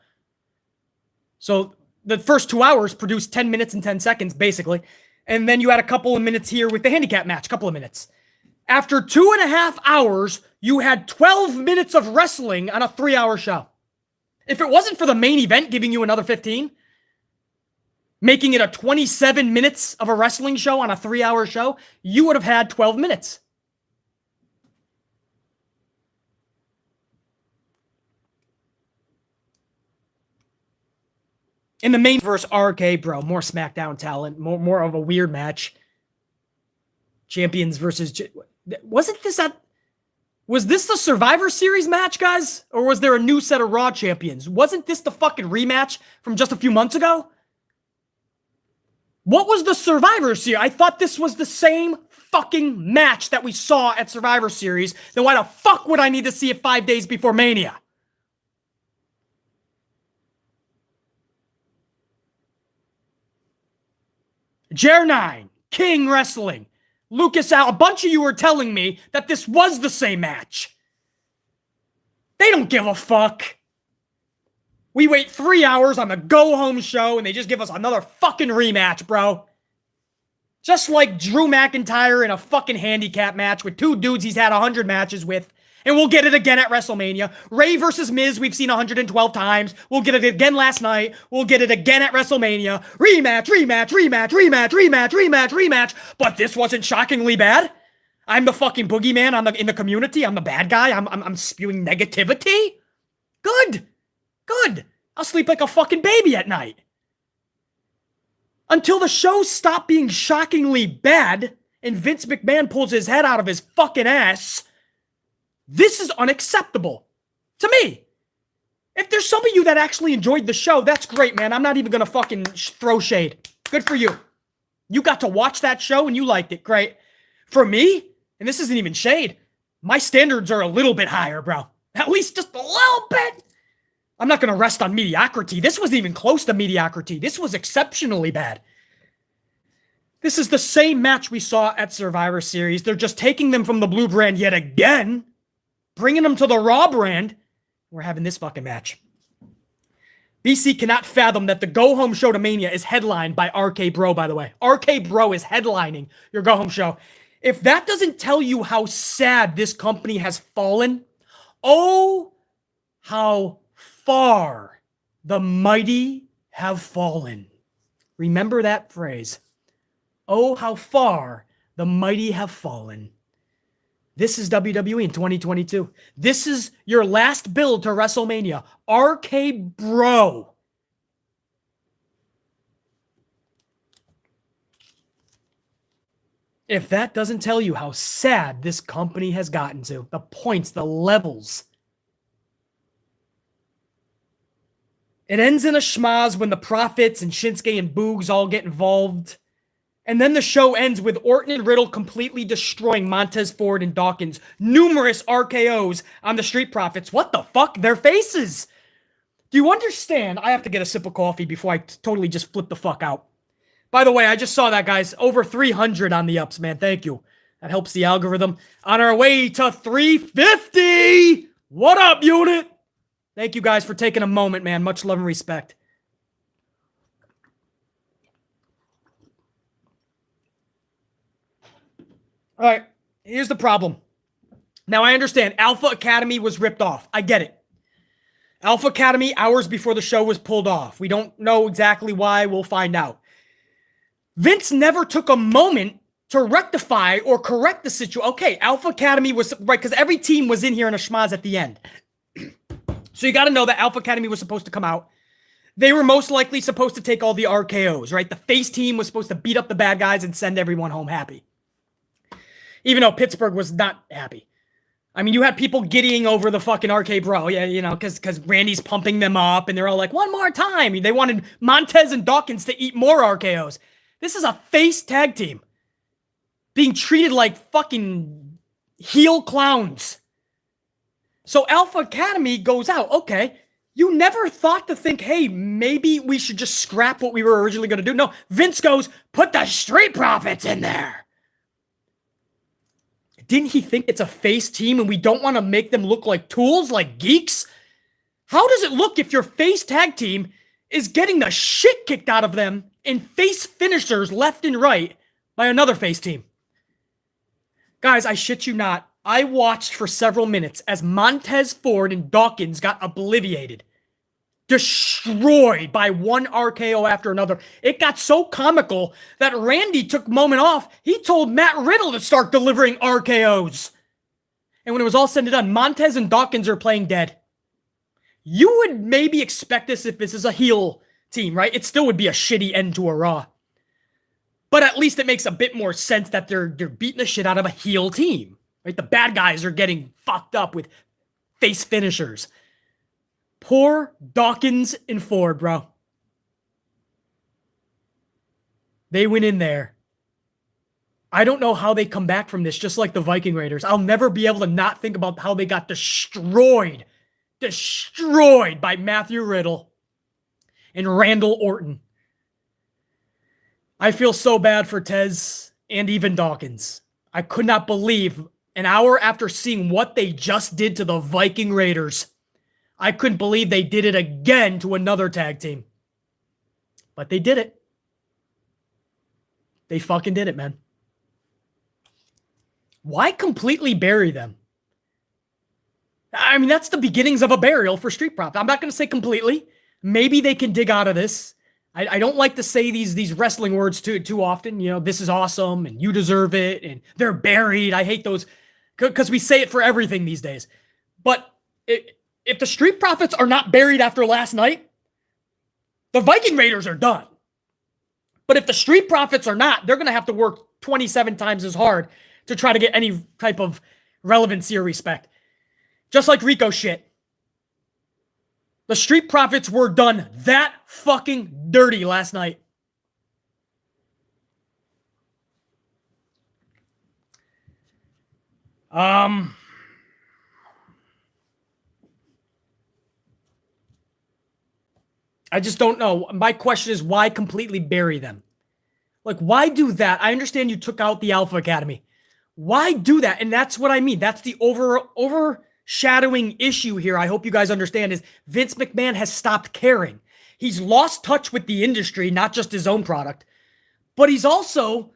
So the first 2 hours produced 10 minutes and 10 seconds, basically. And then you had a couple of minutes here with the handicap match, couple of minutes. After 2.5 hours, you had 12 minutes of wrestling on a 3-hour show. If it wasn't for the main event giving you another 15, making it a 27 minutes of a wrestling show on a 3-hour show, you would have had 12 minutes. In the main verse, RKBro, more Smackdown talent, more of a weird match. Champions versus... Wasn't this at... Was this the Survivor Series match, guys? Or was there a new set of Raw champions? Wasn't this the fucking rematch from just a few months ago? What was the Survivor Series? I thought this was the same fucking match that we saw at Survivor Series. Then why the fuck would I need to see it 5 days before Mania? Jer9, King Wrestling, Lucas Al, a bunch of you were telling me that this was the same match. They don't give a fuck. We wait 3 hours on the go-home show and they just give us another fucking rematch, bro. Just like Drew McIntyre in a fucking handicap match with two dudes he's had 100 matches with. And we'll get it again at WrestleMania. Rey versus Miz, we've seen 112 times. We'll get it again last night. We'll get it again at WrestleMania. Rematch, rematch, rematch, rematch, rematch, rematch, rematch. But this wasn't shockingly bad. I'm the fucking boogeyman in the community. I'm the bad guy. I'm spewing negativity. Good. Good. I'll sleep like a fucking baby at night. Until the show stopped being shockingly bad and Vince McMahon pulls his head out of his fucking ass. This is unacceptable to me. If there's some of you that actually enjoyed the show, that's great, man. I'm not even going to fucking throw shade. Good for you. You got to watch that show and you liked it. Great. For me, and this isn't even shade, my standards are a little bit higher, bro. At least just a little bit. I'm not going to rest on mediocrity. This wasn't even close to mediocrity. This was exceptionally bad. This is the same match we saw at Survivor Series. They're just taking them from the blue brand yet again, bringing them to the Raw brand. We're having this fucking match. BC cannot fathom that the go-home show to Mania is headlined by RK-Bro, by the way. RK-Bro is headlining your go-home show. If that doesn't tell you how sad this company has fallen, oh, how far the mighty have fallen. Remember that phrase. Oh, how far the mighty have fallen. This is WWE in 2022. This is your last build to WrestleMania. RK-Bro. If that doesn't tell you how sad this company has gotten to, the points, the levels. It ends in a schmaz when the Profits and Shinsuke and Boogs all get involved. And then the show ends with Orton and Riddle completely destroying Montez Ford and Dawkins. Numerous RKOs on the Street Profits. What the fuck? Their faces. Do you understand? I have to get a sip of coffee before I totally just flip the fuck out. By the way, I just saw that, guys. Over 300 on the ups, man. Thank you. That helps the algorithm. On our way to 350. What up, unit? Thank you guys for taking a moment, man. Much love and respect. All right, here's the problem. Now, I understand Alpha Academy was ripped off. I get it. Alpha Academy, hours before the show was pulled off. We don't know exactly why. We'll find out. Vince never took a moment to rectify or correct the situation. Okay, Alpha Academy was right because every team was in here in a schmaz at the end. So you got to know that Alpha Academy was supposed to come out. They were most likely supposed to take all the RKOs, right? The face team was supposed to beat up the bad guys and send everyone home happy. Even though Pittsburgh was not happy. I mean, you had people giddying over the fucking RKBro, yeah, you know, because Randy's pumping them up, and they're all like, one more time. They wanted Montez and Dawkins to eat more RKOs. This is a face tag team being treated like fucking heel clowns. So Alpha Academy goes out. Okay, you never thought to think, hey, maybe we should just scrap what we were originally going to do. No, Vince goes, put the Street Profits in there. Didn't he think it's a face team and we don't want to make them look like tools, like geeks? How does it look if your face tag team is getting the shit kicked out of them in face finishers left and right by another face team? Guys, I shit you not. I watched for several minutes as Montez Ford and Dawkins got obliterated. Destroyed by one RKO after another. It got so comical that Randy took a moment off. He told Matt Riddle to start delivering RKOs. And when it was all said and done, Montez and Dawkins are playing dead. You would maybe expect this if this is a heel team, right? It still would be a shitty end to a Raw. But at least it makes a bit more sense that they're beating the shit out of a heel team. Right? The bad guys are getting fucked up with face finishers. Poor Dawkins and Ford, bro. They went in there. I don't know how they come back from this, just like the Viking Raiders. I'll never be able to not think about how they got destroyed. Destroyed by Matthew Riddle and Randall Orton. I feel so bad for Tez and even Dawkins. I could not believe an hour after seeing what they just did to the Viking Raiders, I couldn't believe they did it again to another tag team. But they did it. They fucking did it, man. Why completely bury them? I mean, that's the beginnings of a burial for Street Profits. I'm not going to say completely. Maybe they can dig out of this. I don't like to say these wrestling words too often. You know, this is awesome and you deserve it and they're buried. I hate those because we say it for everything these days. But if the Street Profits are not buried after last night, the Viking Raiders are done. But if the Street Profits are not, they're going to have to work 27 times as hard to try to get any type of relevancy or respect. Just like Ricochet. The Street Profits were done that fucking dirty last night. I just don't know. My question is, why completely bury them? Like, why do that? I understand you took out the Alpha Academy. Why do that? And that's what I mean. That's the overshadowing issue here. I hope you guys understand is Vince McMahon has stopped caring. He's lost touch with the industry, not just his own product, but he's also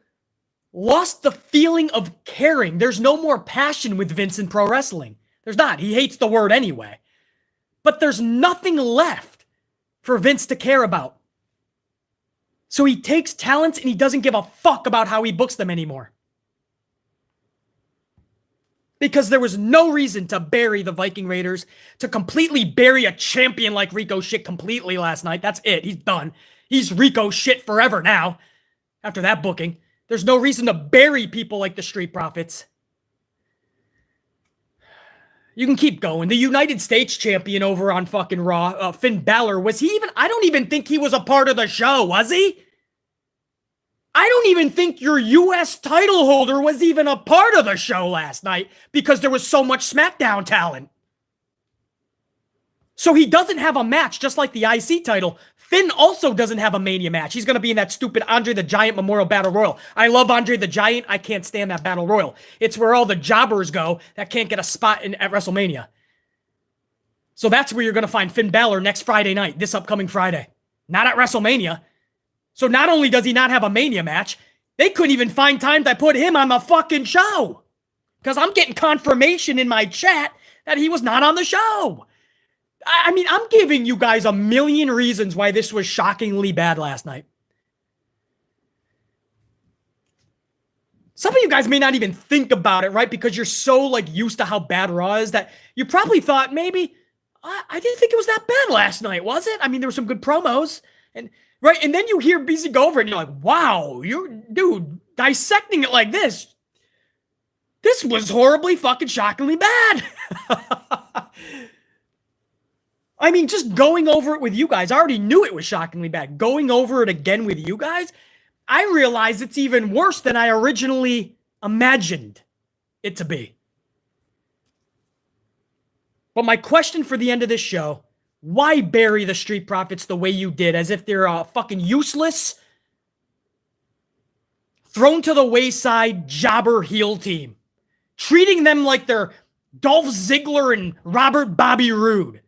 lost the feeling of caring. There's no more passion with Vince in pro wrestling. There's not. He hates the word anyway. But there's nothing left for Vince to care about. So he takes talents and he doesn't give a fuck about how he books them anymore. Because there was no reason to bury the Viking Raiders, to completely bury a champion like Ricochet completely last night. That's it. He's done. He's Ricochet forever now. After that booking, there's no reason to bury people like the Street Profits. You can keep going. The United States champion over on fucking Raw, Finn Balor, was he even? I don't even think he was a part of the show, was he? I don't even think your US title holder was even a part of the show last night because there was so much SmackDown talent. So he doesn't have a match, just like the IC title. Finn also doesn't have a Mania match. He's going to be in that stupid Andre the Giant Memorial Battle Royal. I love Andre the Giant. I can't stand that Battle Royal. It's where all the jobbers go that can't get a spot at WrestleMania. So that's where you're going to find Finn Balor next Friday night, this upcoming Friday. Not at WrestleMania. So not only does he not have a Mania match, they couldn't even find time to put him on the fucking show. Because I'm getting confirmation in my chat that he was not on the show. I mean, I'm giving you guys a million reasons why this was shockingly bad last night. Some of you guys may not even think about it, right? Because you're so like used to how bad Raw is that you probably thought maybe, I didn't think it was that bad last night, was it? I mean, there were some good promos. And right, and then you hear BC go over it and you're like, wow, dude, dissecting it like this was horribly fucking shockingly bad. I mean, just going over it with you guys, I already knew it was shockingly bad. Going over it again with you guys, I realize it's even worse than I originally imagined it to be. But my question for the end of this show, why bury the Street Profits the way you did, as if they're a fucking useless, thrown to the wayside jobber heel team? Treating them like they're Dolph Ziggler and Robert Bobby Roode.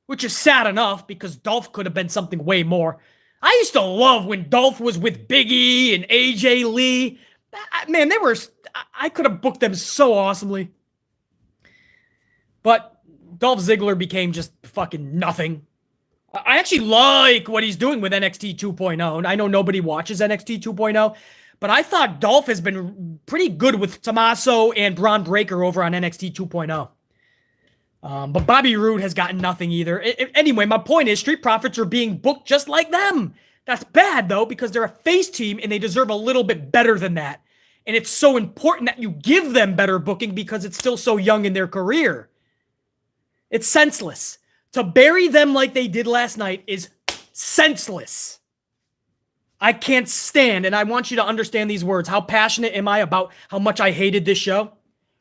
Which is sad enough, because Dolph could have been something way more. I used to love when Dolph was with Big E and AJ Lee. Man, I could have booked them so awesomely. But Dolph Ziggler became just fucking nothing. I actually like what he's doing with NXT 2.0. And I know nobody watches NXT 2.0, but I thought Dolph has been pretty good with Tommaso and Braun Breaker over on NXT 2.0. But Bobby Roode has gotten nothing either. Anyway, my point is Street Profits are being booked just like them. That's bad, though, because they're a face team and they deserve a little bit better than that. And it's so important that you give them better booking because it's still so young in their career. It's senseless. To bury them like they did last night is senseless. I can't stand, and I want you to understand these words. How passionate am I about how much I hated this show?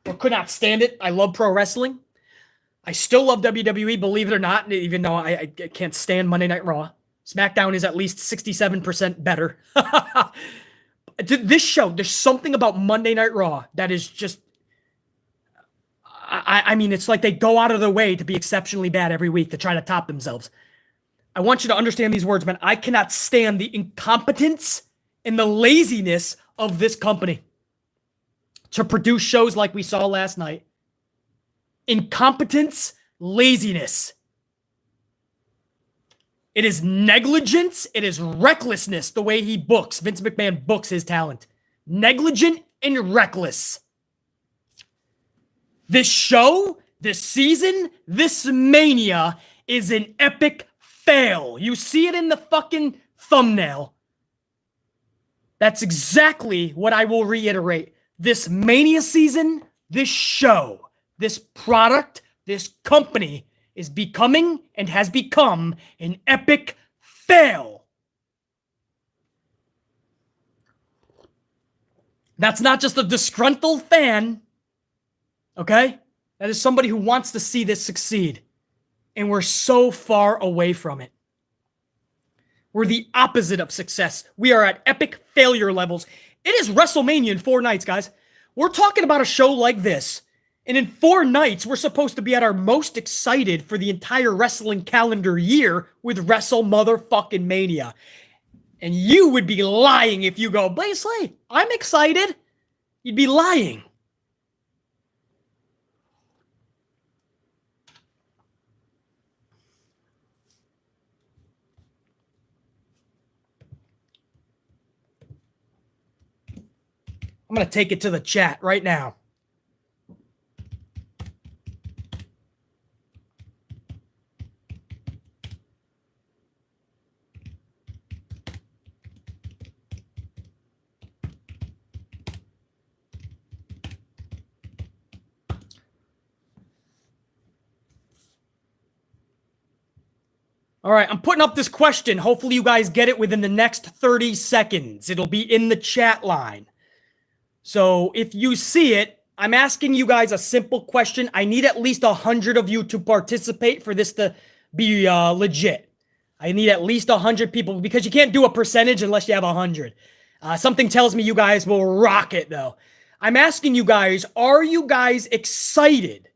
Or could not stand it? I love pro wrestling. I still love WWE, believe it or not, even though I can't stand Monday Night Raw. SmackDown is at least 67% better. This show, there's something about Monday Night Raw that is just... I mean, it's like they go out of their way to be exceptionally bad every week to try to top themselves. I want you to understand these words, man. I cannot stand the incompetence and the laziness of this company to produce shows like we saw last night. Incompetence, laziness. It is negligence. It is recklessness the way he books. Vince McMahon books his talent. Negligent and reckless. This show, this season, this Mania is an epic fail. You see it in the fucking thumbnail. That's exactly what I will reiterate. This Mania season, this show, this product, this company is becoming and has become an epic fail. That's not just a disgruntled fan, okay? That is somebody who wants to see this succeed. And we're so far away from it. We're the opposite of success. We are at epic failure levels. It is WrestleMania in 4 nights, guys. We're talking about a show like this. And in 4 nights, we're supposed to be at our most excited for the entire wrestling calendar year with motherfucking Mania. And you would be lying if you go, Blaisley, I'm excited. You'd be lying. I'm going to take it to the chat right now. All right, I'm putting up this question. Hopefully you guys get it within the next 30 seconds. It'll be in the chat line. So if you see it, I'm asking you guys a simple question. I need at least 100 of you to participate for this to be legit. I need at least 100 people because you can't do a percentage unless you have 100. Something tells me you guys will rock it, though. I'm asking you guys, are you guys excited?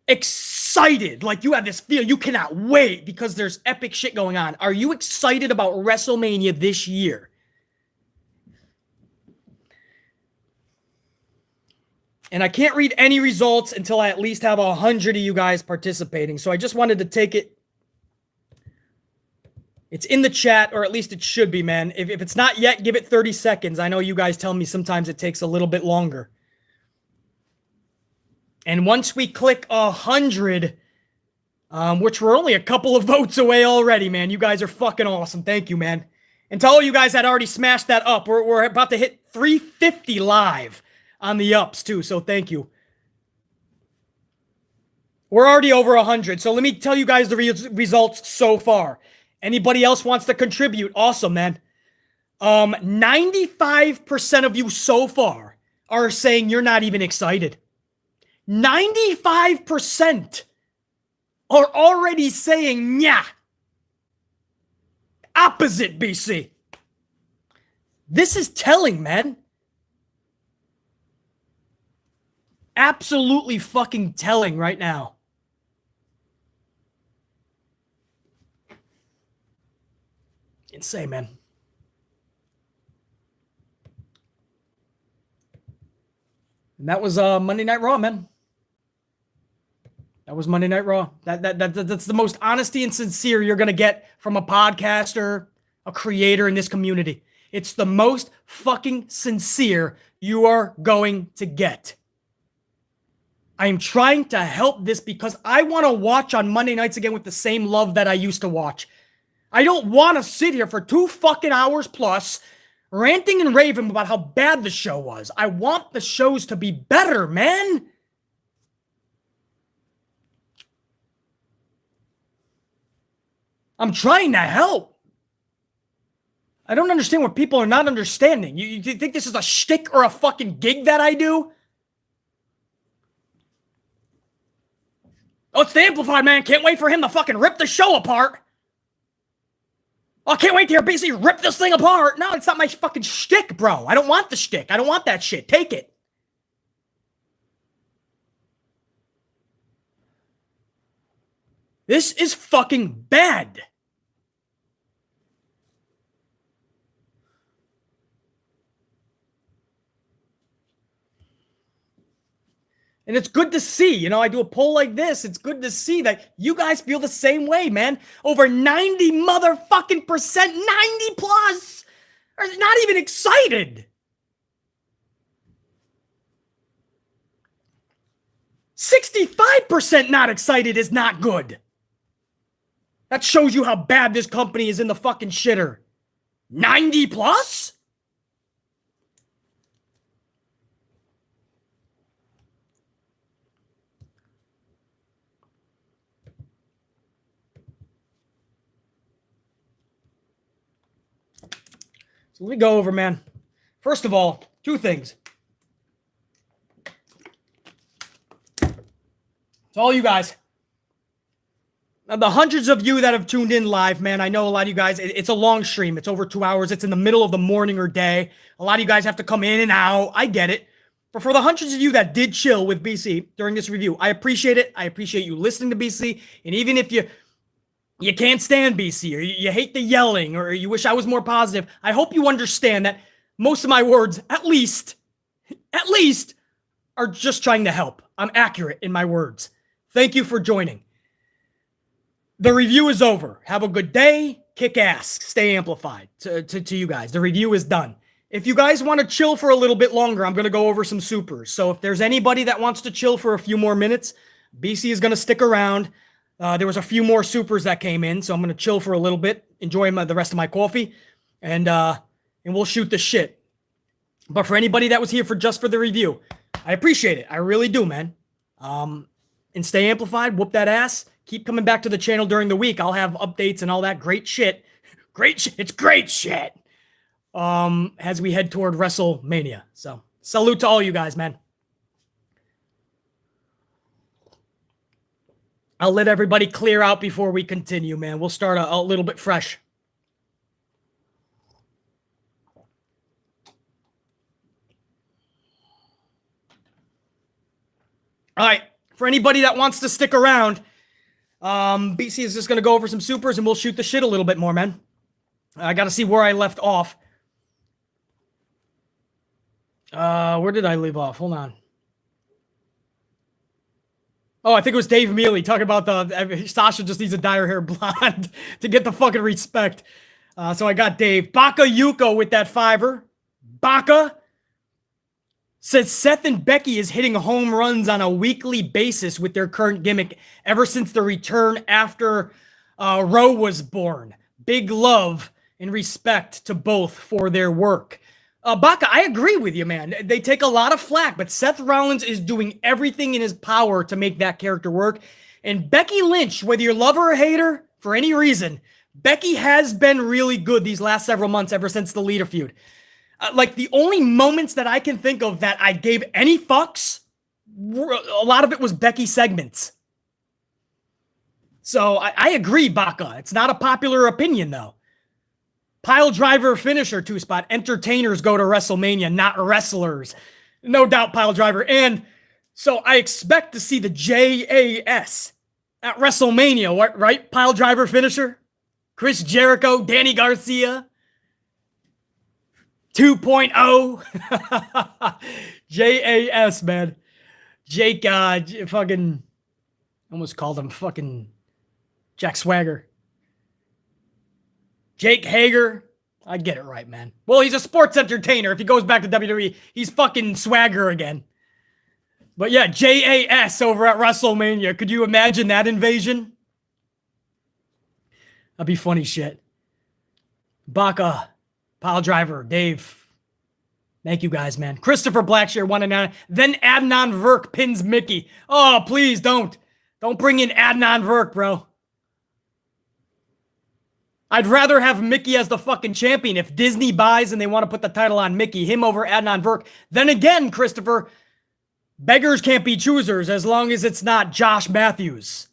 Excited, like you have this feel, you cannot wait because there's epic shit going on. Are you excited about WrestleMania this year? And I can't read any results until I at least have 100 of you guys participating. So I just wanted to take it. It's in the chat, or at least it should be, man. If it's not yet, give it 30 seconds. I know you guys tell me sometimes it takes a little bit longer. And once we click 100, which we're only a couple of votes away already, man. You guys are fucking awesome. Thank you, man. And to all you guys that already smashed that up, we're about to hit 350 live on the ups, too. So thank you. We're already over 100. So let me tell you guys the results so far. Anybody else wants to contribute? Awesome, man. 95% of you so far are saying you're not even excited. 95% are already saying, yeah. Opposite, BC. This is telling, man. Absolutely fucking telling right now. Insane, man. And that was Monday Night Raw, man. That was Monday Night Raw. That's the most honesty and sincere you're going to get from a podcaster, a creator in this community. It's the most fucking sincere you are going to get. I am trying to help this because I want to watch on Monday nights again with the same love that I used to watch. I don't want to sit here for 2 fucking hours plus ranting and raving about how bad the show was. I want the shows to be better, man. I'm trying to help. I don't understand what people are not understanding. You think this is a shtick or a fucking gig that I do? Oh, it's the Amplified, man. Can't wait for him to fucking rip the show apart. Oh, I can't wait to hear BC rip this thing apart. No, it's not my fucking shtick, bro. I don't want the shtick. I don't want that shit. Take it. This is fucking bad. And it's good to see, you know, I do a poll like this. It's good to see that you guys feel the same way, man. Over 90 motherfucking percent, 90 plus, are not even excited. 65% not excited is not good. That shows you how bad this company is in the fucking shitter. 90 plus? So let me go over, man. First of all, 2 things. To all you guys. Now, the hundreds of you that have tuned in live, man, I know a lot of you guys, it's a long stream. It's over 2 hours. It's in the middle of the morning or day. A lot of you guys have to come in and out. I get it. But for the hundreds of you that did chill with BC during this review, I appreciate it. I appreciate you listening to BC. And even if you can't stand BC, or you hate the yelling, or you wish I was more positive, I hope you understand that most of my words, at least, are just trying to help. I'm accurate in my words. Thank you for joining. The review is over. Have a good day. Kick ass. Stay amplified to you guys. The review is done. If you guys want to chill for a little bit longer, I'm going to go over some supers. So if there's anybody that wants to chill for a few more minutes, BC is going to stick around. There was a few more supers that came in, so I'm going to chill for a little bit, enjoy the rest of my coffee, and we'll shoot the shit. But for anybody that was here just for the review, I appreciate it. I really do, man. And stay amplified. Whoop that ass. Keep coming back to the channel during the week. I'll have updates and all that great shit. Great shit. It's great shit. As we head toward WrestleMania. So, salute to all you guys, man. I'll let everybody clear out before we continue, man. We'll start a little bit fresh. All right. For anybody that wants to stick around, BC is just going to go over some supers and we'll shoot the shit a little bit more, man. I got to see where I left off. Where did I leave off? Hold on. Oh, I think it was Dave Mealy talking about Sasha just needs a dye her hair blonde to get the fucking respect. So I got Dave. Baka Yuko with that $5. Baka says Seth and Becky is hitting home runs on a weekly basis with their current gimmick ever since the return after RAW was born. Big love and respect to both for their work. Baka, I agree with you, man. They take a lot of flack, but Seth Rollins is doing everything in his power to make that character work. And Becky Lynch, whether you love her or hate her, for any reason, Becky has been really good these last several months ever since the Lita feud. Like, the only moments that I can think of that I gave any fucks, a lot of it was Becky segments. So I agree, Baka. It's not a popular opinion, though. Pile driver finisher 2-spot. Entertainers go to WrestleMania, not wrestlers. No doubt, pile driver. And so I expect to see the JAS at WrestleMania, right? Pile driver finisher. Chris Jericho, Danny Garcia. 2.0. JAS, man. Jake, fucking, almost called him fucking Jack Swagger. Jake Hager. I get it right, man. Well, he's a sports entertainer. If he goes back to WWE, he's fucking Swagger again. But yeah, JAS over at WrestleMania. Could you imagine that invasion? That'd be funny shit. Baka, Pile Driver, Dave. Thank you guys, man. Christopher Blackshear 1-9. Then Adnan Virk pins Mickey. Oh, please don't. Don't bring in Adnan Virk, bro. I'd rather have Mickey as the fucking champion. If Disney buys and they want to put the title on Mickey, him over Adnan Virk. Then again, Christopher, beggars can't be choosers as long as it's not Josh Matthews.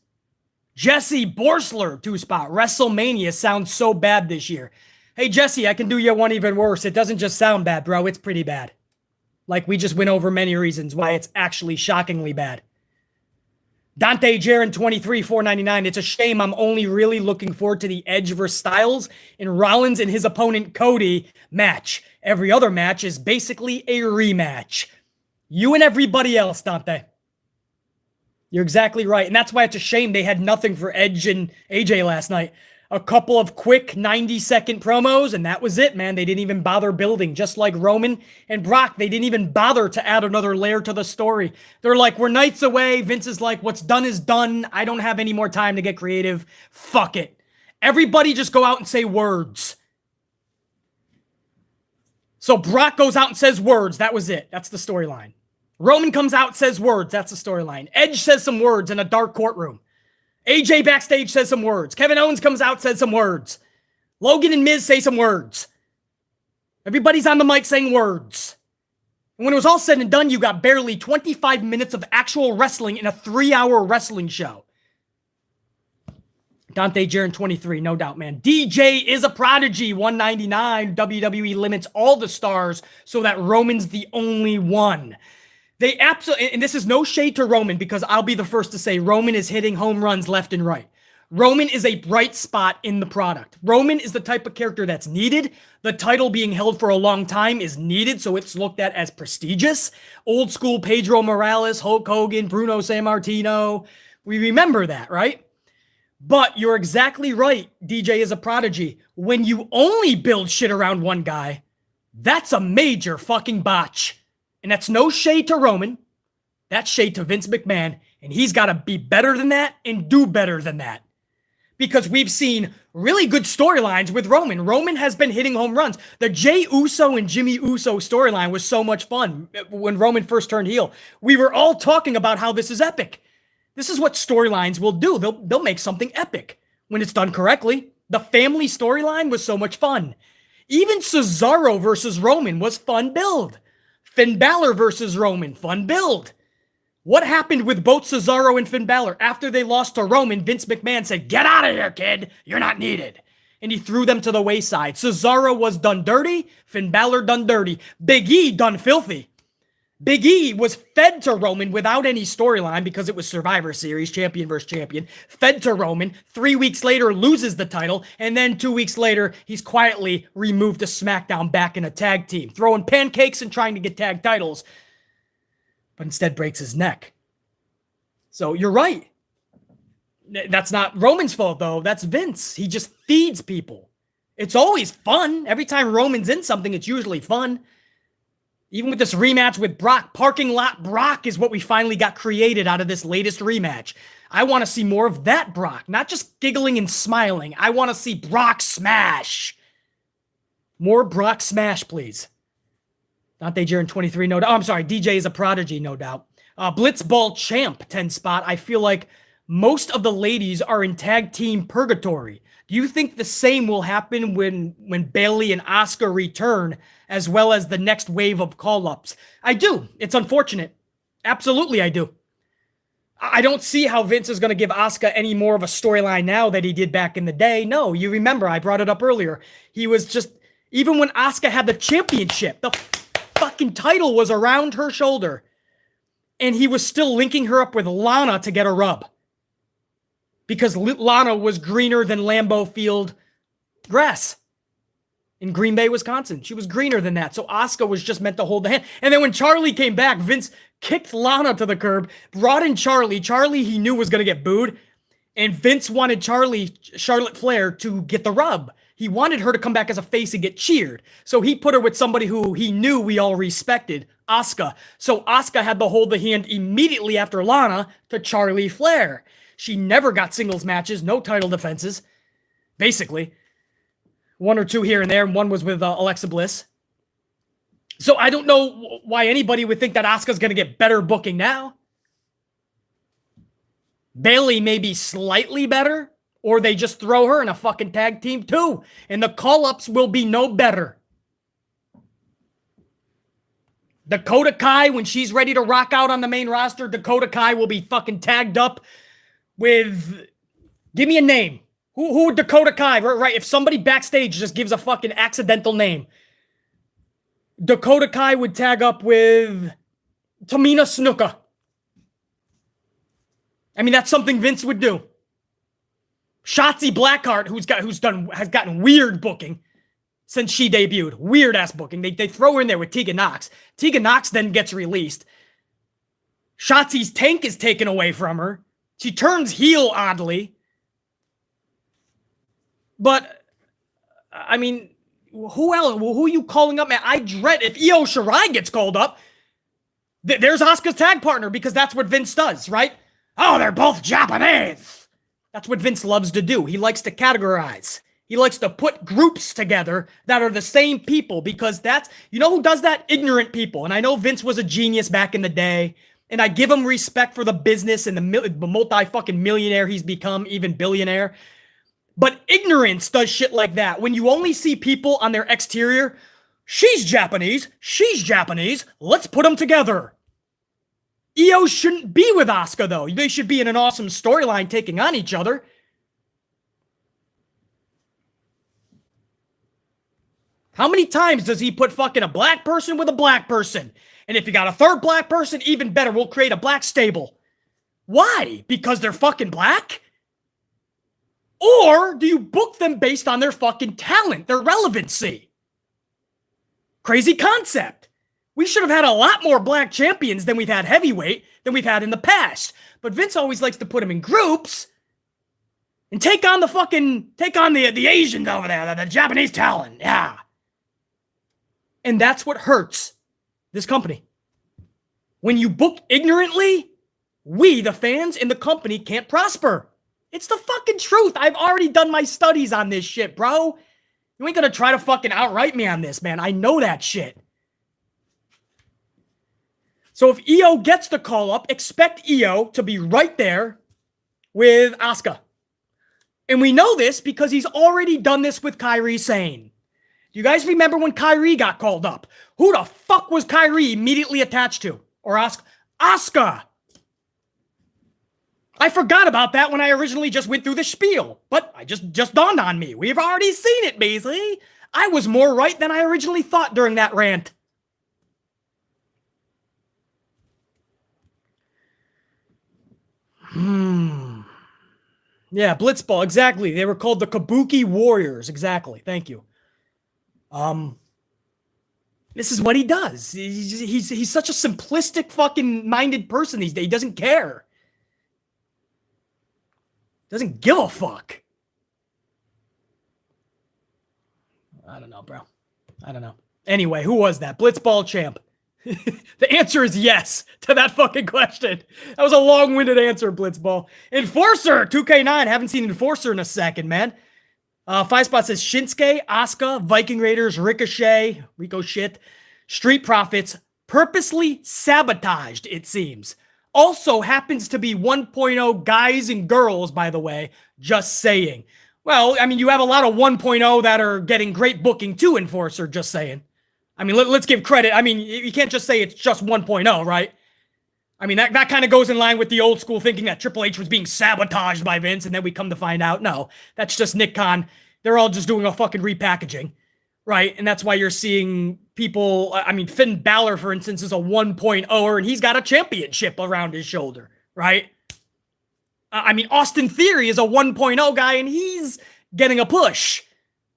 Jesse Borsler, 2-spot. WrestleMania sounds so bad this year. Hey, Jesse, I can do you one even worse. It doesn't just sound bad, bro. It's pretty bad. Like, we just went over many reasons why it's actually shockingly bad. Dante Jaron 23, $4.99. It's a shame I'm only really looking forward to the Edge vs. Styles and Rollins and his opponent Cody match. Every other match is basically a rematch. You and everybody else, Dante. You're exactly right. And that's why it's a shame they had nothing for Edge and AJ last night. A couple of quick 90-second promos, and that was it, man. They didn't even bother building. Just like Roman and Brock, they didn't even bother to add another layer to the story. They're like, we're nights away. Vince is like, what's done is done. I don't have any more time to get creative. Fuck it. Everybody just go out and say words. So Brock goes out and says words. That was it. That's the storyline. Roman comes out, says words. That's the storyline. Edge says some words in a dark courtroom. AJ backstage says some words. Kevin Owens comes out, says some words. Logan and Miz say some words. Everybody's on the mic saying words. And when it was all said and done, you got barely 25 minutes of actual wrestling in a 3-hour wrestling show. Dante Jaron 23, no doubt, man. DJ is a prodigy, 199. WWE limits all the stars so that Roman's the only one. They absolutely, and this is no shade to Roman because I'll be the first to say Roman is hitting home runs left and right. Roman is a bright spot in the product. Roman is the type of character that's needed. The title being held for a long time is needed, so it's looked at as prestigious. Old school Pedro Morales, Hulk Hogan, Bruno Sammartino. We remember that, right? But you're exactly right. DJ is a prodigy. When you only build shit around one guy, that's a major fucking botch. And that's no shade to Roman. That's shade to Vince McMahon. And he's got to be better than that and do better than that. Because we've seen really good storylines with Roman. Roman has been hitting home runs. The Jey Uso and Jimmy Uso storyline was so much fun when Roman first turned heel. We were all talking about how this is epic. This is what storylines will do. They'll make something epic when it's done correctly. The family storyline was so much fun. Even Cesaro versus Roman was fun build. Finn Balor versus Roman, fun build. What happened with both Cesaro and Finn Balor? After they lost to Roman, Vince McMahon said, "Get out of here, kid. You're not needed." And he threw them to the wayside. Cesaro was done dirty. Finn Balor done dirty. Big E done filthy. Big E was fed to Roman without any storyline because it was Survivor Series, champion versus champion. Fed to Roman. 3 weeks later, loses the title. And then 2 weeks later, he's quietly removed to SmackDown back in a tag team. Throwing pancakes and trying to get tag titles. But instead breaks his neck. So you're right. That's not Roman's fault, though. That's Vince. He just feeds people. It's always fun. Every time Roman's in something, it's usually fun. Even with this rematch with Brock, parking lot Brock is what we finally got created out of this latest rematch. I want to see more of that Brock, not just giggling and smiling. I want to see Brock smash. More Brock smash, please. Dante Jaron 23, no doubt. Oh, I'm sorry. DJ is a prodigy, no doubt. Blitzball champ, 10 spot. I feel like most of the ladies are in tag team purgatory. Do you think the same will happen when Bayley and Asuka return, as well as the next wave of call-ups? I do. It's unfortunate. Absolutely, I do. I don't see how Vince is going to give Asuka any more of a storyline now that he did back in the day. No, you remember, I brought it up earlier. He was just, even when Asuka had the championship, the fucking title was around her shoulder, and he was still linking her up with Lana to get a rub. Because Lana was greener than Lambeau Field grass in Green Bay, Wisconsin. She was greener than that. So Asuka was just meant to hold the hand. And then when Charlie came back, Vince kicked Lana to the curb, brought in Charlie. Charlie he knew was going to get booed. And Vince wanted Charlotte Flair, to get the rub. He wanted her to come back as a face and get cheered. So he put her with somebody who he knew we all respected, Asuka. So Asuka had to hold the hand immediately after Lana to Charlie Flair. She never got singles matches, no title defenses, basically. One or two here and there, and one was with Alexa Bliss. So I don't know why anybody would think that Asuka's going to get better booking now. Bayley may be slightly better, or they just throw her in a fucking tag team too, and the call-ups will be no better. Dakota Kai, when she's ready to rock out on the main roster, Dakota Kai will be fucking tagged up with, give me a name. Who would Dakota Kai, right? If somebody backstage just gives a fucking accidental name, Dakota Kai would tag up with Tamina Snuka. I mean, that's something Vince would do. Shotzi Blackheart, has gotten weird booking since she debuted. Weird ass booking. They throw her in there with Tegan Nox. Tegan Nox then gets released. Shotzi's tank is taken away from her. She turns heel oddly. But, I mean, who else? Who are you calling up, man? I dread if Io Shirai gets called up. There's Asuka's tag partner, because that's what Vince does, right? Oh, they're both Japanese. That's what Vince loves to do. He likes to categorize. He likes to put groups together that are the same people, because that's, you know who does that? Ignorant people. And I know Vince was a genius back in the day. And I give him respect for the business and the multi-fucking millionaire he's become, even billionaire. But ignorance does shit like that. When you only see people on their exterior, she's Japanese, let's put them together. Io shouldn't be with Asuka, though. They should be in an awesome storyline taking on each other. How many times does he put fucking a black person with a black person? And if you got a third black person, even better, we'll create a black stable. Why? Because they're fucking black? Or do you book them based on their fucking talent, their relevancy? Crazy concept. We should have had a lot more black champions than we've had heavyweight, than we've had in the past. But Vince always likes to put them in groups and take on the Asians over there, the Japanese talent. Yeah. And that's what hurts this company. When you book ignorantly, we, the fans and the company, can't prosper. It's the fucking truth. I've already done my studies on this shit, bro. You ain't gonna try to fucking outright me on this, man. I know that shit. So if Io gets the call up, expect Io to be right there with Asuka. And we know this because he's already done this with Kairi Sane. Do you guys remember when Kairi got called up? Who the fuck was Kairi immediately attached to? Or Asuka? Asuka! I forgot about that when I originally just went through the spiel. But I just dawned on me. We've already seen it, Beasley. I was more right than I originally thought during that rant. Yeah, Blitzball, exactly. They were called the Kabuki Warriors. Exactly. Thank you. This is what he does. He's such a simplistic fucking minded person these days. He doesn't care. Doesn't give a fuck. I don't know, bro. I don't know. Anyway, who was that? Blitzball champ. The answer is yes to that fucking question. That was a long-winded answer, Blitzball. Enforcer, 2K9. Haven't seen Enforcer in a second, man. 5 Spot says Shinsuke, Asuka, Viking Raiders, Ricochet, Street Profits, purposely sabotaged, it seems. Also happens to be 1.0 guys and girls, by the way. Just saying. Well, I mean, you have a lot of 1.0 that are getting great booking too, Enforcer, just saying. I mean, let's give credit. I mean, you can't just say it's just 1.0, right? I mean, that kind of goes in line with the old school thinking that Triple H was being sabotaged by Vince, and then we come to find out, no, that's just Nick Khan. They're all just doing a fucking repackaging, right? And that's why you're seeing people, I mean, Finn Balor, for instance, is a 1.0er, and he's got a championship around his shoulder, right? I mean, Austin Theory is a 1.0 guy, and he's getting a push.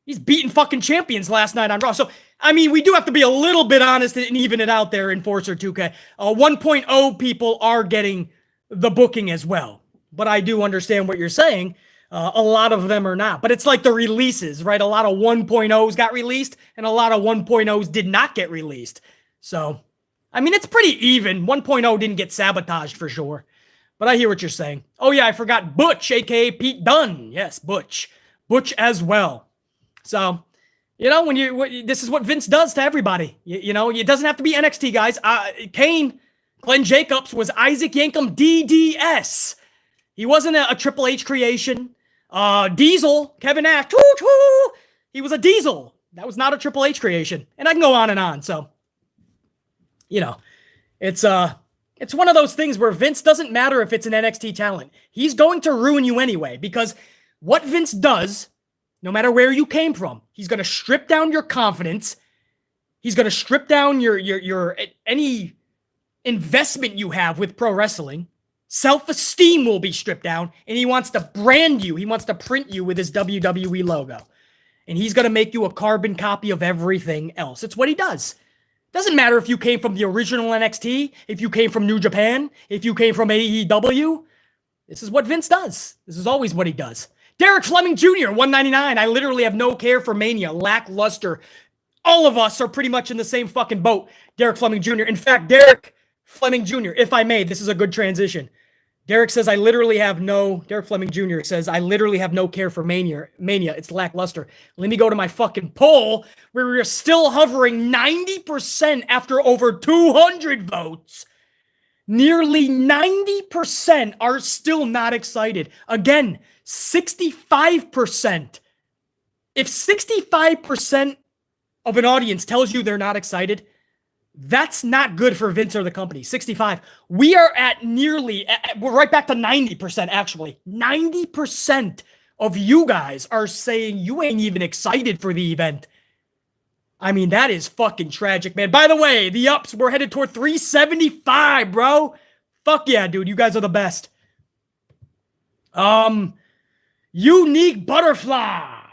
He's beating fucking champions last night on Raw. So, I mean, we do have to be a little bit honest and even it out there, Enforcer 2K. 1.0 people are getting the booking as well. But I do understand what you're saying. A lot of them are not. But it's like the releases, right? A lot of 1.0s got released, and a lot of 1.0s did not get released. So, I mean, it's pretty even. 1.0 didn't get sabotaged for sure. But I hear what you're saying. Oh, yeah, I forgot Butch, a.k.a. Pete Dunne. Yes, Butch. Butch as well. So, you know, this is what Vince does to everybody. You know, it doesn't have to be NXT, guys. Kane, Glenn Jacobs was Isaac Yankem DDS. He wasn't a Triple H creation. Diesel, Kevin Nash, he was a Diesel. That was not a Triple H creation. And I can go on and on. So, you know, it's one of those things where Vince doesn't matter if it's an NXT talent. He's going to ruin you anyway, because what Vince does, no matter where you came from, he's going to strip down your confidence. He's going to strip down your any investment you have with pro wrestling. Self-esteem will be stripped down, and he wants to brand you. He wants to print you with his WWE logo. And he's going to make you a carbon copy of everything else. It's what he does. Doesn't matter if you came from the original NXT, if you came from New Japan, if you came from AEW. This is what Vince does. This is always what he does. Derek Fleming Jr., 199. I literally have no care for Mania. Lackluster. All of us are pretty much in the same fucking boat. Derek Fleming Jr. In fact, Derek Fleming Jr., if I may, this is a good transition. Derek says, Derek Fleming Jr. says, I literally have no care for Mania. It's lackluster. Let me go to my fucking poll where we're still hovering 90% after over 200 votes. Nearly 90% are still not excited. Again, 65%. If 65% of an audience tells you they're not excited, that's not good for Vince or the company. 65. We are at we're right back to 90%, actually. 90% of you guys are saying you ain't even excited for the event. I mean, that is fucking tragic, man. By the way, the ups, we're headed toward 375, bro. Fuck yeah, dude. You guys are the best. Unique Butterfly.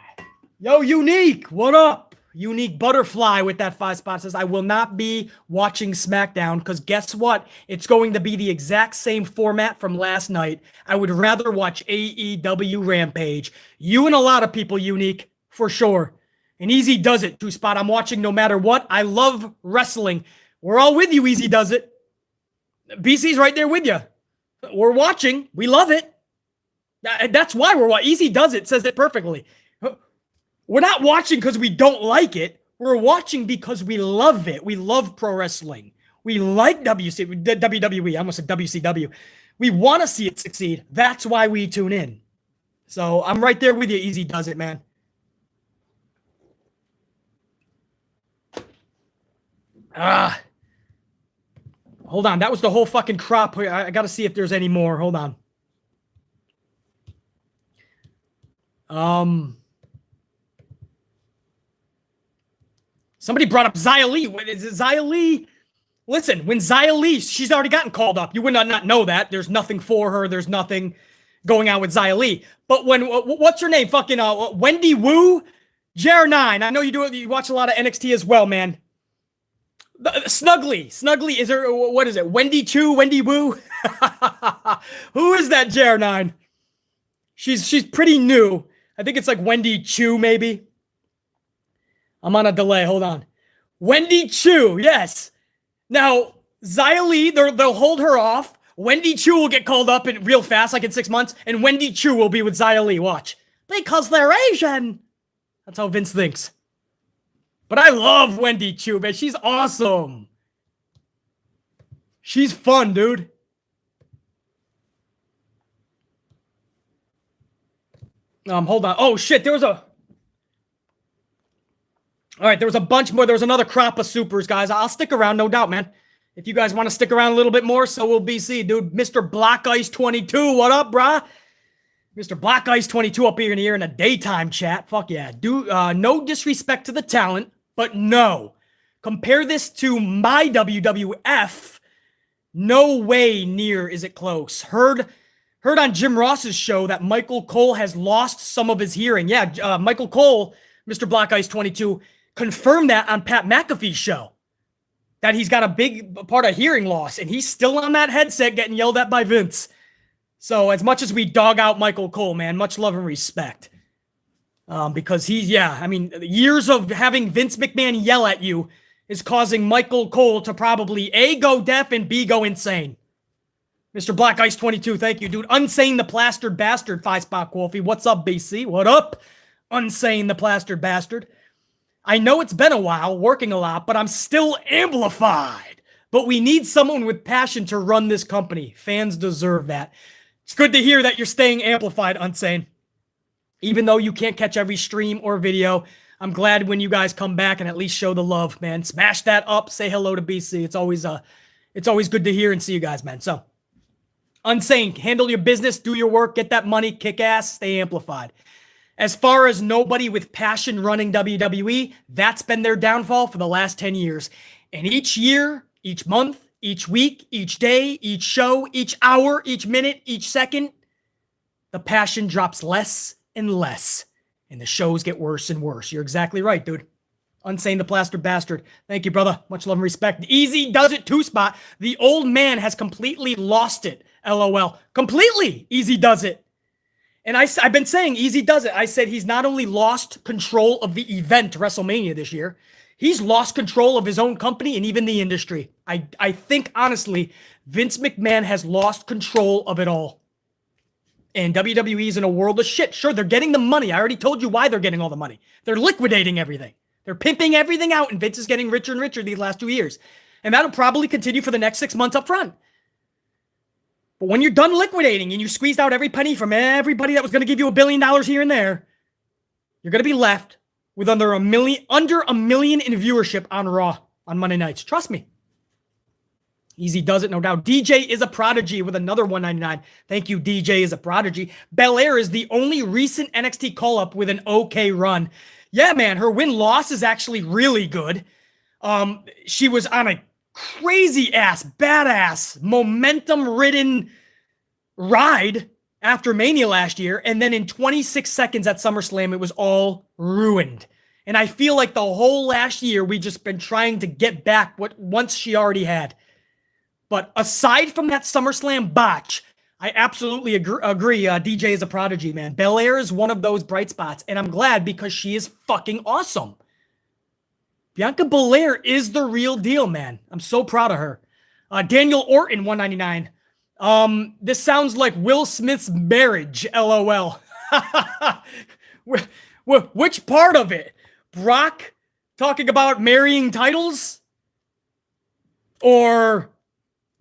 Yo, Unique, what up? Unique Butterfly with that 5 spot says, I will not be watching SmackDown because guess what? It's going to be the exact same format from last night. I would rather watch AEW Rampage. You and a lot of people, Unique, for sure. And Easy does it, 2 spot. I'm watching no matter what. I love wrestling. We're all with you, Easy does it. BC's right there with you. We're watching. We love it. That's why we're watching. Easy does it, says it perfectly. We're not watching because we don't like it. We're watching because we love it. We love pro wrestling. We like WWE. I almost said WCW. We want to see it succeed. That's why we tune in. So I'm right there with you. Easy does it, man. Hold on. That was the whole fucking crop. I got to see if there's any more. Hold on. Somebody brought up Xia Li. Is it Xia Li? Listen, when Xia Li, she's already gotten called up. You would not know that. There's nothing for her. There's nothing going on with Xia Li. But when, what's her name? Fucking Wendy Wu? JR9. I know you watch a lot of NXT as well, man. Snuggly, is there, what is it? Wendy Chu, Wendy Wu? Who is that JR9? She's pretty new. I think it's like Wendy Chu, maybe. I'm on a delay. Hold on. Wendy Chu, yes. Now, Xia Li, they'll hold her off. Wendy Chu will get called up in real fast, like in 6 months, and Wendy Chu will be with Xia Li. Watch. Because they're Asian. That's how Vince thinks. But I love Wendy Chu, man. She's awesome. She's fun, dude. Hold on. Oh, shit. There was a bunch more. There was another crop of supers, guys. I'll stick around, no doubt, man. If you guys want to stick around a little bit more, so will BC, dude. Mr. Black Ice 22. What up, brah? Mr. Black Ice 22 up here in a daytime chat. Fuck yeah. No disrespect to the talent. But no, compare this to my WWF. No way near is it close. Heard on Jim Ross's show that Michael Cole has lost some of his hearing. Yeah, Michael Cole, Mr. Black Ice 22, confirmed that on Pat McAfee's show. That he's got a big part of hearing loss, and he's still on that headset getting yelled at by Vince. So as much as we dog out Michael Cole, man, much love and respect. Because years of having Vince McMahon yell at you is causing Michael Cole to probably A, go deaf, and B, go insane. Mr. Black Ice 22, thank you, dude. Unsane the Plastered Bastard, 5-spot Wolfie. What's up, BC? What up? Unsane the Plastered Bastard. I know it's been a while, working a lot, but I'm still amplified. But we need someone with passion to run this company. Fans deserve that. It's good to hear that you're staying amplified, Unsane. Even though you can't catch every stream or video, I'm glad when you guys come back and at least show the love, man. Smash that up. Say hello to BC. It's always good to hear and see you guys, man. So, Unsane, handle your business, do your work, get that money, kick ass, stay amplified. As far as nobody with passion running WWE, that's been their downfall for the last 10 years. And each year, each month, each week, each day, each show, each hour, each minute, each second, the passion drops less and less, and the shows get worse and worse. You're exactly right, dude. Unsane the Plastered Bastard. Thank you, brother. Much love and respect. Easy does it, 2-spot. The old man has completely lost it. LOL. Completely. Easy does it. And I've been saying Easy does it. I said he's not only lost control of the event, WrestleMania this year, he's lost control of his own company and even the industry. I think, honestly, Vince McMahon has lost control of it all. And WWE is in a world of shit. Sure, they're getting the money. I already told you why they're getting all the money. They're liquidating everything. They're pimping everything out, and Vince is getting richer and richer these last 2 years. And that'll probably continue for the next 6 months up front. But when you're done liquidating and you squeezed out every penny from everybody that was going to give you $1 billion here and there, you're going to be left with under a million in viewership on Raw on Monday nights. Trust me. Easy does it, no doubt. DJ is a prodigy with another $1.99. Thank you, DJ is a prodigy. Belair is the only recent NXT call-up with an okay run. Yeah, man, her win-loss is actually really good. She was on a crazy-ass, badass, momentum-ridden ride after Mania last year, and then in 26 seconds at SummerSlam, it was all ruined. And I feel like the whole last year, we just been trying to get back what once she already had. But aside from that SummerSlam botch, I absolutely agree. DJ is a prodigy, man. Belair is one of those bright spots, and I'm glad because she is fucking awesome. Bianca Belair is the real deal, man. I'm so proud of her. Daniel Orton, $1.99. This sounds like Will Smith's marriage, LOL. Which part of it? Brock talking about marrying titles? Or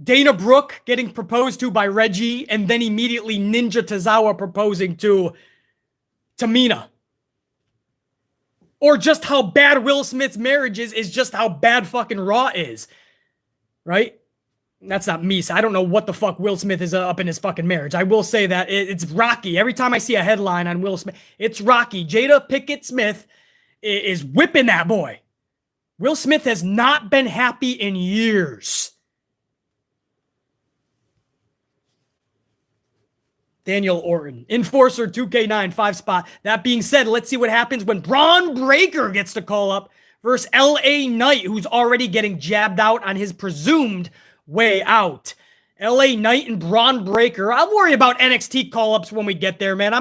Dana Brooke getting proposed to by Reggie and then immediately Ninja Tozawa proposing to Tamina. Or just how bad Will Smith's marriage is just how bad fucking Raw is. Right? That's not me. So I don't know what the fuck Will Smith is up in his fucking marriage. I will say that it's rocky. Every time I see a headline on Will Smith, it's rocky. Jada Pinkett Smith is whipping that boy. Will Smith has not been happy in years. Daniel Orton, Enforcer 2K9, 5 spot. That being said, let's see what happens when Braun Breaker gets to call up versus LA Knight, who's already getting jabbed out on his presumed way out. LA Knight and Braun Breaker. I'll worry about NXT call-ups when we get there, man.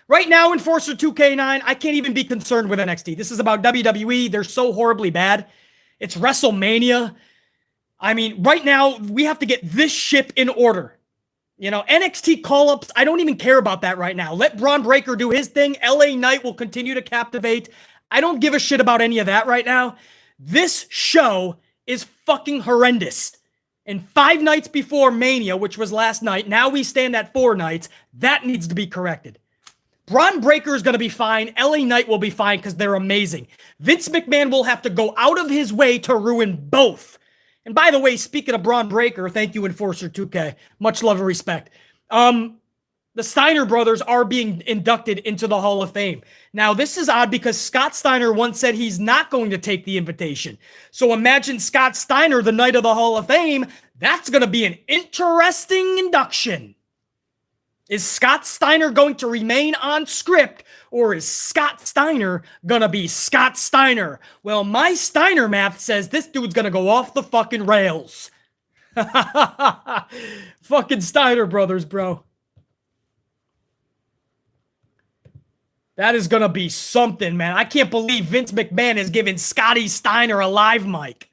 Right now, Enforcer 2K9, I can't even be concerned with NXT. This is about WWE. They're so horribly bad. It's WrestleMania. I mean, right now, we have to get this ship in order. You know, NXT call-ups, I don't even care about that right now. Let Braun Breaker do his thing. LA Knight will continue to captivate. I don't give a shit about any of that right now. This show is fucking horrendous. And 5 nights before Mania, which was last night, now we stand at 4 nights. That needs to be corrected. Braun Breaker is going to be fine. LA Knight will be fine because they're amazing. Vince McMahon will have to go out of his way to ruin both. And by the way, speaking of Braun Breaker, thank you, Enforcer 2K. Much love and respect. The Steiner brothers are being inducted into the Hall of Fame. Now, this is odd because Scott Steiner once said he's not going to take the invitation. So imagine Scott Steiner the night of the Hall of Fame. That's going to be an interesting induction. Is Scott Steiner going to remain on script, or is Scott Steiner going to be Scott Steiner? Well, my Steiner math says this dude's going to go off the fucking rails. Fucking Steiner brothers, bro. That is going to be something, man. I can't believe Vince McMahon is giving Scotty Steiner a live mic.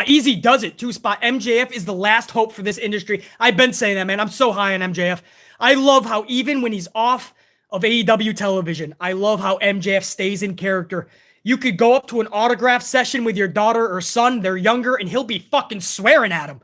Easy does it. 2 spot. MJF is the last hope for this industry. I've been saying that, man. I'm so high on MJF. I love how even when he's off of AEW television, I love how MJF stays in character. You could go up to an autograph session with your daughter or son. They're younger, and he'll be fucking swearing at him.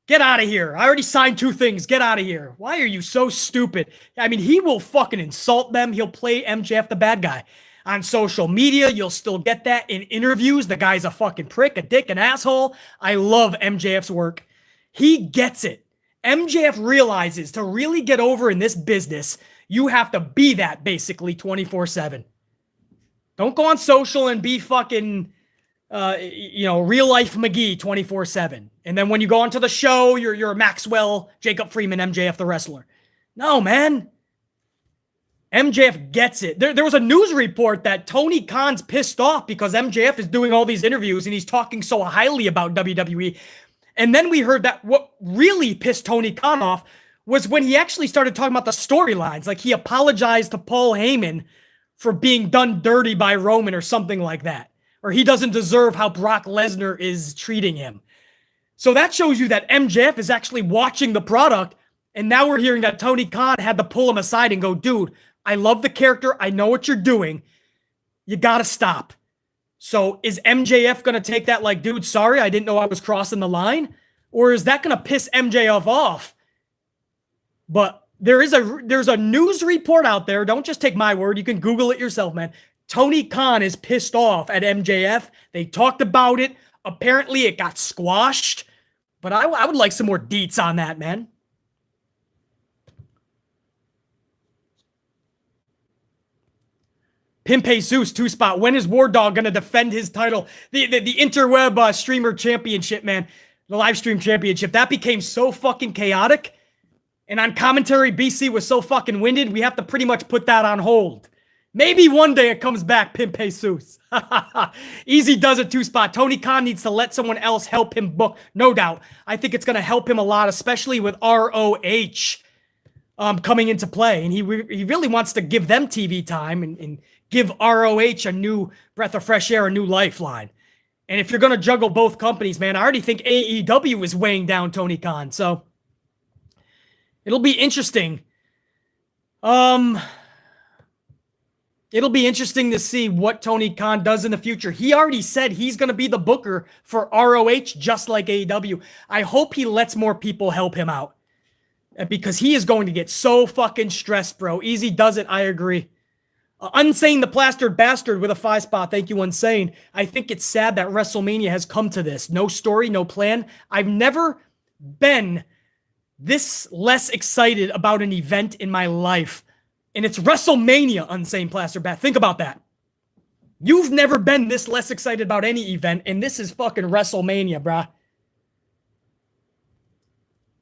Get out of here. I already signed 2 things. Get out of here. Why are you so stupid? I mean, he will fucking insult them. He'll play MJF the bad guy. On social media, you'll still get that. In interviews, the guy's a fucking prick, a dick, an asshole. I love MJF's work. He gets it. MJF realizes to really get over in this business, you have to be that basically 24/7. Don't go on social and be fucking, real life McGee 24/7. And then when you go onto the show, you're Maxwell, Jacob Freeman, MJF the wrestler. No, man. MJF gets it. There was a news report that Tony Khan's pissed off because MJF is doing all these interviews and he's talking so highly about WWE. And then we heard that what really pissed Tony Khan off was when he actually started talking about the storylines. Like he apologized to Paul Heyman for being done dirty by Roman or something like that. Or he doesn't deserve how Brock Lesnar is treating him. So that shows you that MJF is actually watching the product. And now we're hearing that Tony Khan had to pull him aside and go, dude, I love the character. I know what you're doing. You got to stop. So is MJF going to take that like, dude, sorry, I didn't know I was crossing the line? Or is that going to piss MJF off? But there's a news report out there. Don't just take my word. You can Google it yourself, man. Tony Khan is pissed off at MJF. They talked about it. Apparently it got squashed. But I would like some more deets on that, man. Pimpe Zeus, 2 spot. When is War Dog going to defend his title? The Interweb Streamer Championship, man. The live stream championship. That became so fucking chaotic. And on commentary, BC was so fucking winded, we have to pretty much put that on hold. Maybe one day it comes back, Pimpe Zeus. Easy does it, 2 spot. Tony Khan needs to let someone else help him book. No doubt. I think it's going to help him a lot, especially with ROH coming into play. And he really wants to give them TV time and give ROH a new breath of fresh air, a new lifeline. And if you're going to juggle both companies, man, I already think AEW is weighing down Tony Khan. So it'll be interesting. It'll be interesting to see what Tony Khan does in the future. He already said he's going to be the booker for ROH, just like AEW. I hope he lets more people help him out, because he is going to get so fucking stressed, bro. Easy does it. I agree. Unsane the Plastered Bastard with a 5-spot. Thank you, Unsane. I think it's sad that WrestleMania has come to this. No story, no plan. I've never been this less excited about an event in my life. And it's WrestleMania, Unsane Plastered Bastard. Think about that. You've never been this less excited about any event, and this is fucking WrestleMania, brah.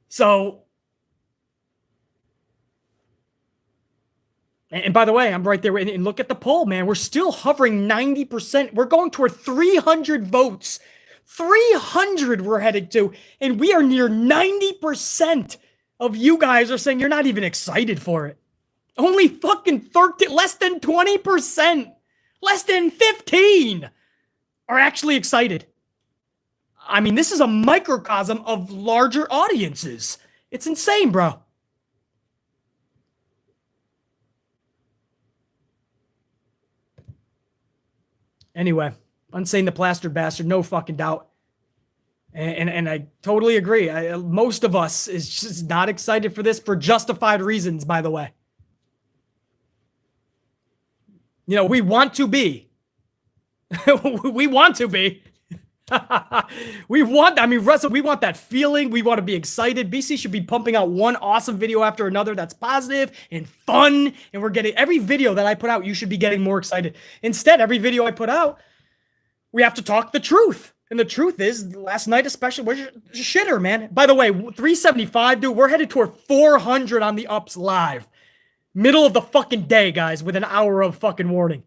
So, and by the way, I'm right there. And look at the poll, man. We're still hovering 90%. We're going toward 300 votes. 300 we're headed to. And we are near 90% of you guys are saying you're not even excited for it. Only fucking 13, less than 20%, less than 15 are actually excited. I mean, this is a microcosm of larger audiences. It's insane, bro. Anyway, Unsane the Plastered Bastard, no fucking doubt. And I totally agree. Most of us is just not excited for this for justified reasons, by the way. You know, we want to be. We want to be. We want that feeling. We want to be excited. BC should be pumping out one awesome video after another that's positive and fun. And we're getting every video that I put out, you should be getting more excited. Instead, every video I put out, we have to talk the truth. And the truth is, last night especially, was shitter, man. By the way, 375, dude, we're headed toward 400 on the ups live. Middle of the fucking day, guys, with an hour of fucking warning.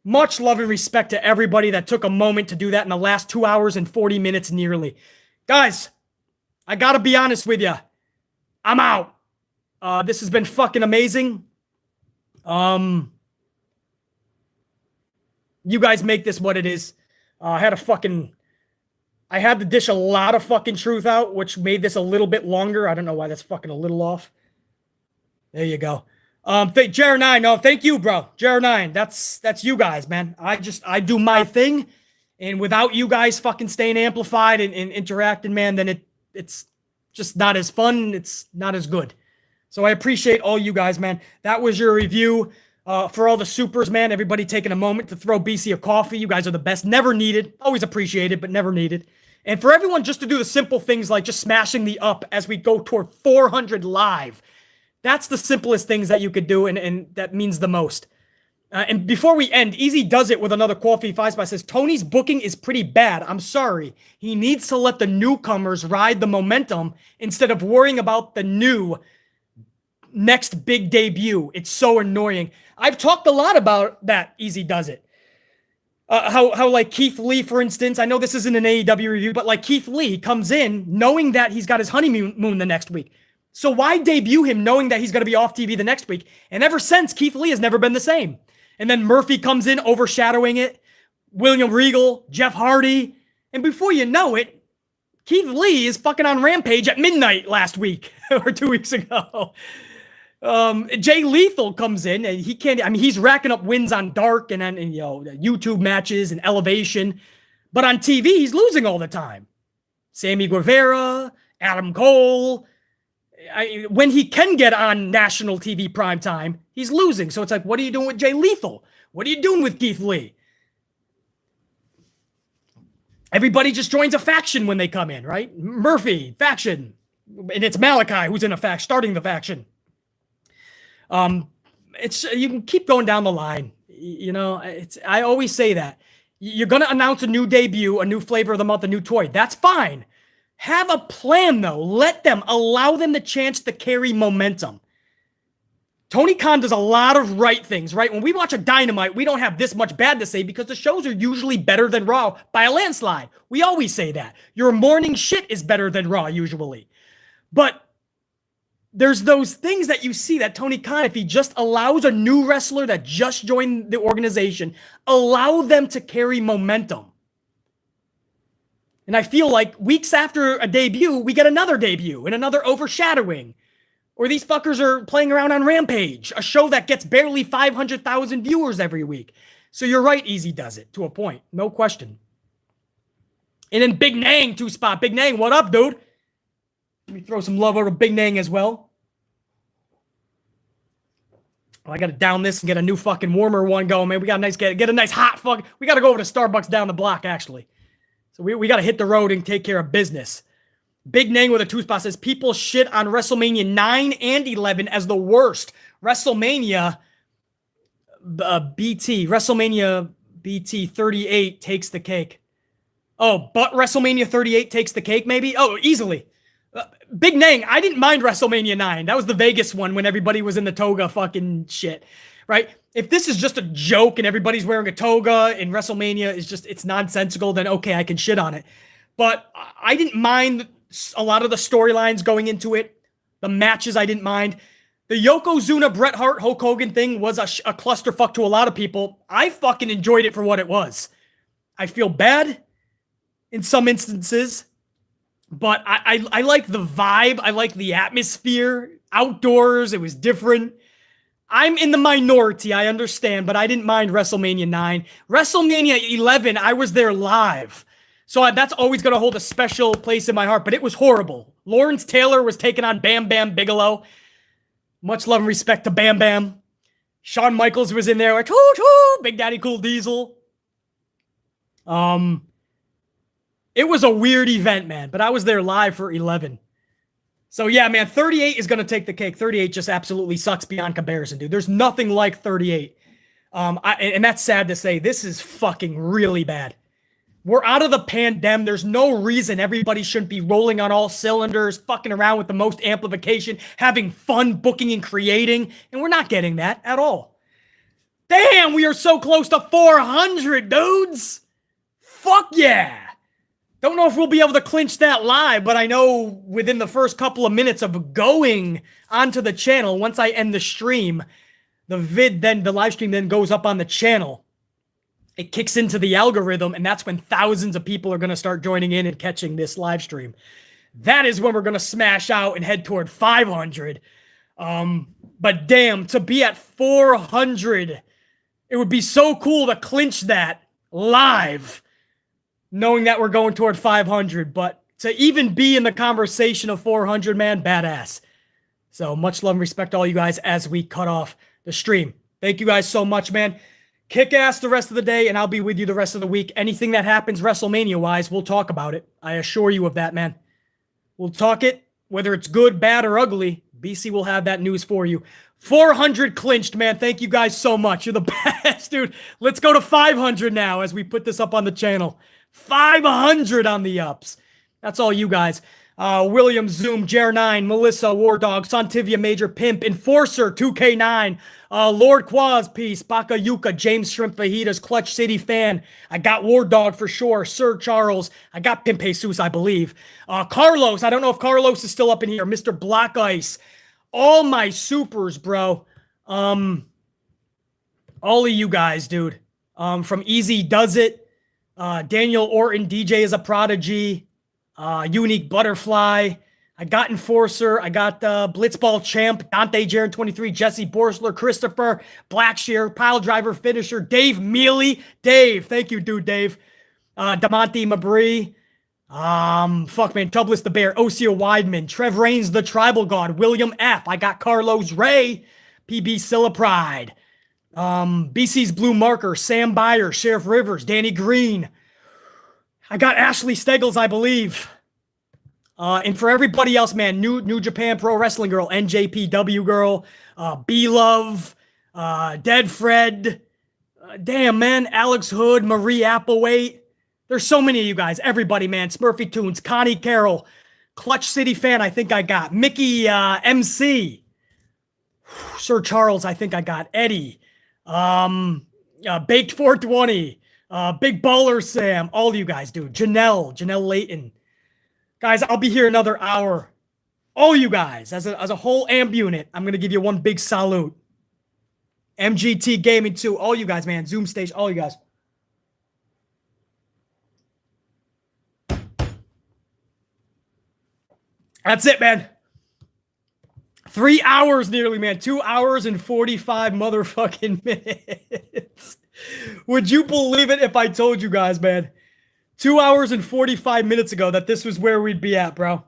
Much love and respect to everybody that took a moment to do that in the last 2 hours and 40 minutes nearly. Guys, I gotta be honest with you. I'm out. This has been fucking amazing. You guys make this what it is. I had to dish a lot of fucking truth out, which made this a little bit longer. I don't know why that's fucking a little off. There you go. Jer9, no, thank you, bro. Jer9, that's you guys, man. I do my thing, and without you guys fucking staying amplified and interacting, man, then it's just not as fun. It's not as good. So I appreciate all you guys, man. That was your review. For all the supers, man, everybody taking a moment to throw BC a coffee. You guys are the best. Never needed. Always appreciated, but never needed. And for everyone just to do the simple things like just smashing the up as we go toward 400 live. That's the simplest things that you could do, and that means the most. And before we end, Easy does it with another coffee 5-spot. Says, Tony's booking is pretty bad. I'm sorry. He needs to let the newcomers ride the momentum instead of worrying about the new next big debut. It's so annoying. I've talked a lot about that. Easy does it. How like Keith Lee, for instance, I know this isn't an AEW review, but like Keith Lee comes in knowing that he's got his honeymoon the next week. So why debut him knowing that he's going to be off TV the next week? And ever since, Keith Lee has never been the same. And then Murphy comes in overshadowing it. William Regal, Jeff Hardy. And before you know it, Keith Lee is fucking on Rampage at midnight last week or 2 weeks ago. Jay Lethal comes in and he can't, I mean, he's racking up wins on Dark and you know, YouTube matches and Elevation. But on TV, he's losing all the time. Sammy Guevara, Adam Cole. When he can get on national TV primetime, he's losing. So it's like, what are you doing with Jay Lethal? What are you doing with Keith Lee? Everybody just joins a faction when they come in, right? Murphy, faction. And it's Malachi who's in a faction, starting the faction. You can keep going down the line. You know, I always say that. You're going to announce a new debut, a new flavor of the month, a new toy. That's fine. Have a plan, though. Allow them the chance to carry momentum. Tony Khan does a lot of right things, right? When we watch a Dynamite, we don't have this much bad to say because the shows are usually better than Raw by a landslide. We always say that. Your morning shit is better than Raw, usually. But there's those things that you see that Tony Khan, if he just allows a new wrestler that just joined the organization, allow them to carry momentum. And I feel like weeks after a debut, we get another debut and another overshadowing. Or these fuckers are playing around on Rampage, a show that gets barely 500,000 viewers every week. So you're right, Easy does it to a point. No question. And then Big Nang, 2-spot. Big Nang, what up, dude? Let me throw some love over to Big Nang as well. Oh, I got to down this and get a new fucking warmer one going, man. We got a nice, get a nice hot fuck. We got to go over to Starbucks down the block, actually. So we got to hit the road and take care of business. Big Nang with a 2-spot says, people shit on WrestleMania 9 and 11 as the worst. WrestleMania BT 38 takes the cake. Oh, but WrestleMania 38 takes the cake, maybe? Oh, easily. Big Nang, I didn't mind WrestleMania 9. That was the Vegas one when everybody was in the toga fucking shit, right? If this is just a joke and everybody's wearing a toga and WrestleMania is just, it's nonsensical, then okay, I can shit on it. But I didn't mind a lot of the storylines going into it. The matches I didn't mind. The Yokozuna, Bret Hart, Hulk Hogan thing was a clusterfuck to a lot of people. I fucking enjoyed it for what it was. I feel bad in some instances, but I like the vibe. I like the atmosphere. Outdoors, it was different. I'm in the minority, I understand, but I didn't mind WrestleMania 9. WrestleMania 11, I was there live. So that's always going to hold a special place in my heart, but it was horrible. Lawrence Taylor was taking on Bam Bam Bigelow. Much love and respect to Bam Bam. Shawn Michaels was in there like, hoo, Big Daddy Cool Diesel. It was a weird event, man, but I was there live for 11. So yeah, man, 38 is going to take the cake. 38 just absolutely sucks beyond comparison, dude. There's nothing like 38. And that's sad to say. This is fucking really bad. We're out of the pandemic. There's no reason everybody shouldn't be rolling on all cylinders, fucking around with the most amplification, having fun booking and creating, and we're not getting that at all. Damn, we are so close to 400, dudes. Fuck yeah. Don't know if we'll be able to clinch that live, but I know within the first couple of minutes of going onto the channel, once I end the stream, the live stream then goes up on the channel. It kicks into the algorithm, and that's when thousands of people are going to start joining in and catching this live stream. That is when we're going to smash out and head toward 500. But damn, to be at 400, it would be so cool to clinch that live, knowing that we're going toward 500. But to even be in the conversation of 400, man, badass. So much love and respect to all you guys as we cut off the stream. Thank you guys so much, man. Kick ass the rest of the day, and I'll be with you the rest of the week. Anything that happens WrestleMania-wise, we'll talk about it. I assure you of that, man. We'll talk it, whether it's good, bad, or ugly. BC will have that news for you. 400 clinched, man. Thank you guys so much. You're the best, dude. Let's go to 500 now as we put this up on the channel. 500 on the ups. That's all you guys. William, Zoom, Jer9, Melissa, War Dog, Santivia, Major Pimp, Enforcer, 2K9, Lord Quaz, Peace, Baka Yuka, James Shrimp Fajitas, Clutch City Fan. I got War Dog for sure. Sir Charles. I got Pimp Jesus, I believe. Carlos. I don't know if Carlos is still up in here. Mr. Black Ice. All my supers, bro. All of you guys, dude. From Easy Does It. Daniel Orton, DJ is a Prodigy. Unique Butterfly. I got Enforcer. I got Blitzball Champ. Dante Jaren 23. Jesse Borsler. Christopher. Blackshear. Pile Driver Finisher. Dave Mealy. Dave. Thank you, dude, Dave. Damonte Mabry. Fuck, man. Tubeless the Bear. Osio Weidman. Trev Reigns, the Tribal God. William F. I got Carlos Ray. PB Silla Pride. BC's Blue Marker. Sam Byer. Sheriff Rivers. Danny Green. I got Ashley Steggles, I believe. And for everybody else, man, New Japan Pro Wrestling Girl, NJPW Girl, B-Love, Dead Fred, damn, man, Alex Hood, Marie Applewhite. There's so many of you guys. Everybody, man. Smurfy Tunes, Connie Carroll, Clutch City Fan, I think I got. Mickey MC. Sir Charles, I think I got. Eddie. Baked 420. Big Baller Sam, all of you guys, dude. Janelle Layton. Guys, I'll be here another hour. All you guys, as a whole amp unit, I'm going to give you one big salute. MGT Gaming too, all you guys, man. Zoom Station, all you guys. That's it, man. 3 hours nearly, man. 2 hours and 45 motherfucking minutes. Would you believe it if I told you guys, man, 2 hours and 45 minutes ago that this was where we'd be at, bro?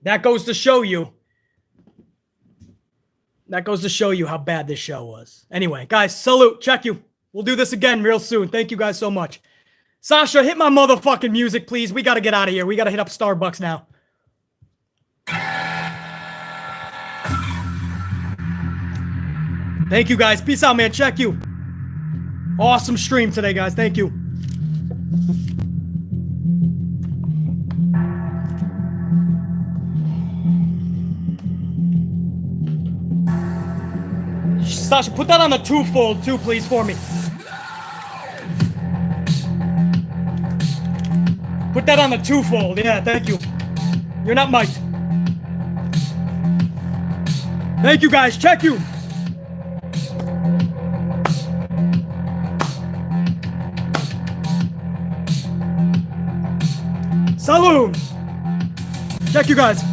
That goes to show you. That goes to show you how bad this show was. Anyway, guys, salute. Check you. We'll do this again real soon. Thank you guys so much. Sasha, hit my motherfucking music, please. We got to get out of here. We got to hit up Starbucks now. Thank you, guys. Peace out, man. Check you. Awesome stream today, guys. Thank you. Sasha, put that on the twofold, too, please, for me. Put that on the twofold. Yeah, thank you. You're not mic'd. Thank you, guys. Check you. Salud. Check you, guys.